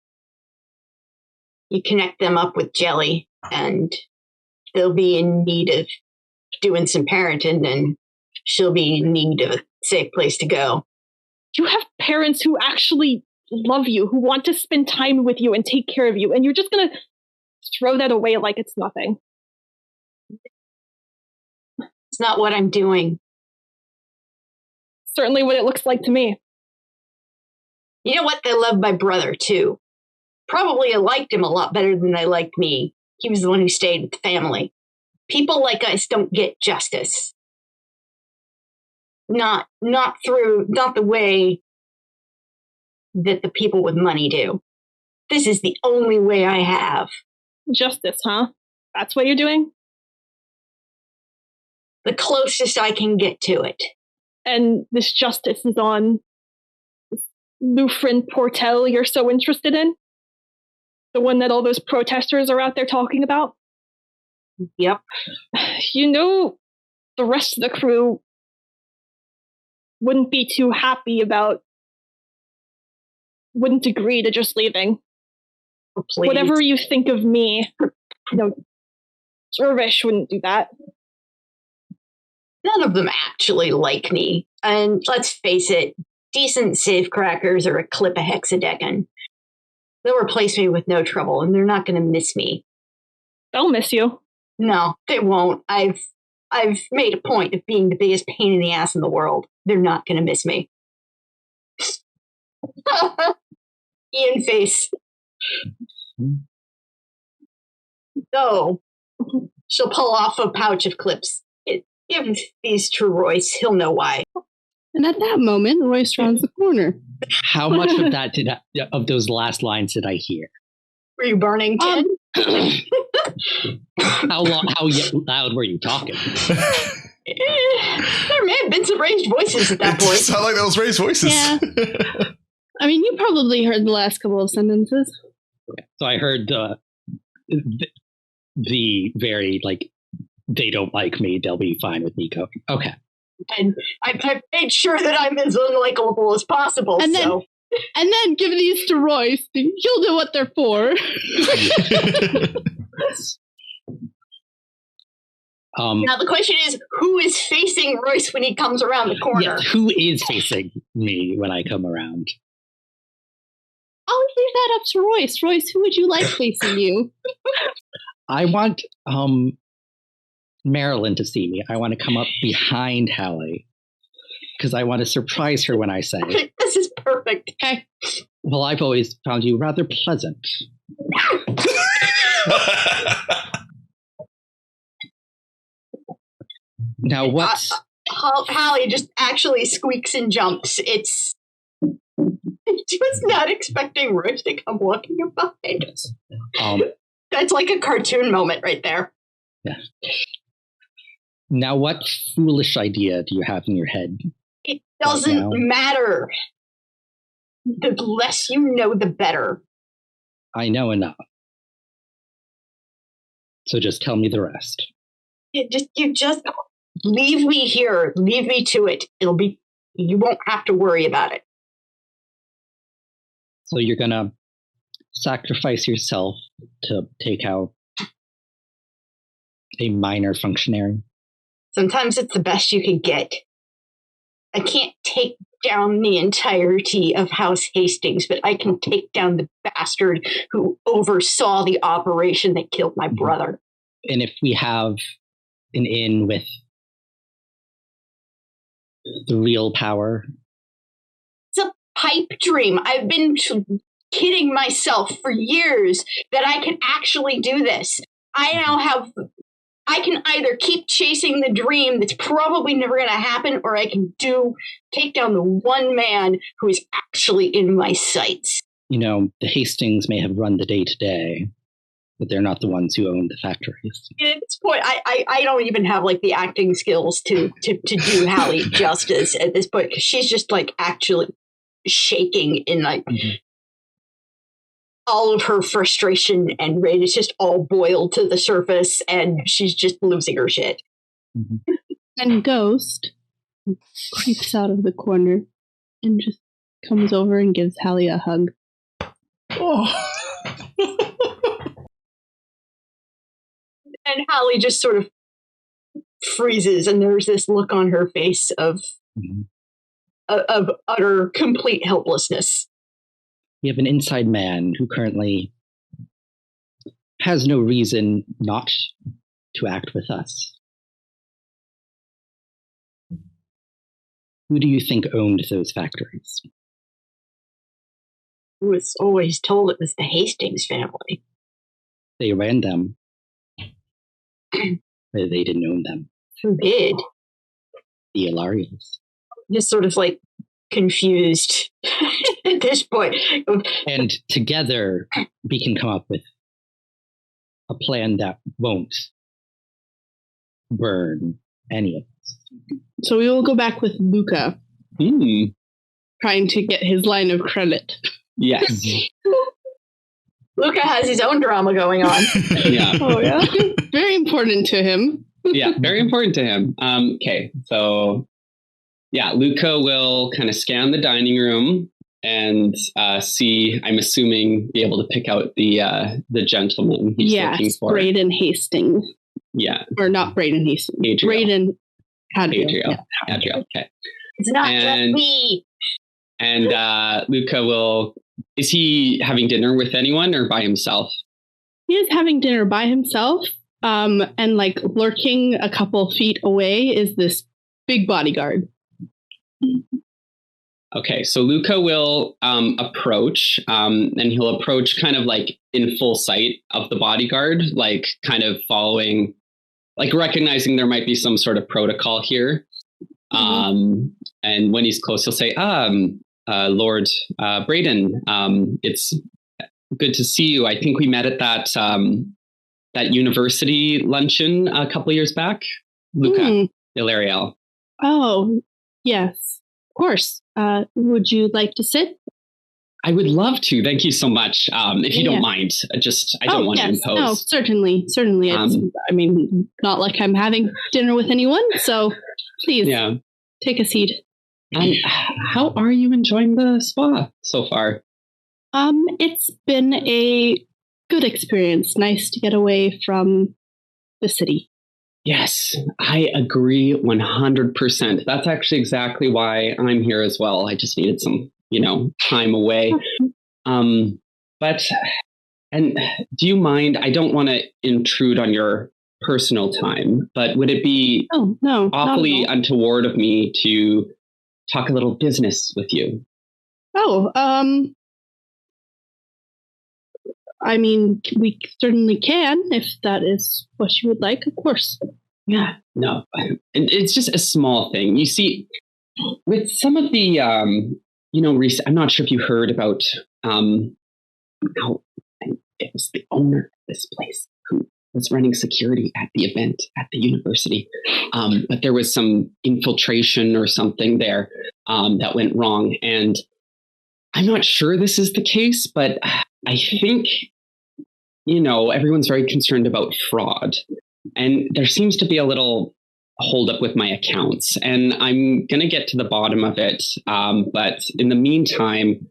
Speaker 5: you connect them up with Jelly, and they'll be in need of doing some parenting, and she'll be in need of a safe place to go.
Speaker 3: You have parents who actually love you, who want to spend time with you and take care of you, and you're just going to throw that away like it's nothing.
Speaker 5: It's not what I'm doing.
Speaker 3: Certainly what it looks like to me.
Speaker 5: You know what? They love my brother, too. Probably liked him a lot better than they liked me. He was the one who stayed with the family. People like us don't get justice. Not the way that the people with money do. This is the only way I have.
Speaker 3: Justice, huh? That's what you're doing?
Speaker 5: The closest I can get to it.
Speaker 3: And this justice is on Lufrin Portel you're so interested in? The one that all those protesters are out there talking about?
Speaker 5: Yep.
Speaker 3: You know, the rest of the crew wouldn't be too happy about, wouldn't agree to just leaving.
Speaker 5: Oh, please.
Speaker 3: Whatever you think of me, Dervish wouldn't do that.
Speaker 5: None of them actually like me. And let's face it, decent safecrackers are a clip of hexadecan. They'll replace me with no trouble, and they're not going to miss me.
Speaker 3: They'll miss you.
Speaker 5: No, they won't. I've made a point of being the biggest pain in the ass in the world. They're not going to miss me. Ian face. So, she'll pull off a pouch of clips. Give these to Royce. He'll know why.
Speaker 6: And at that moment, Royce rounds the corner.
Speaker 2: How much of that of those last lines did I hear?
Speaker 5: Were you burning, Ted?
Speaker 2: How loud were you talking?
Speaker 5: There may have been some raised voices at that point.
Speaker 1: It sounded like those raised voices.
Speaker 6: Yeah. I mean, you probably heard the last couple of sentences.
Speaker 2: Okay. So I heard the very, like, they don't like me, they'll be fine with me going. Okay.
Speaker 5: And I've made sure that I'm as unlikable as possible.
Speaker 6: And then give these to Royce. He'll know what they're for.
Speaker 5: Now the question is, who is facing Royce when he comes around the corner?
Speaker 2: Yes, who is facing me when I come around?
Speaker 6: I'll leave that up to Royce. Royce, who would you like facing you?
Speaker 2: I want Marelyn to see me. I want to come up behind Hallie because I want to surprise her when I say,
Speaker 5: "This is perfect."
Speaker 6: Okay.
Speaker 2: Well, I've always found you rather pleasant. Now what?
Speaker 5: Hallie just actually squeaks and jumps. She was not expecting Royce to come walking behind us. That's like a cartoon moment right there.
Speaker 2: Yeah. Now, what foolish idea do you have in your head?
Speaker 5: It doesn't matter. The less you know, the better.
Speaker 2: I know enough. So just tell me the rest.
Speaker 5: You just leave me here. Leave me to it. You won't have to worry about it.
Speaker 2: So you're gonna sacrifice yourself to take out a minor functionary?
Speaker 5: Sometimes it's the best you can get. I can't take down the entirety of House Hastings, but I can take down the bastard who oversaw the operation that killed my brother.
Speaker 2: And if we have an in with the real power?
Speaker 5: It's a pipe dream. I've been kidding myself for years that I can actually do this. I can either keep chasing the dream that's probably never going to happen, or I can take down the one man who is actually in my sights.
Speaker 2: The Hastings may have run the day-to-day, but they're not the ones who own the factories.
Speaker 5: At this point, I don't even have the acting skills to do Hallie justice at this point, because she's just actually shaking in all of her frustration and rage. It's just all boiled to the surface, and she's just losing her shit.
Speaker 2: Mm-hmm.
Speaker 6: And Ghost creeps out of the corner and just comes over and gives Hallie a hug.
Speaker 1: Oh.
Speaker 5: And Hallie just sort of freezes, and there's this look on her face of utter, complete helplessness.
Speaker 2: We have an inside man who currently has no reason not to act with us. Who do you think owned those factories?
Speaker 5: I was always told it was the Hastings family.
Speaker 2: They ran them, but they didn't own them.
Speaker 5: Who did?
Speaker 2: The Ilarians.
Speaker 5: Just sort of confused at this point.
Speaker 2: And together we can come up with a plan that won't burn any of us.
Speaker 6: So we will go back with Luca, trying to get his line of credit.
Speaker 4: Yes.
Speaker 5: Luca has his own drama going on.
Speaker 4: Yeah.
Speaker 6: Oh, yeah. Very important to him.
Speaker 4: Yeah, very important to him. Okay, so yeah, Luca will kind of scan the dining room and see, I'm assuming, be able to pick out the gentleman he's looking for.
Speaker 6: Braden Hastings.
Speaker 4: Yeah.
Speaker 6: Or not Braden Hastings.
Speaker 4: Adriel.
Speaker 6: Braden Adriel.
Speaker 4: Adriel, okay.
Speaker 5: It's not just me.
Speaker 4: And Luca is he having dinner with anyone or by himself?
Speaker 6: He is having dinner by himself. And lurking a couple feet away is this big bodyguard.
Speaker 4: Okay, so Luca will approach, and he'll approach kind of in full sight of the bodyguard, kind of following, recognizing there might be some sort of protocol here. And when he's close, he'll say, Lord Braden, it's good to see you. I think we met at that university luncheon a couple of years back. Luca Ilariel.
Speaker 6: Oh, yes, of course. Would you like to sit?
Speaker 4: I would love to. Thank you so much. If you don't mind, I don't want to impose.
Speaker 6: No, certainly. It's, not like I'm having dinner with anyone, so please take a seat.
Speaker 4: How are you enjoying the spa so far?
Speaker 6: It's been a good experience. Nice to get away from the city.
Speaker 4: Yes, I agree 100%. That's actually exactly why I'm here as well. I just needed some, time away. But do you mind? I don't want to intrude on your personal time, but would it be awfully untoward of me to talk a little business with you?
Speaker 6: We certainly can, if that is what you would like, of course.
Speaker 4: Yeah, no, it's just a small thing. You see, with some of the, recent, I'm not sure if you heard about how it was the owner of this place who was running security at the event at the university. But there was some infiltration or something there that went wrong. And I'm not sure this is the case, but I think, everyone's very concerned about fraud. And there seems to be a little hold up with my accounts, and I'm going to get to the bottom of it. But in the meantime,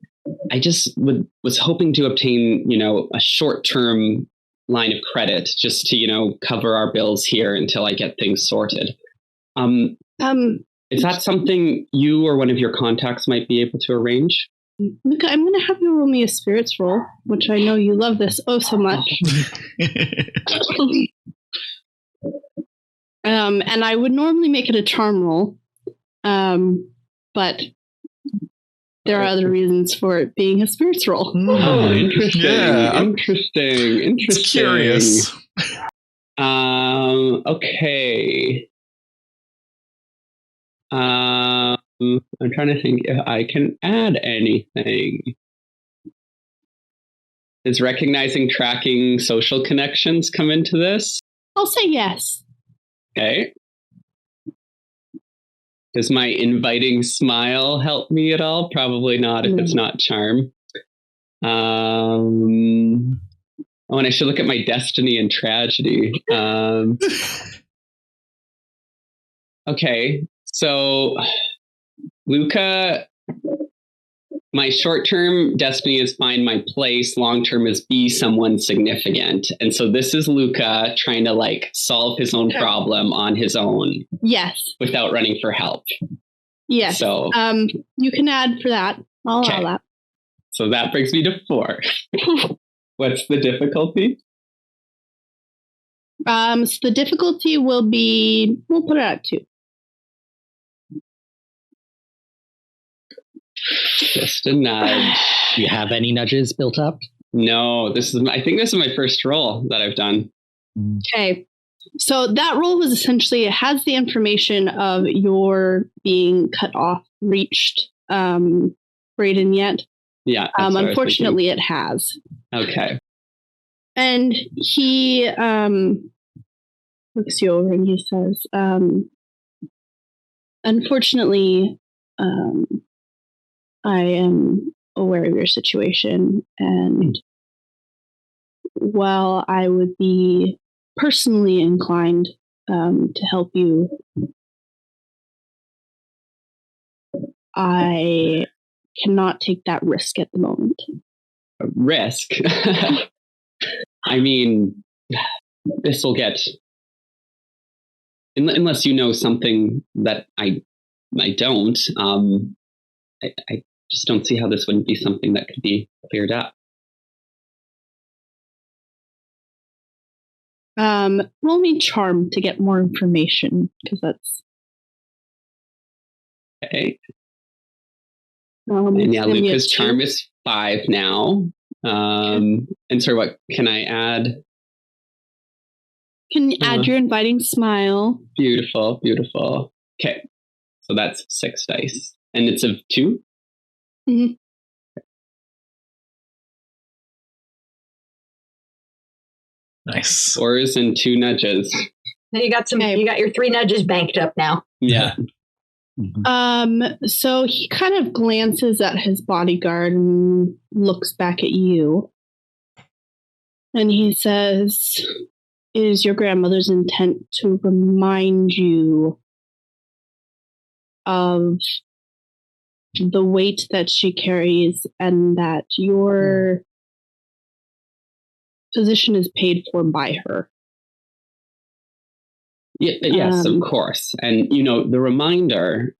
Speaker 4: I just was hoping to obtain, a short-term line of credit just to, cover our bills here until I get things sorted. Is that something you or one of your contacts might be able to arrange?
Speaker 6: Luka, I'm going to have you roll me a spirits roll, which I know you love this so much. And I would normally make it a charm roll, but there are other reasons for it being a spirits roll.
Speaker 4: Oh, interesting.
Speaker 1: Yeah.
Speaker 4: Interesting.
Speaker 1: It's curious.
Speaker 4: Okay. I'm trying to think if I can add anything. Does recognizing, tracking social connections come into this?
Speaker 6: I'll say yes.
Speaker 4: Okay. Does my inviting smile help me at all? Probably not if it's not charm. And I should look at my destiny and tragedy. Okay, so Luka, my short-term destiny is find my place. Long-term is be someone significant. And so this is Luka trying to solve his own problem on his own.
Speaker 6: Yes.
Speaker 4: Without running for help.
Speaker 6: Yes. So you can add for that. I'll allow that.
Speaker 4: So that brings me to 4. What's the difficulty?
Speaker 6: So the difficulty will be, we'll put it at 2.
Speaker 4: Just a nudge.
Speaker 2: Do you have any nudges built up?
Speaker 4: No, I think this is my first roll that I've done.
Speaker 6: Okay. So that roll was essentially, it has the information of your being cut off reached Brayden yet.
Speaker 4: Yeah.
Speaker 6: Unfortunately, it has.
Speaker 4: Okay.
Speaker 6: And he looks you over and he says, unfortunately, I am aware of your situation, and while I would be personally inclined to help you, I cannot take that risk at the moment.
Speaker 4: A risk? I mean, this will get... Unless you know something that I don't, I just don't see how this wouldn't be something that could be cleared up.
Speaker 6: Roll me charm to get more information, because that's...
Speaker 4: Okay. And yeah, Luca's charm is 5 now. And sorry, what can I add?
Speaker 6: Can you add your inviting smile?
Speaker 4: Beautiful, beautiful. Okay. So that's 6 dice. And it's of 2?
Speaker 6: Mm-hmm.
Speaker 1: Nice.
Speaker 4: 4s and 2 nudges.
Speaker 5: You got your 3 nudges banked up now.
Speaker 4: Yeah.
Speaker 6: So he kind of glances at his bodyguard and looks back at you. And he says, "It is your grandmother's intent to remind you of the weight that she carries and that your position is paid for by her."
Speaker 4: Yes, of course. And, the reminder,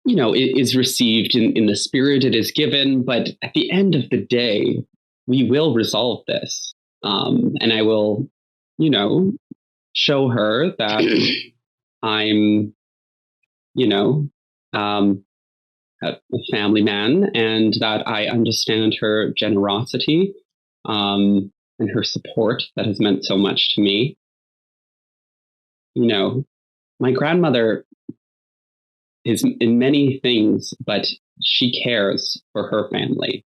Speaker 4: is received in the spirit it is given. But at the end of the day, we will resolve this. And I will, show her that I'm, a family man, and that I understand her generosity and her support that has meant so much to me. My grandmother is in many things, but she cares for her family.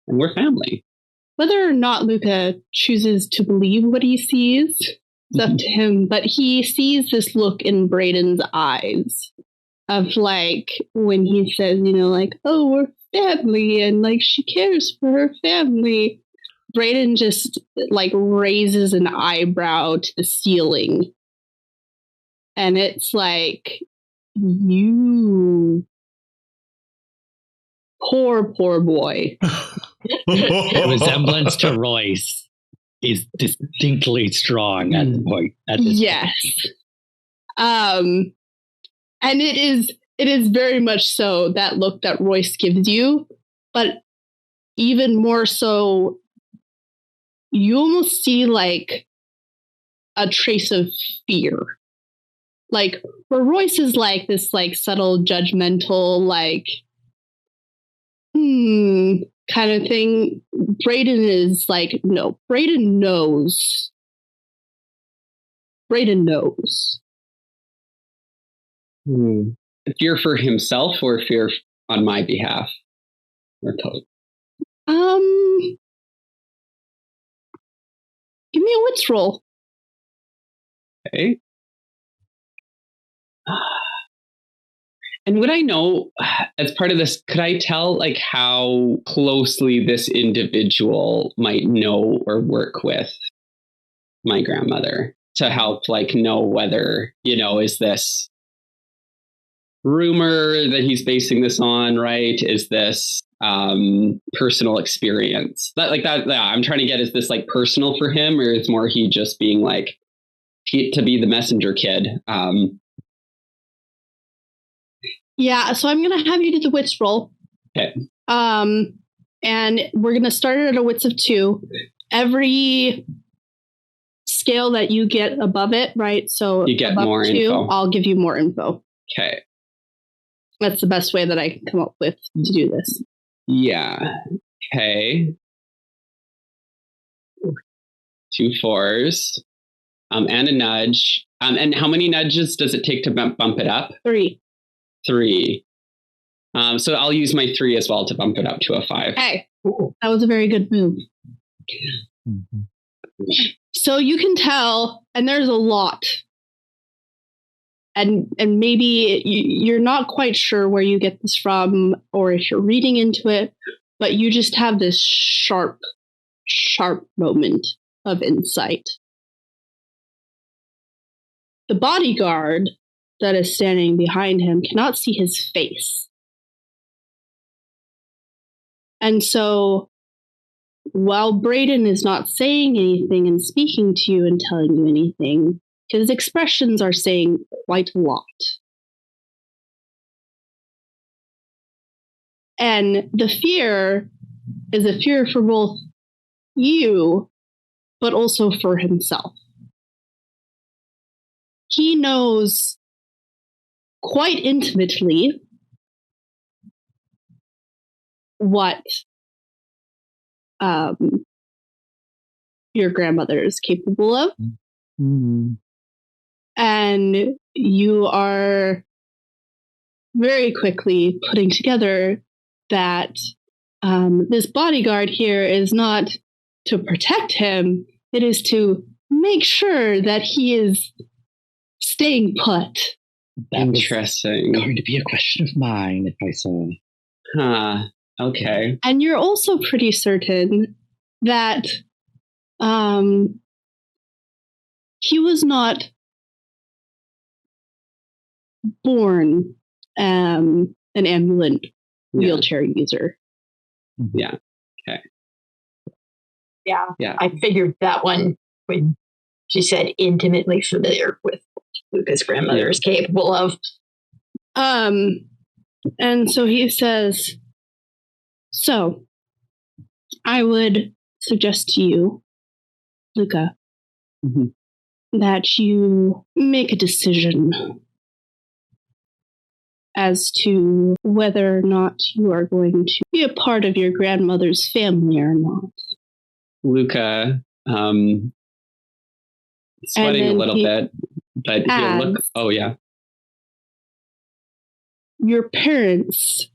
Speaker 4: And we're family.
Speaker 6: Whether or not Luka chooses to believe what he sees, it's up to him. But he sees this look in Brayden's eyes of when he says, oh, we're family, and she cares for her family. Brayden just like raises an eyebrow to the ceiling. And it's like, you poor boy.
Speaker 2: The resemblance to Royce is distinctly strong at the point. At this
Speaker 6: yes. And it is very much so that look that Royce gives you, but even more so, you almost see like a trace of fear. Like where Royce is like this like subtle judgmental like kind of thing. Brayden is like, no, Brayden knows.
Speaker 4: Fear for himself or fear on my behalf? Or total?
Speaker 6: Give me a wits roll.
Speaker 4: Okay. And would I know, as part of this, could I tell like how closely this individual might know or work with my grandmother to help like know whether, is this rumor that he's basing this on, right? Is this personal experience? I'm trying to get, is this like personal for him, or is more he just being like to be the messenger kid?
Speaker 6: Yeah, so I'm going to have you do the wits roll.
Speaker 4: Okay.
Speaker 6: And we're going to start it at a wits of 2. Every scale that you get above it, right? So
Speaker 4: you get
Speaker 6: above
Speaker 4: more
Speaker 6: 2,
Speaker 4: info.
Speaker 6: I'll give you more info.
Speaker 4: Okay.
Speaker 6: That's the best way that I can come up with to do this.
Speaker 4: Yeah. Okay. 2 4s. And a nudge. And how many nudges does it take to bump it up?
Speaker 6: 3.
Speaker 4: 3. So I'll use my 3 as well to bump it up to a 5.
Speaker 6: Hey, that was a very good move. So you can tell, and there's a lot. And maybe you're not quite sure where you get this from or if you're reading into it, but you just have this sharp moment of insight. The bodyguard that is standing behind him cannot see his face. And so while Brayden is not saying anything and speaking to you and telling you anything, his expressions are saying quite a lot. And the fear is a fear for both you, but also for himself. He knows quite intimately what your grandmother is capable of. Mm-hmm. And you are very quickly putting together that this bodyguard here is not to protect him, it is to make sure that he is staying put.
Speaker 2: That
Speaker 4: Interesting.
Speaker 2: Was going to be a question of mine if I saw.
Speaker 4: Huh. Okay.
Speaker 6: And you're also pretty certain that he was not born an ambulant wheelchair user.
Speaker 4: Yeah. Okay.
Speaker 5: Yeah. I figured that one when she said intimately familiar with Luca's grandmother is capable of.
Speaker 6: And so he says, so I would suggest to you, Luca, that you make a decision as to whether or not you are going to be a part of your grandmother's family or not.
Speaker 4: Luca, sweating a little bit, but he'll look. Oh, yeah.
Speaker 6: Your parents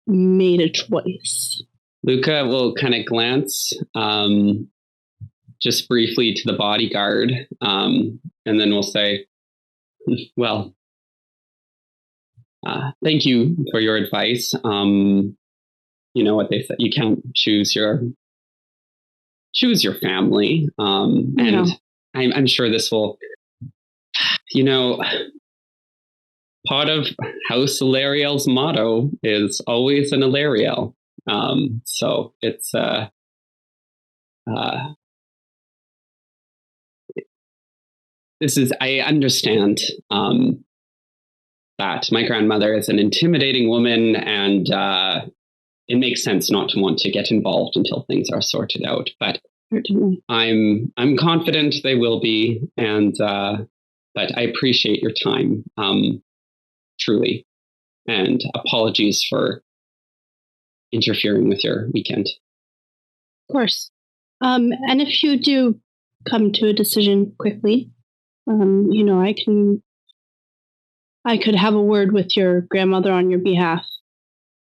Speaker 6: made a choice.
Speaker 4: Luca will kind of glance just briefly to the bodyguard, and then we'll say, well, thank you for your advice. You know what they said, you can't choose your choose your family. And I'm sure this will, part of House Ilariel's motto is always an Ilariel. So it's I understand that my grandmother is an intimidating woman, and it makes sense not to want to get involved until things are sorted out. But I'm confident they will be, and but I appreciate your time, truly, and apologies for interfering with your weekend.
Speaker 6: Of course. And if you do come to a decision quickly, I could have a word with your grandmother on your behalf,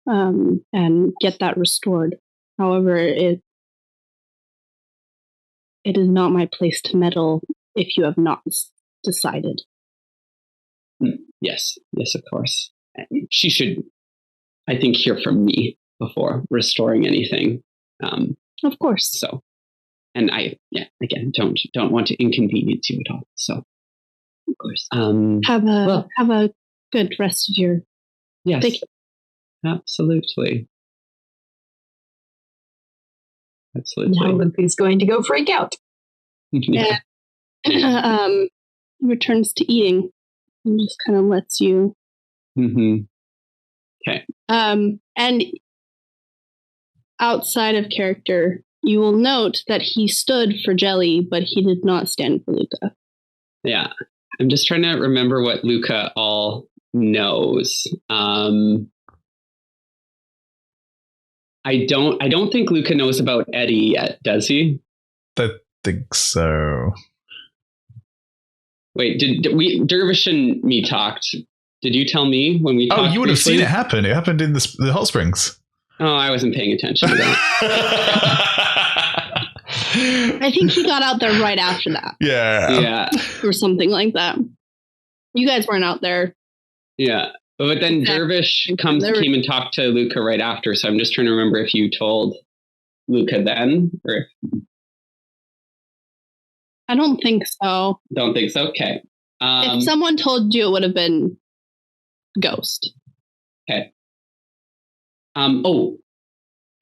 Speaker 6: and get that restored. However, it is not my place to meddle if you have not decided.
Speaker 4: Yes, of course. She should, I think, hear from me before restoring anything.
Speaker 6: Of course.
Speaker 4: So, and again, don't want to inconvenience you at all. So, of course.
Speaker 6: Have a good rest of your.
Speaker 4: Yes. Absolutely.
Speaker 5: Now Luka's going to go freak out.
Speaker 6: Yeah. Returns to eating and just kind of lets you.
Speaker 4: Okay.
Speaker 6: And outside of character, you will note that he stood for Jelly, but he did not stand for Luka.
Speaker 4: Yeah. I'm just trying to remember what Luka all knows. I don't think Luka knows about Eddie yet, does he?
Speaker 1: I think so.
Speaker 4: Wait, did Dervish and me talked? Did you tell me when we talked?
Speaker 1: Oh, you would have
Speaker 4: briefly?
Speaker 1: seen it happen. It happened in the hot springs.
Speaker 4: Oh, I wasn't paying attention to that.
Speaker 6: I think he got out there right after that.
Speaker 1: Yeah.
Speaker 6: Or something like that. You guys weren't out there.
Speaker 4: Yeah. But then Dervish came and talked to Luka right after, so I'm just trying to remember if you told Luka then, or if...
Speaker 6: I don't think so.
Speaker 4: Don't think so? Okay.
Speaker 6: If someone told you, it would have been Ghost.
Speaker 4: Okay. Can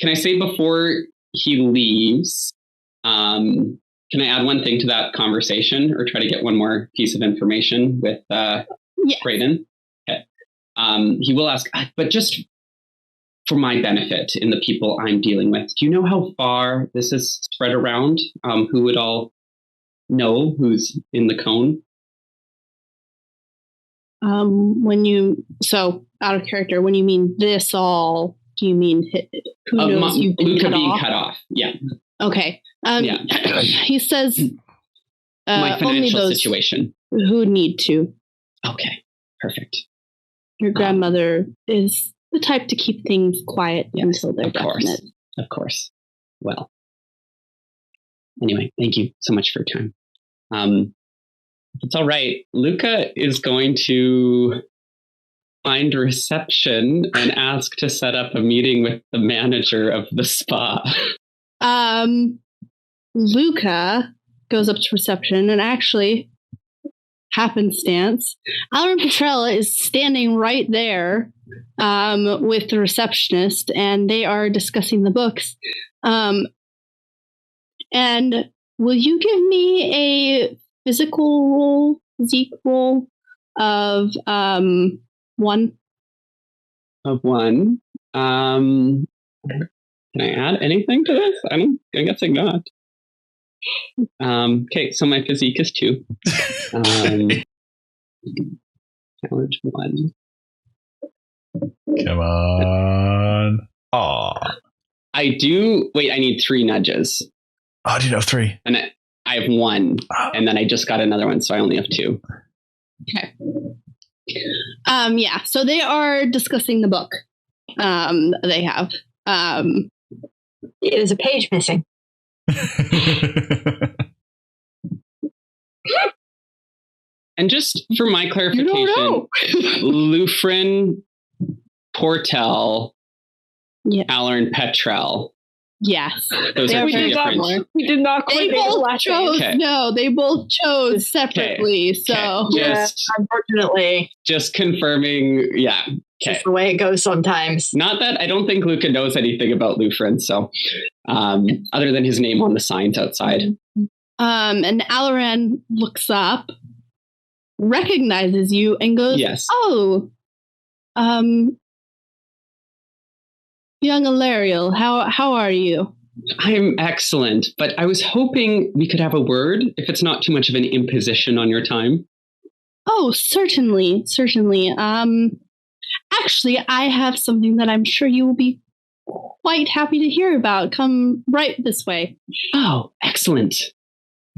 Speaker 4: I say before he leaves, can I add one thing to that conversation or try to get one more piece of information with Brayden? Okay. He will ask, but just for my benefit in the people I'm dealing with, do you know how far this is spread around? Who would all know who's in the cone? Out of character, when you mean this all, do you mean who knows you've been Luka being cut off? Yeah.
Speaker 6: Okay. He says
Speaker 4: my financial
Speaker 6: only those
Speaker 4: situation
Speaker 6: who need to.
Speaker 4: Okay. Perfect.
Speaker 6: Your grandmother is the type to keep things quiet until they're definite.
Speaker 4: Of course. Well. Anyway, thank you so much for your time. It's all right. Luka is going to find reception and ask to set up a meeting with the manager of the spa.
Speaker 6: Luka goes up to reception and actually, happenstance, Alan Petrella is standing right there with the receptionist, and they are discussing the books. And will you give me a physical roll of 1?
Speaker 4: Of 1. Can I add anything to this? I'm guessing not. Okay, so my physique is 2. Challenge 1.
Speaker 1: Come on. Aw.
Speaker 4: I need 3 nudges.
Speaker 1: Oh, I didn't have 3.
Speaker 4: And I have 1, and then I just got another one, so I only have 2.
Speaker 6: Okay. So they are discussing the book. They have.
Speaker 5: There's a page missing.
Speaker 4: And just for my clarification, Lufrin, Portel, Allern Petrel.
Speaker 6: Yes.
Speaker 4: Those are
Speaker 3: we
Speaker 4: two
Speaker 3: did
Speaker 4: different.
Speaker 3: we did not
Speaker 6: They
Speaker 3: coordinate
Speaker 6: both
Speaker 3: last
Speaker 6: chose.
Speaker 3: name.
Speaker 4: Okay.
Speaker 6: No, they both chose separately. So
Speaker 5: Yeah, unfortunately,
Speaker 4: Just confirming. Yeah.
Speaker 5: it's
Speaker 4: Okay.
Speaker 5: just the way it goes sometimes.
Speaker 4: Not that I don't think Luca knows anything about Lufrin, so other than his name on the signs outside.
Speaker 6: and Alaran looks up, recognizes you, and goes,
Speaker 4: Yes.
Speaker 6: "Oh, young Alariel, how are you?"
Speaker 4: I'm excellent, but I was hoping we could have a word, if it's not too much of an imposition on your time.
Speaker 6: Oh, certainly. Actually, I have something that I'm sure you will be quite happy to hear about. Come right this way.
Speaker 4: Oh, excellent.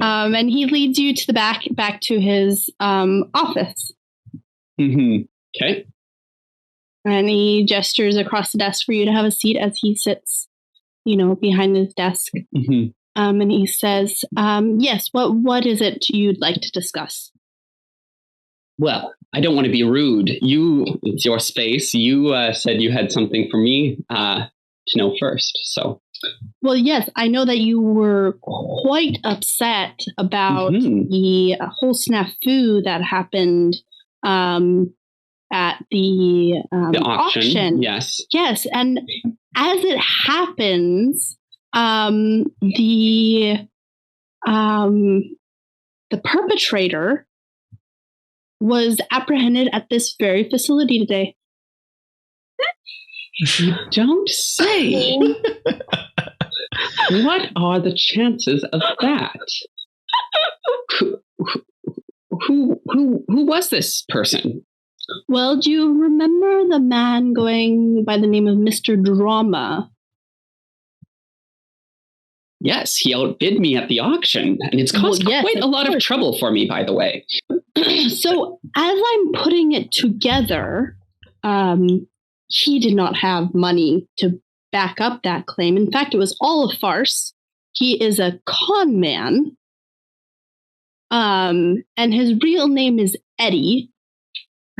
Speaker 6: And he leads you to the back to his office.
Speaker 4: Mm-hmm. Okay.
Speaker 6: And he gestures across the desk for you to have a seat as he sits, behind his desk.
Speaker 4: Mm-hmm.
Speaker 6: And he says, yes, what is it you'd like to discuss?
Speaker 4: Well, I don't want to be rude. It's your space. You said you had something for me to know first, so.
Speaker 6: Well, yes, I know that you were quite upset about the whole snafu that happened at the auction.
Speaker 4: Yes.
Speaker 6: Yes, and as it happens, the perpetrator was apprehended at this very facility today.
Speaker 4: You don't say. What are the chances of that? Who was this person?
Speaker 6: Well, do you remember the man going by the name of Mr. Drama?
Speaker 4: Yes, he outbid me at the auction, and it's caused quite a lot of trouble for me, by the way.
Speaker 6: So, as I'm putting it together, he did not have money to back up that claim. In fact, it was all a farce. He is a con man, and his real name is Eddie.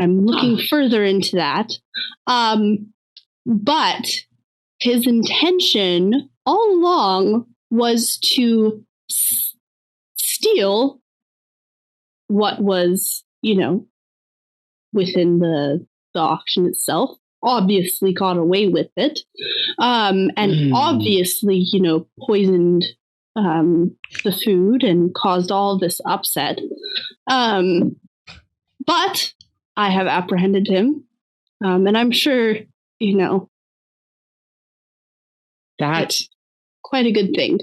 Speaker 6: I'm looking further into that. But his intention all along was to steal what was, within the auction itself. Obviously got away with it. And obviously, poisoned the food and caused all this upset. But I have apprehended him. And I'm sure,
Speaker 4: that
Speaker 6: quite a good thing.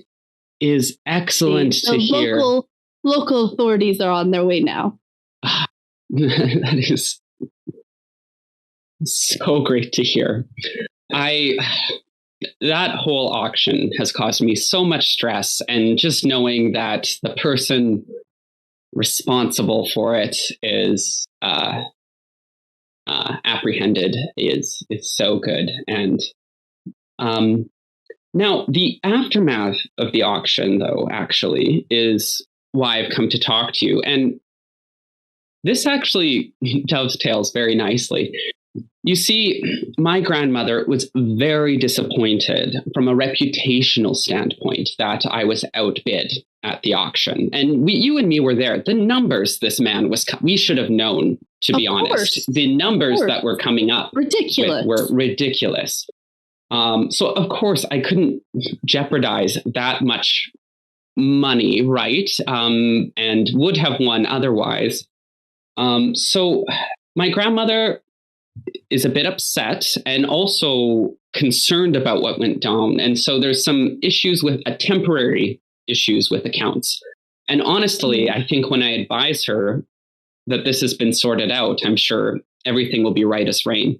Speaker 4: Is excellent to hear.
Speaker 6: Local authorities are on their way now.
Speaker 4: That is so great to hear. That whole auction has caused me so much stress, and just knowing that the person responsible for it is apprehended is so good. And now the aftermath of the auction, though, actually is why I've come to talk to you. And this actually dovetails very nicely. You see, my grandmother was very disappointed from a reputational standpoint that I was outbid at the auction. And you and me were there. The numbers this man was, we should have known, to be honest. The numbers that were coming up were ridiculous. So, of course, I couldn't jeopardize that much money, right? And would have won otherwise. So my grandmother is a bit upset and also concerned about what went down. And so there's some issues with temporary issues with accounts. And honestly, I think when I advise her that this has been sorted out, I'm sure everything will be right as rain.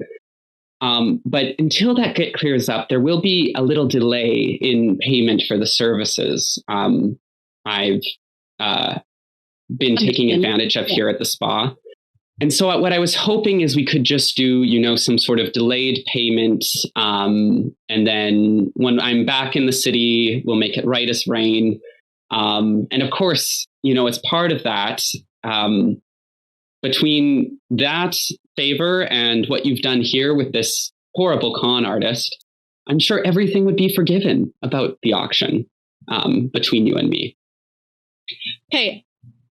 Speaker 4: But until that clears up, there will be a little delay in payment for the services I've been taking advantage of here at the spa. And so what I was hoping is we could just do, some sort of delayed payment. And then when I'm back in the city, we'll make it right as rain. And of course, as part of that, between that favor and what you've done here with this horrible con artist, I'm sure everything would be forgiven about the auction between you and me.
Speaker 6: Okay,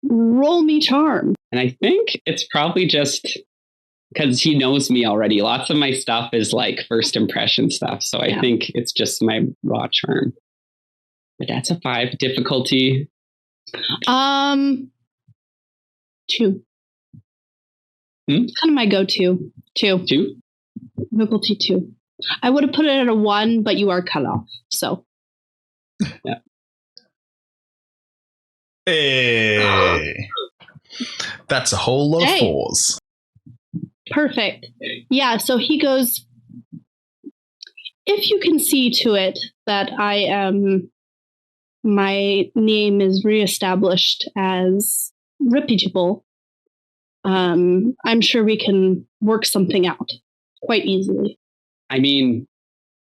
Speaker 6: roll me charm.
Speaker 4: And I think it's probably just because he knows me already. Lots of my stuff is like first impression stuff. So I think it's just my raw charm. But that's a 5 difficulty.
Speaker 6: 2. Kind of my go-to. 2.
Speaker 4: 2?
Speaker 6: Difficulty 2. I would have put it at a 1, but you are cut off. So.
Speaker 4: Yeah.
Speaker 1: Hey. That's a whole lot of 4s.
Speaker 6: Perfect. Yeah, so he goes, if you can see to it that my name is reestablished as reputable, I'm sure we can work something out quite easily.
Speaker 4: I mean,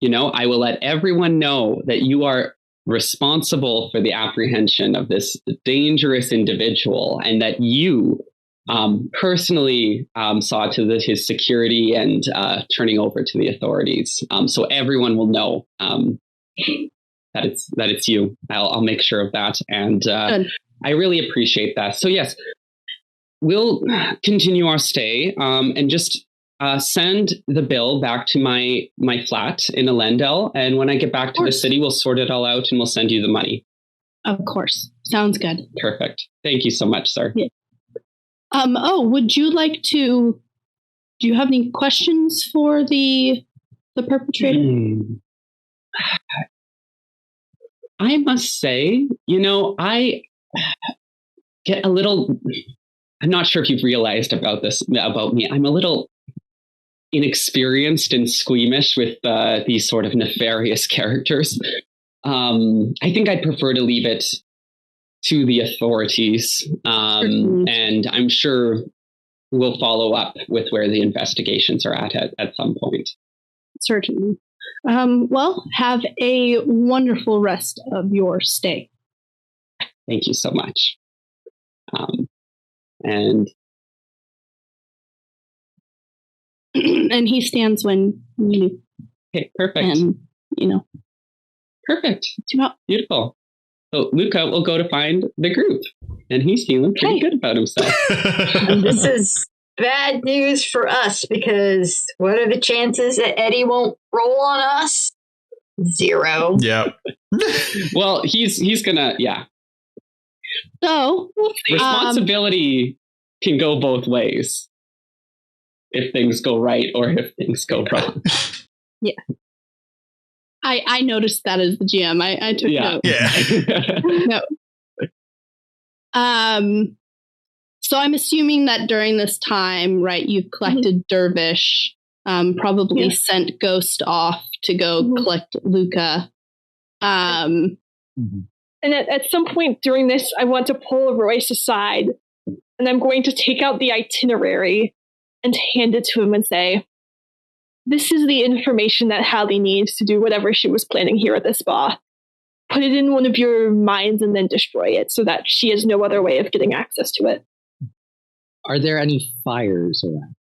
Speaker 4: I will let everyone know that you are responsible for the apprehension of this dangerous individual and that you personally saw to his security and turning over to the authorities. So everyone will know that it's you. I'll make sure of that. And I really appreciate that. So yes, we'll continue our stay and just send the bill back to my flat in Elendel. And when I get back to the city, we'll sort it all out and we'll send you the money.
Speaker 6: Of course. Sounds good.
Speaker 4: Perfect. Thank you so much, sir.
Speaker 6: Yeah. Would you like to, do you have any questions for the perpetrator?
Speaker 4: I must say, I get a little, I'm not sure if you've realized about me. I'm a little inexperienced and squeamish with these sort of nefarious characters. I think I'd prefer to leave it to the authorities. And I'm sure we'll follow up with where the investigations are at some point.
Speaker 6: Certainly. Well, have a wonderful rest of your stay.
Speaker 4: Thank you so much. And
Speaker 6: and he stands when you leave.
Speaker 4: Okay, perfect.
Speaker 6: And,
Speaker 4: Perfect. Beautiful. So Luca will go to find the group, and he's feeling pretty good about himself.
Speaker 5: And this is bad news for us, because what are the chances that Eddie won't roll on us? 0.
Speaker 1: Yeah.
Speaker 4: Well, he's gonna,
Speaker 6: So
Speaker 4: responsibility can go both ways. If things go right or if things go wrong.
Speaker 6: Yeah. I noticed that as the GM. I took note.
Speaker 1: Yeah.
Speaker 6: No. So I'm assuming that during this time, right, you've collected Dervish, probably sent Ghost off to go collect Luca.
Speaker 3: And at some point during this, I want to pull Royce aside, and I'm going to take out the itinerary and hand it to him and say, this is the information that Hallie needs to do whatever she was planning here at the spa. Put it in one of your minds and then destroy it so that she has no other way of getting access to it.
Speaker 2: Are there any fires around?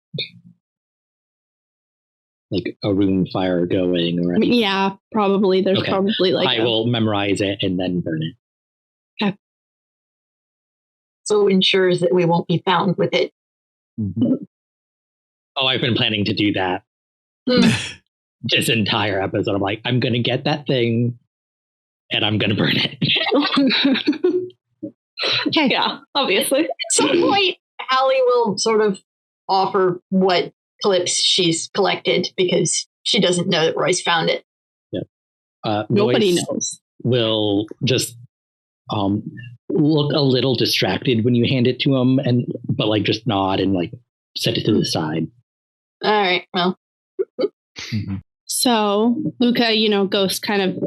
Speaker 2: Like a room fire going or anything?
Speaker 6: Yeah, probably. There's probably
Speaker 2: I will memorize it and then burn it.
Speaker 6: Okay.
Speaker 5: So ensures that we won't be found with it.
Speaker 2: Mm-hmm. Oh, I've been planning to do that. This entire episode. I'm like, I'm going to get that thing and I'm going to burn it.
Speaker 3: Okay, yeah, obviously.
Speaker 5: At some point, Hallie will sort of offer what clips she's collected because she doesn't know that Royce found it.
Speaker 2: Yeah.
Speaker 6: Nobody
Speaker 2: Royce
Speaker 6: knows.
Speaker 2: Will just look a little distracted when you hand it to him, but like just nod and like set it to the side.
Speaker 5: All right, well.
Speaker 6: So Luca, Ghost kind of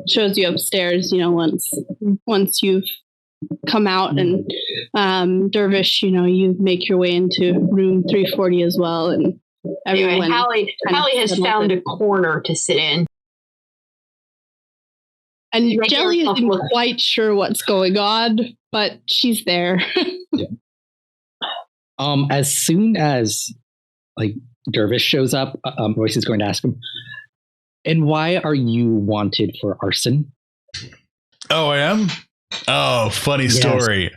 Speaker 6: shows you upstairs, once you've come out, and Dervish, you make your way into room 340 as well, and everyone.
Speaker 5: Anyway, Hallie has found a corner to sit in.
Speaker 6: And Jelly isn't quite sure what's going on, but she's there.
Speaker 2: Yeah. As soon as like Dervish shows up, Royce is going to ask him, And why are you wanted for arson?
Speaker 1: Oh, I am? Oh, funny story.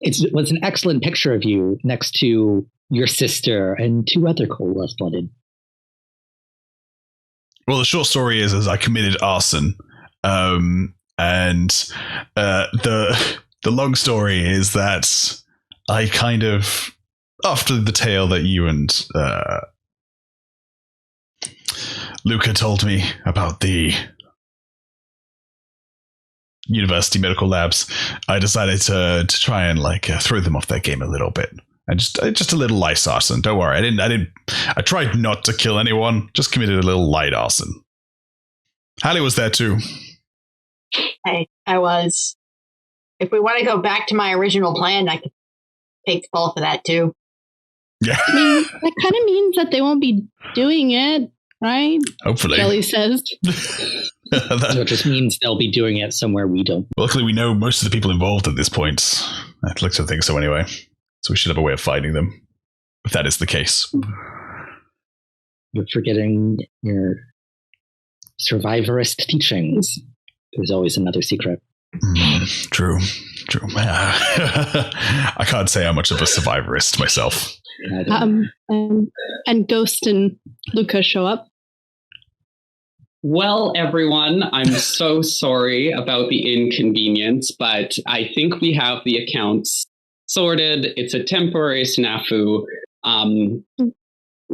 Speaker 2: It was an excellent picture of you next to your sister and 2 other cold-blooded.
Speaker 1: Well, the short story is I committed arson. And the long story is that I kind of, after the tale that you and Luka told me about the university medical labs, I decided to try and throw them off their game a little bit. And just a little light arson. Don't worry, I tried not to kill anyone. Just committed a little light arson. Hallie was there too.
Speaker 5: Hey, I was. If we want to go back to my original plan, I could take the fall for that too.
Speaker 1: Yeah.
Speaker 6: I mean, that kind of means that they won't be doing it, right?
Speaker 1: Hopefully.
Speaker 6: Kelly says.
Speaker 2: So it just means they'll be doing it somewhere we don't.
Speaker 1: Luckily, we know most of the people involved at this point. I'd like to think so anyway. So we should have a way of finding them, if that is the case.
Speaker 2: You're forgetting your survivorist teachings. There's always another secret.
Speaker 1: True. I can't say I'm much of a survivorist myself.
Speaker 6: And Ghost and Luca show up.
Speaker 4: Well, everyone, I'm so sorry about the inconvenience, but I think we have the accounts sorted. It's a temporary snafu.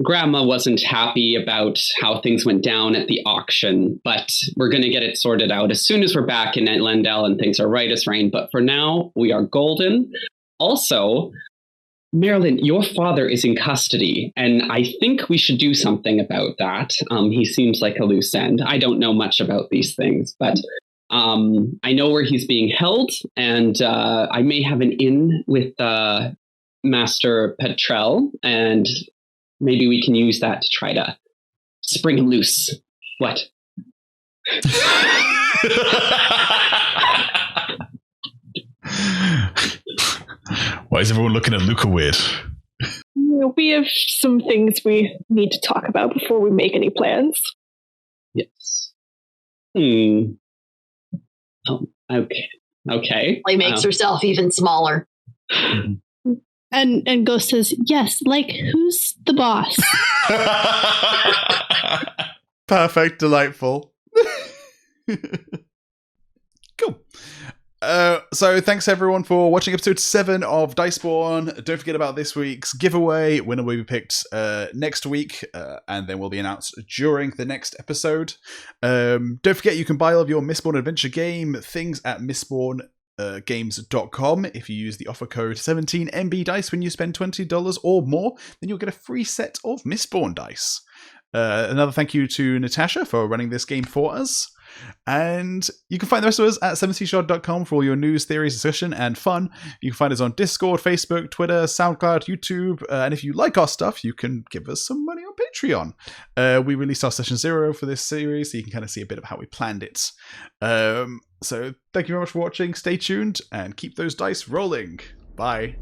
Speaker 4: Grandma wasn't happy about how things went down at the auction, but we're going to get it sorted out as soon as we're back in Lendell and things are right as rain. But for now, we are golden. Also, Marelyn, your father is in custody, and I think we should do something about that. He seems like a loose end. I don't know much about these things, but I know where he's being held, and I may have an in with Master Petrel, and maybe we can use that to try to spring him loose. What?
Speaker 1: Why is everyone looking at Luka weird?
Speaker 3: We have some things we need to talk about before we make any plans.
Speaker 4: Yes. Oh, okay.
Speaker 5: Hallie makes herself even smaller.
Speaker 6: And Ghost says, yes, who's the boss?
Speaker 1: Perfect, delightful. Cool. So thanks everyone for watching episode 7 of Diceborn. Don't forget about this week's giveaway. Winner will be picked next week, and then will be announced during the next episode. Don't forget you can buy all of your Mistborn Adventure Game things at mistborngames.com. If you use the offer code 17MBDice when you spend $20 or more, then you'll get a free set of Mistborn dice. Another thank you to Natasha for running this game for us. And you can find the rest of us at 7cshard.com for all your news, theories, discussion, and fun. You can find us on Discord, Facebook, Twitter, SoundCloud, YouTube. And if you like our stuff, you can give us some money on Patreon. We released our Session 0 for this series, so you can kind of see a bit of how we planned it. So thank you very much for watching. Stay tuned and keep those dice rolling. Bye.